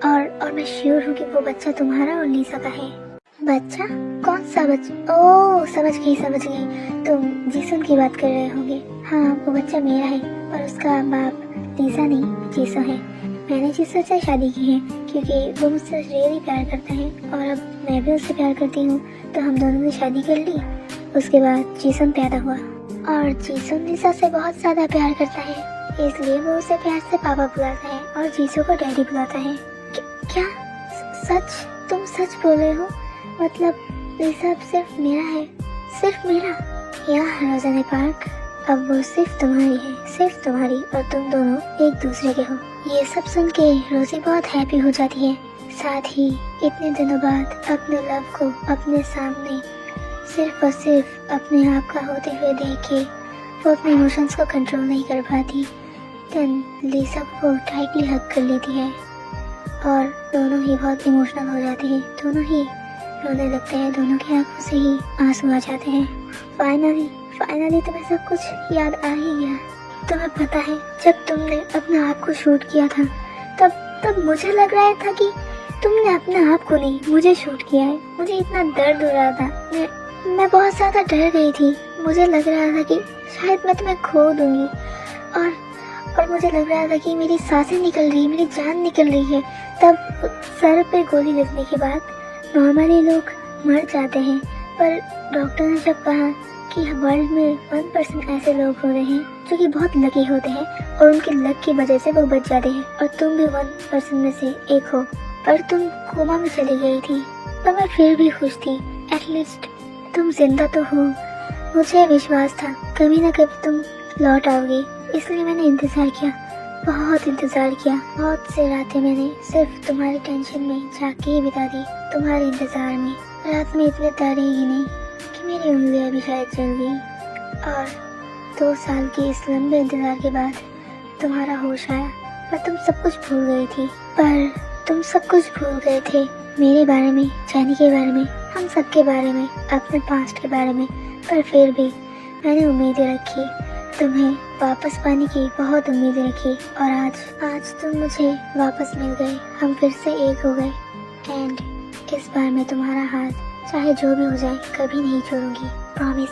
Speaker 1: और मैं श्योर हूँ कि वो बच्चा तुम्हारा और लिसा का है। बच्चा? कौन सा बच्चा? ओह, समझ गई। तुम जीसन की बात कर रहे होगे। हाँ, वो बच्चा मेरा है और उसका बाप लिसा नहीं, जीसो है। मैंने जीसो से शादी की है क्योंकि वो मुझसे रियली प्यार करता है और अब मैं भी उससे प्यार करती हूँ, तो हम दोनों ने शादी कर ली। उसके बाद जीसन पैदा हुआ और जीसन लिसा से बहुत ज्यादा प्यार करता है, इसलिए वो उसे प्यार से पापा बुलाता है और जीसो को डैडी बुलाता है। क्या सच? तुम सच बोल रहे हो? मतलब लिसा अब सिर्फ मेरा है? सिर्फ मेरा? यहाँ रोजाना पार्क अब वो सिर्फ तुम्हारी है, सिर्फ तुम्हारी, और तुम दोनों एक दूसरे के हो। ये सब सुन के रोजी बहुत हैप्पी हो जाती है। साथ ही इतने दिनों बाद अपने लव को अपने सामने सिर्फ और सिर्फ अपने आप का होते हुए देख के वो अपने इमोशंस को कंट्रोल नहीं कर पाती। देन लिसा को टाइटली हग कर लेती है और दोनों ही बहुत इमोशनल हो जाते हैं। दोनों ही रोने लगते हैं, दोनों की आंखों से ही आंसू आ जाते हैं। फाइनली तुम्हें सब कुछ याद आ ही गया। तुम्हें पता है, जब तुमने अपने आप को शूट किया था तब मुझे लग रहा था कि तुमने अपने आप को नहीं, मुझे शूट किया है। मुझे इतना दर्द हो रहा था, मैं बहुत ज्यादा डर गई थी। मुझे लग रहा था कि शायद मैं तुम्हें खो दूंगी और मुझे लग रहा था कि मेरी सांसें निकल रही है, मेरी जान निकल रही है। तब सर पे गोली लगने के बाद नॉर्मली लोग मर जाते हैं, पर डॉक्टर ने जब कहा कि वर्ल्ड में 1% ऐसे लोग हो रहे हैं जो कि बहुत लकी होते हैं और उनकी लक की वजह से वो बच जाते हैं और तुम भी 1% में से एक हो। पर तुम कोमा में चली गई थी, पर मैं फिर भी खुश थी। एटलीस्ट तुम जिंदा तो हो। मुझे विश्वास था कभी ना कभी तुम लौट आओगी, इसलिए मैंने इंतजार किया, बहुत इंतजार किया। बहुत से रातें मैंने सिर्फ तुम्हारी टेंशन में जाग के ही बिता दी, तुम्हारे इंतजार में। रात में इतने तारे गिने कि मेरी उंगलियां भी शायद जल गई। और 2 साल के इस लंबे इंतजार के बाद तुम्हारा होश आया, पर तुम सब कुछ भूल गई थी। पर तुम सब कुछ भूल गए थे, मेरे बारे में, जानी के बारे में, हम सब के बारे में, अपने पास्ट के बारे में। पर फिर भी मैंने उम्मीदें रखी, तुम्हें वापस पाने की बहुत उम्मीदें रखी। और आज तुम मुझे वापस मिल गए, हम फिर से एक हो गए। एंड इस बार मैं तुम्हारा हाथ चाहे जो भी हो जाए कभी नहीं छोड़ूंगी, प्रॉमिस।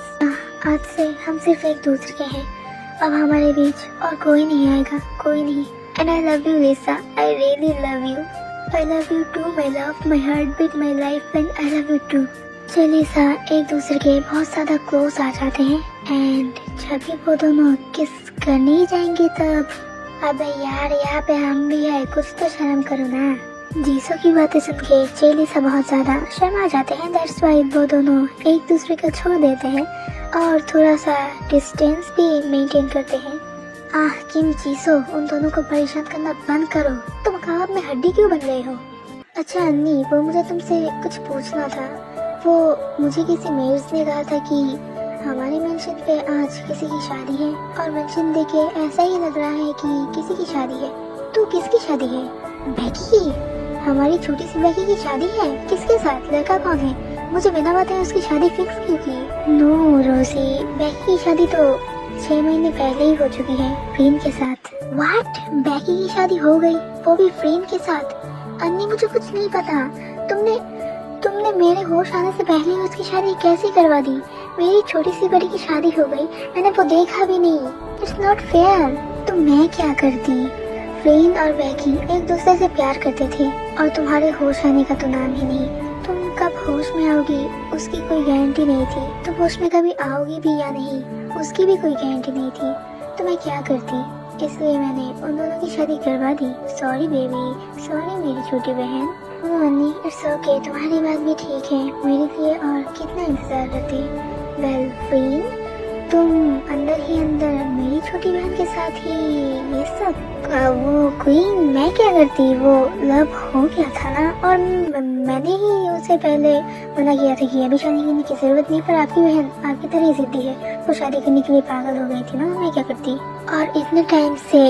Speaker 1: आज से हम सिर्फ एक दूसरे के हैं, अब हमारे बीच और कोई नहीं आएगा, कोई नहीं। And I love you Lisa, I really love you. I love you too, my love, my heartbeat, my life, and I love you too। चलिए सा एक दूसरे के बहुत ज्यादा क्लोज आ जाते हैं एंड जब भी वो दोनों किस करने ही जाएंगे तब, अबे यार यहाँ पे हम भी है, कुछ तो शर्म करो ना। जीसो की बातें सुन के चेलिसा बहुत ज्यादा शर्मा जाते हैं। दैट्स वाई वो दोनों एक दूसरे को छोड़ देते हैं और थोड़ा सा डिस्टेंस भी मेंटेन करते हैं। किम जीसो, उन दोनों को परेशान करना बंद करो, तुम ख्वाब में हड्डी क्यों बन गए हो? अच्छा अन्नी, वो मुझे तुमसे कुछ पूछना था। वो मुझे किसी मेड्स ने कहा था कि हमारे मेंशन पे आज किसी की शादी है, और मेंशन देके ऐसा ही लग रहा है कि किसी की शादी है। तो किसकी शादी है? बैकी की? हमारी छोटी सी बैकी की शादी है? किसके साथ? लड़का कौन है? मुझे बिना बताए उसकी शादी फिक्स क्यों की? नो रोजी, बैकी की शादी तो 6 महीने पहले ही हो चुकी है, फ्रीन के साथ। व्हाट? बैकी की शादी हो गई, वो भी फ्रीन के साथ? अन्नी मुझे कुछ नहीं पता। तुमने मेरे होश आने से पहले ही उसकी शादी कैसे करवा दी? मेरी छोटी सी बड़ी की शादी हो गई, मैंने वो देखा भी नहीं। It's not fair. तो मैं क्या करती? फ्रीन और बैकी एक दूसरे से प्यार करते थे और तुम्हारे होश आने का तो नाम ही नहीं। तुम कब होश में आओगी उसकी कोई गारंटी नहीं थी, तुम होश में कभी आओगी भी या नहीं उसकी भी कोई गारंटी नहीं थी। तो मैं क्या करती? इसलिए मैंने उन दोनों की शादी करवा दी। सॉरी बेबी, सॉरी मेरी छोटी बहन। अन्नी इट्स ओके, तुम्हारी बात भी ठीक है, मेरे लिए और कितना इंतजार करती। वेल फ्रीन, तुम अंदर ही अंदर मेरी छोटी बहन के साथ ही ये सब। वो क्वीन, मैं क्या करती? वो लव हो गया था ना, और मैंने ही उसे पहले मना किया था कि अभी शादी करने की जरूरत नहीं। पर आपकी बहन आपकी तरह ही जिद्दी है, वो शादी करने के लिए पागल हो गई थी ना, मैं क्या करती? और इतने टाइम से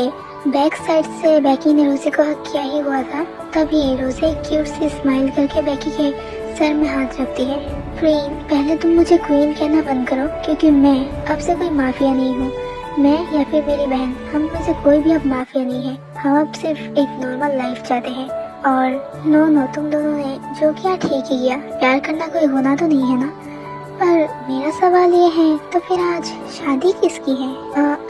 Speaker 1: बैक साइड से बैकी ने रोजे को हक किया ही हुआ था, तभी रोजे क्यूट सी स्माइल करके बैकी के सर में हाथ रखती है। फ्रीन, पहले तुम मुझे क्वीन कहना बंद करो, क्योंकि मैं अब से कोई माफिया नहीं हूँ। मैं या फिर मेरी बहन, हम में से कोई भी अब माफिया नहीं है। हम अब सिर्फ एक नॉर्मल लाइफ चाहते हैं। और नो, तुम दोनों ने जो किया ठीक ही किया, प्यार करना कोई गुनाह तो नहीं है ना। पर मेरा सवाल ये है, तो फिर आज शादी किसकी है?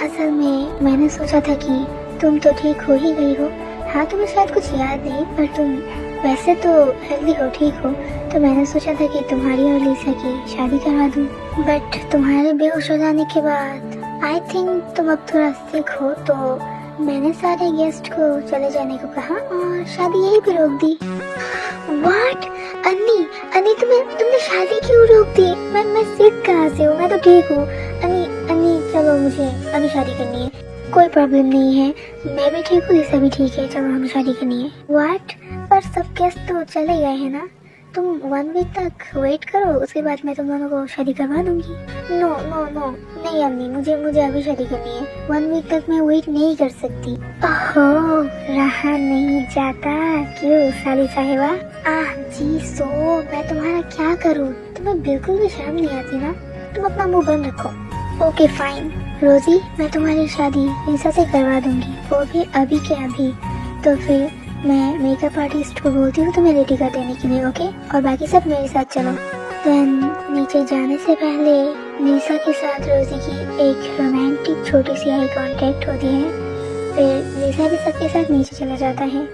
Speaker 1: असल में मैंने सोचा था कि तुम तो ठीक हो ही गई हो। हाँ, तुम्हें शायद कुछ याद नहीं, पर तुम वैसे तो हेल्दी हो, ठीक हो। तो मैंने सोचा था कि तुम्हारी और लिसा की शादी करवा दूं। बट तुम्हारे बेहोश हो जाने के बाद आई थिंक तुम अब थोड़ा सिक हो, तो मैंने सारे गेस्ट को चले जाने को कहा और शादी यही पे रोक दी। व्हाट? अन्नी तुमने शादी क्यों रोक दी? मैं सिक कहाँ से हूँ? मैं तो ठीक हूँ। अन्नी चलो, मुझे अभी शादी करनी है। कोई प्रॉब्लम नहीं है, मैं भी ठीक हूँ, लिसा भी ठीक है, चलो हम शादी करनी है। व्हाट? पर सब गेस्ट तो चले गए हैं ना, तुम 1 वीक तक वेट करो, उसके बाद मैं तुम दोनों को शादी करवा दूंगी। नो, नहीं अम्मी, मुझे अभी शादी करनी है। 1 वीक तक मैं वेट नहीं कर सकती। ओहो, रहा नहीं जाता। क्यों साली साहिबा? जी सो, मैं तुम्हारा क्या करूँ? तुम्हें बिल्कुल भी शर्म नहीं आती ना? तुम अपना मुंह बंद रखो। ओके फाइन रोजी, मैं तुम्हारी शादी लिसा से करवा दूंगी, वो भी अभी के अभी। तो फिर मैं मेकअप आर्टिस्ट को बोलती हूँ तुम्हें रेडी कर देने के लिए, ओके? और बाकी सब मेरे साथ चलो। देन नीचे जाने से पहले लिसा के साथ रोजी की एक रोमांटिक छोटी सी आई कांटेक्ट होती है। फिर लिसा भी सबके साथ नीचे चला जाता है।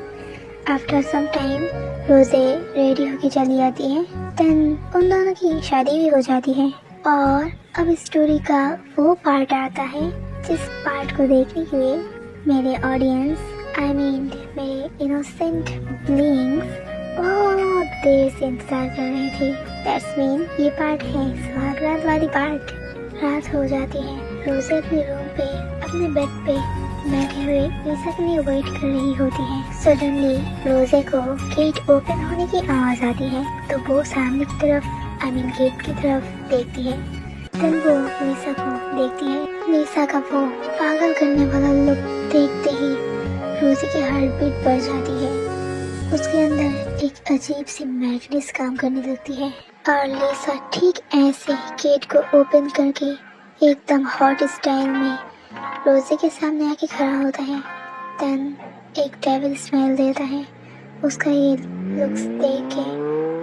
Speaker 1: आफ्टर सम टाइम रोजे रेडी होके चली आती है। देन उन दोनों की शादी भी हो जाती है। और अब स्टोरी का वो पार्ट आता है जिस पार्ट को देखने के लिए मेरे ऑडियंस, आई मीन मेरे इनोसेंट बीइंग्स बहुत देर से इंतजार कर रहे थे। दैट्स मीन ये पार्ट है सुहाग रात वाली पार्ट। रात हो जाती है। रोज़े अपने रूम पे अपने बेड पे बैठे हुए लिसा के लिए वेट कर रही होती है। सडनली रोज़े को गेट ओपन होने की आवाज आती है तो वो सामने की तरफ आई मीन गेट की तरफ देखती है। तब वो लिसा को देखती है। लिसा का वो पागल करने वाला लुक देखते ही रोज़े की हार्ट बीट बढ़ जाती है। उसके अंदर एक अजीब सी मैडनेस काम करने लगती है और लिसा ठीक ऐसे गेट को ओपन करके एकदम हॉट स्टाइल में रोज़े के सामने आके खड़ा होता है। देन एक डेविल स्माइल देता है। उसका ये लुक्स देख के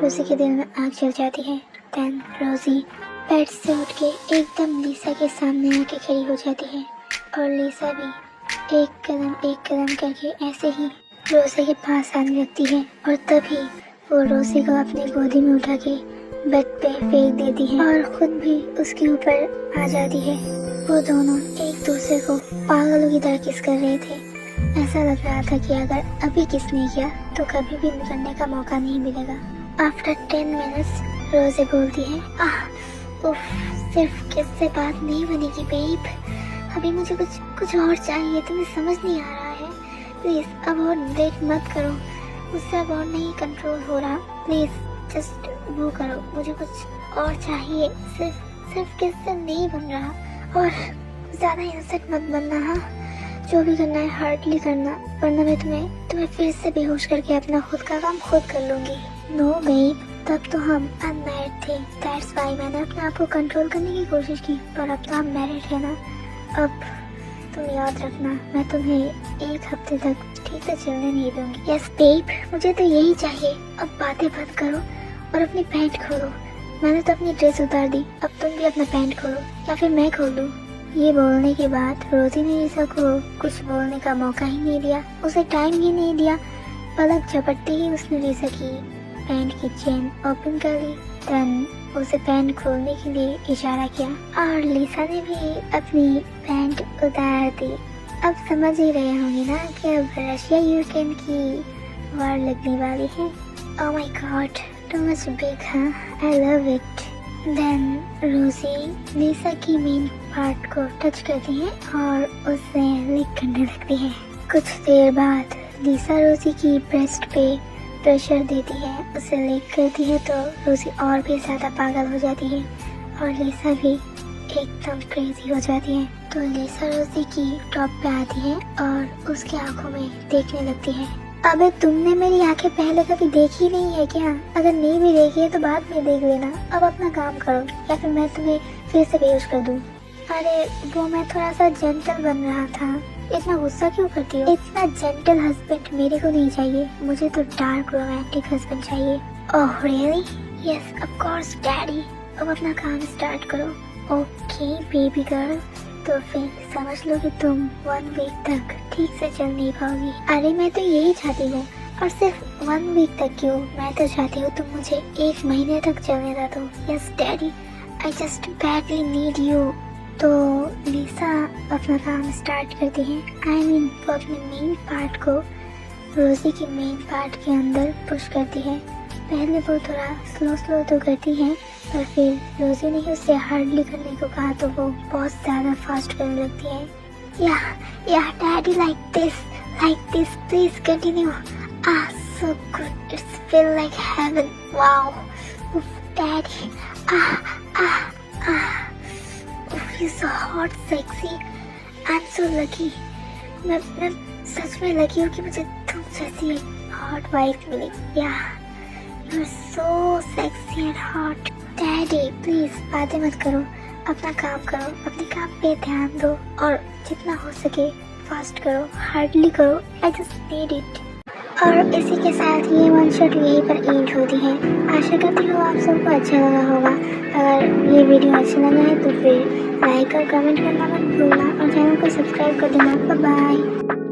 Speaker 1: रोज़े के दिल में आग जल जाती है। देन रोज़ी बेड से उठ के एकदम लिसा के सामने आके खड़ी हो जाती है और लिसा भी एक कदम करके ऐसे ही रोज़े के पास आने लगती है और तभी वो रोज़े को अपनी गोदी में उठा के बेड पे फेंक देती है और खुद भी उसके ऊपर आ जाती है। वो दोनों एक दूसरे को पागलों की तरह किस कर रहे थे। ऐसा लग रहा था कि अगर अभी किस नहीं किया तो कभी भी निकलने का मौका नहीं मिलेगा। आफ्टर 10 मिनट्स रोज़े बोलती है, उफ, सिर्फ किस से बात नहीं बनेगी बेब, अभी मुझे कुछ और चाहिए, तुम्हें समझ नहीं आ रहा है। प्लीज अब और डेट मत करो, मुझसे अब और नहीं कंट्रोल हो रहा, प्लीज जस्ट वो करो, मुझे कुछ और चाहिए, सिर्फ किससे नहीं बन रहा और ज्यादा इनसेट मत बनना। हाँ, जो भी करना है हार्डली करना, वरना मैं तुम्हें फिर से बेहोश करके अपना खुद का काम खुद कर लूंगी। नो बेब, तब तो हम अनमैरिड थे, दैट्स वाई मैंने अपने आप को कंट्रोल करने की कोशिश की, पर अब तो हम मैरिड है ना। अब तुम याद रखना, मैं तुम्हें एक हफ्ते तक ठीक से चलने नहीं दूंगी। यस बेब, मुझे तो यही चाहिए। अब बातें बंद करो और अपनी पैंट खोलो। मैंने तो अपनी ड्रेस उतार दी, अब तुम भी अपना पैंट खोलो या फिर मैं खोल दूं। ये बोलने के बाद रोज़ी ने लिसा को कुछ बोलने का मौका ही नहीं दिया, उसे टाइम ही नहीं दिया। पलक झपटते ही उसने लिसा की पैंट की चेन ओपन कर ली। देन उसे पैंट खोलने के लिए इशारा किया और लिसा ने भी अपनी पैंट उतार दी। अब समझ ही रहे होंगे ना कि अब रशिया यूक्रेन की वार लगने वाली है। Oh my God, too much big, हाँ, आई लव इट। देन रोज़ी लिसा की मेन पार्ट को टच करती है और उसे लिक करने लगती है। कुछ देर बाद लिसा रोज़ी की ब्रेस्ट पे प्रेशर देती है, उसे लिक करती है तो रोज़ी और भी ज़्यादा पागल हो जाती है और लिसा भी एकदम क्रेजी हो जाती है। तो लिसा रोज़ी की टॉप पे आती है और उसकी आंखों में देखने लगती है। अबे तुमने मेरी आंखें पहले कभी देखी नहीं है क्या? अगर नहीं भी देखी है तो बाद में देख लेना। अब अपना काम करो या फिर मैं तुम्हें फिर से बेहोश कर दूँ। अरे वो मैं थोड़ा सा जेंटल बन रहा था, इतना गुस्सा क्यों करती हो? इतना जेंटल हस्बैंड मेरे को नहीं चाहिए, मुझे तो डार्क रोमांटिक हस्बैंड चाहिए। Oh really? Yes of course daddy. अब अपना काम स्टार्ट करो। ओके बेबी गर्ल, तो फिर समझ लो कि तुम 1 वीक तक ठीक से चल नहीं पाओगी। अरे मैं तो यही चाहती हूँ, और सिर्फ 1 वीक तक क्यों, मैं तो चाहती हूँ तुम मुझे 1 महीने तक चलने दा दो। Yes daddy, I just badly need you. तो लिसा अपना काम स्टार्ट करती है। आई मीन वो अपने मेन पार्ट को रोज़ी की मेन पार्ट के अंदर पुश करती है। पहले वो थोड़ा स्लो तो करती है, पर फिर रोज़ी ने ही उससे हार्डली करने को कहा तो वो बहुत ज़्यादा फास्ट करने लगती है। या daddy like this please continue. So good, it's feel like heaven, wow daddy, You're so hot, sexy. I'm so lucky. मैं सच में लकी हूँ कि मुझे तुम जैसी एक हॉट वाइफ मिली। You're so sexy and hot. Daddy, please बातें मत करो, अपना काम करो, अपने काम पे ध्यान दो और जितना हो सके फास्ट करो, हार्डली करो। I just need it. और इसी के साथ ये वन शॉट यहीं पर एंड होती है। आशा करती हूँ आप सबको अच्छा लगा होगा। अगर ये वीडियो अच्छा लगा है तो फिर लाइक और कमेंट करना मत भूलना और चैनल को सब्सक्राइब कर देना। Bye bye.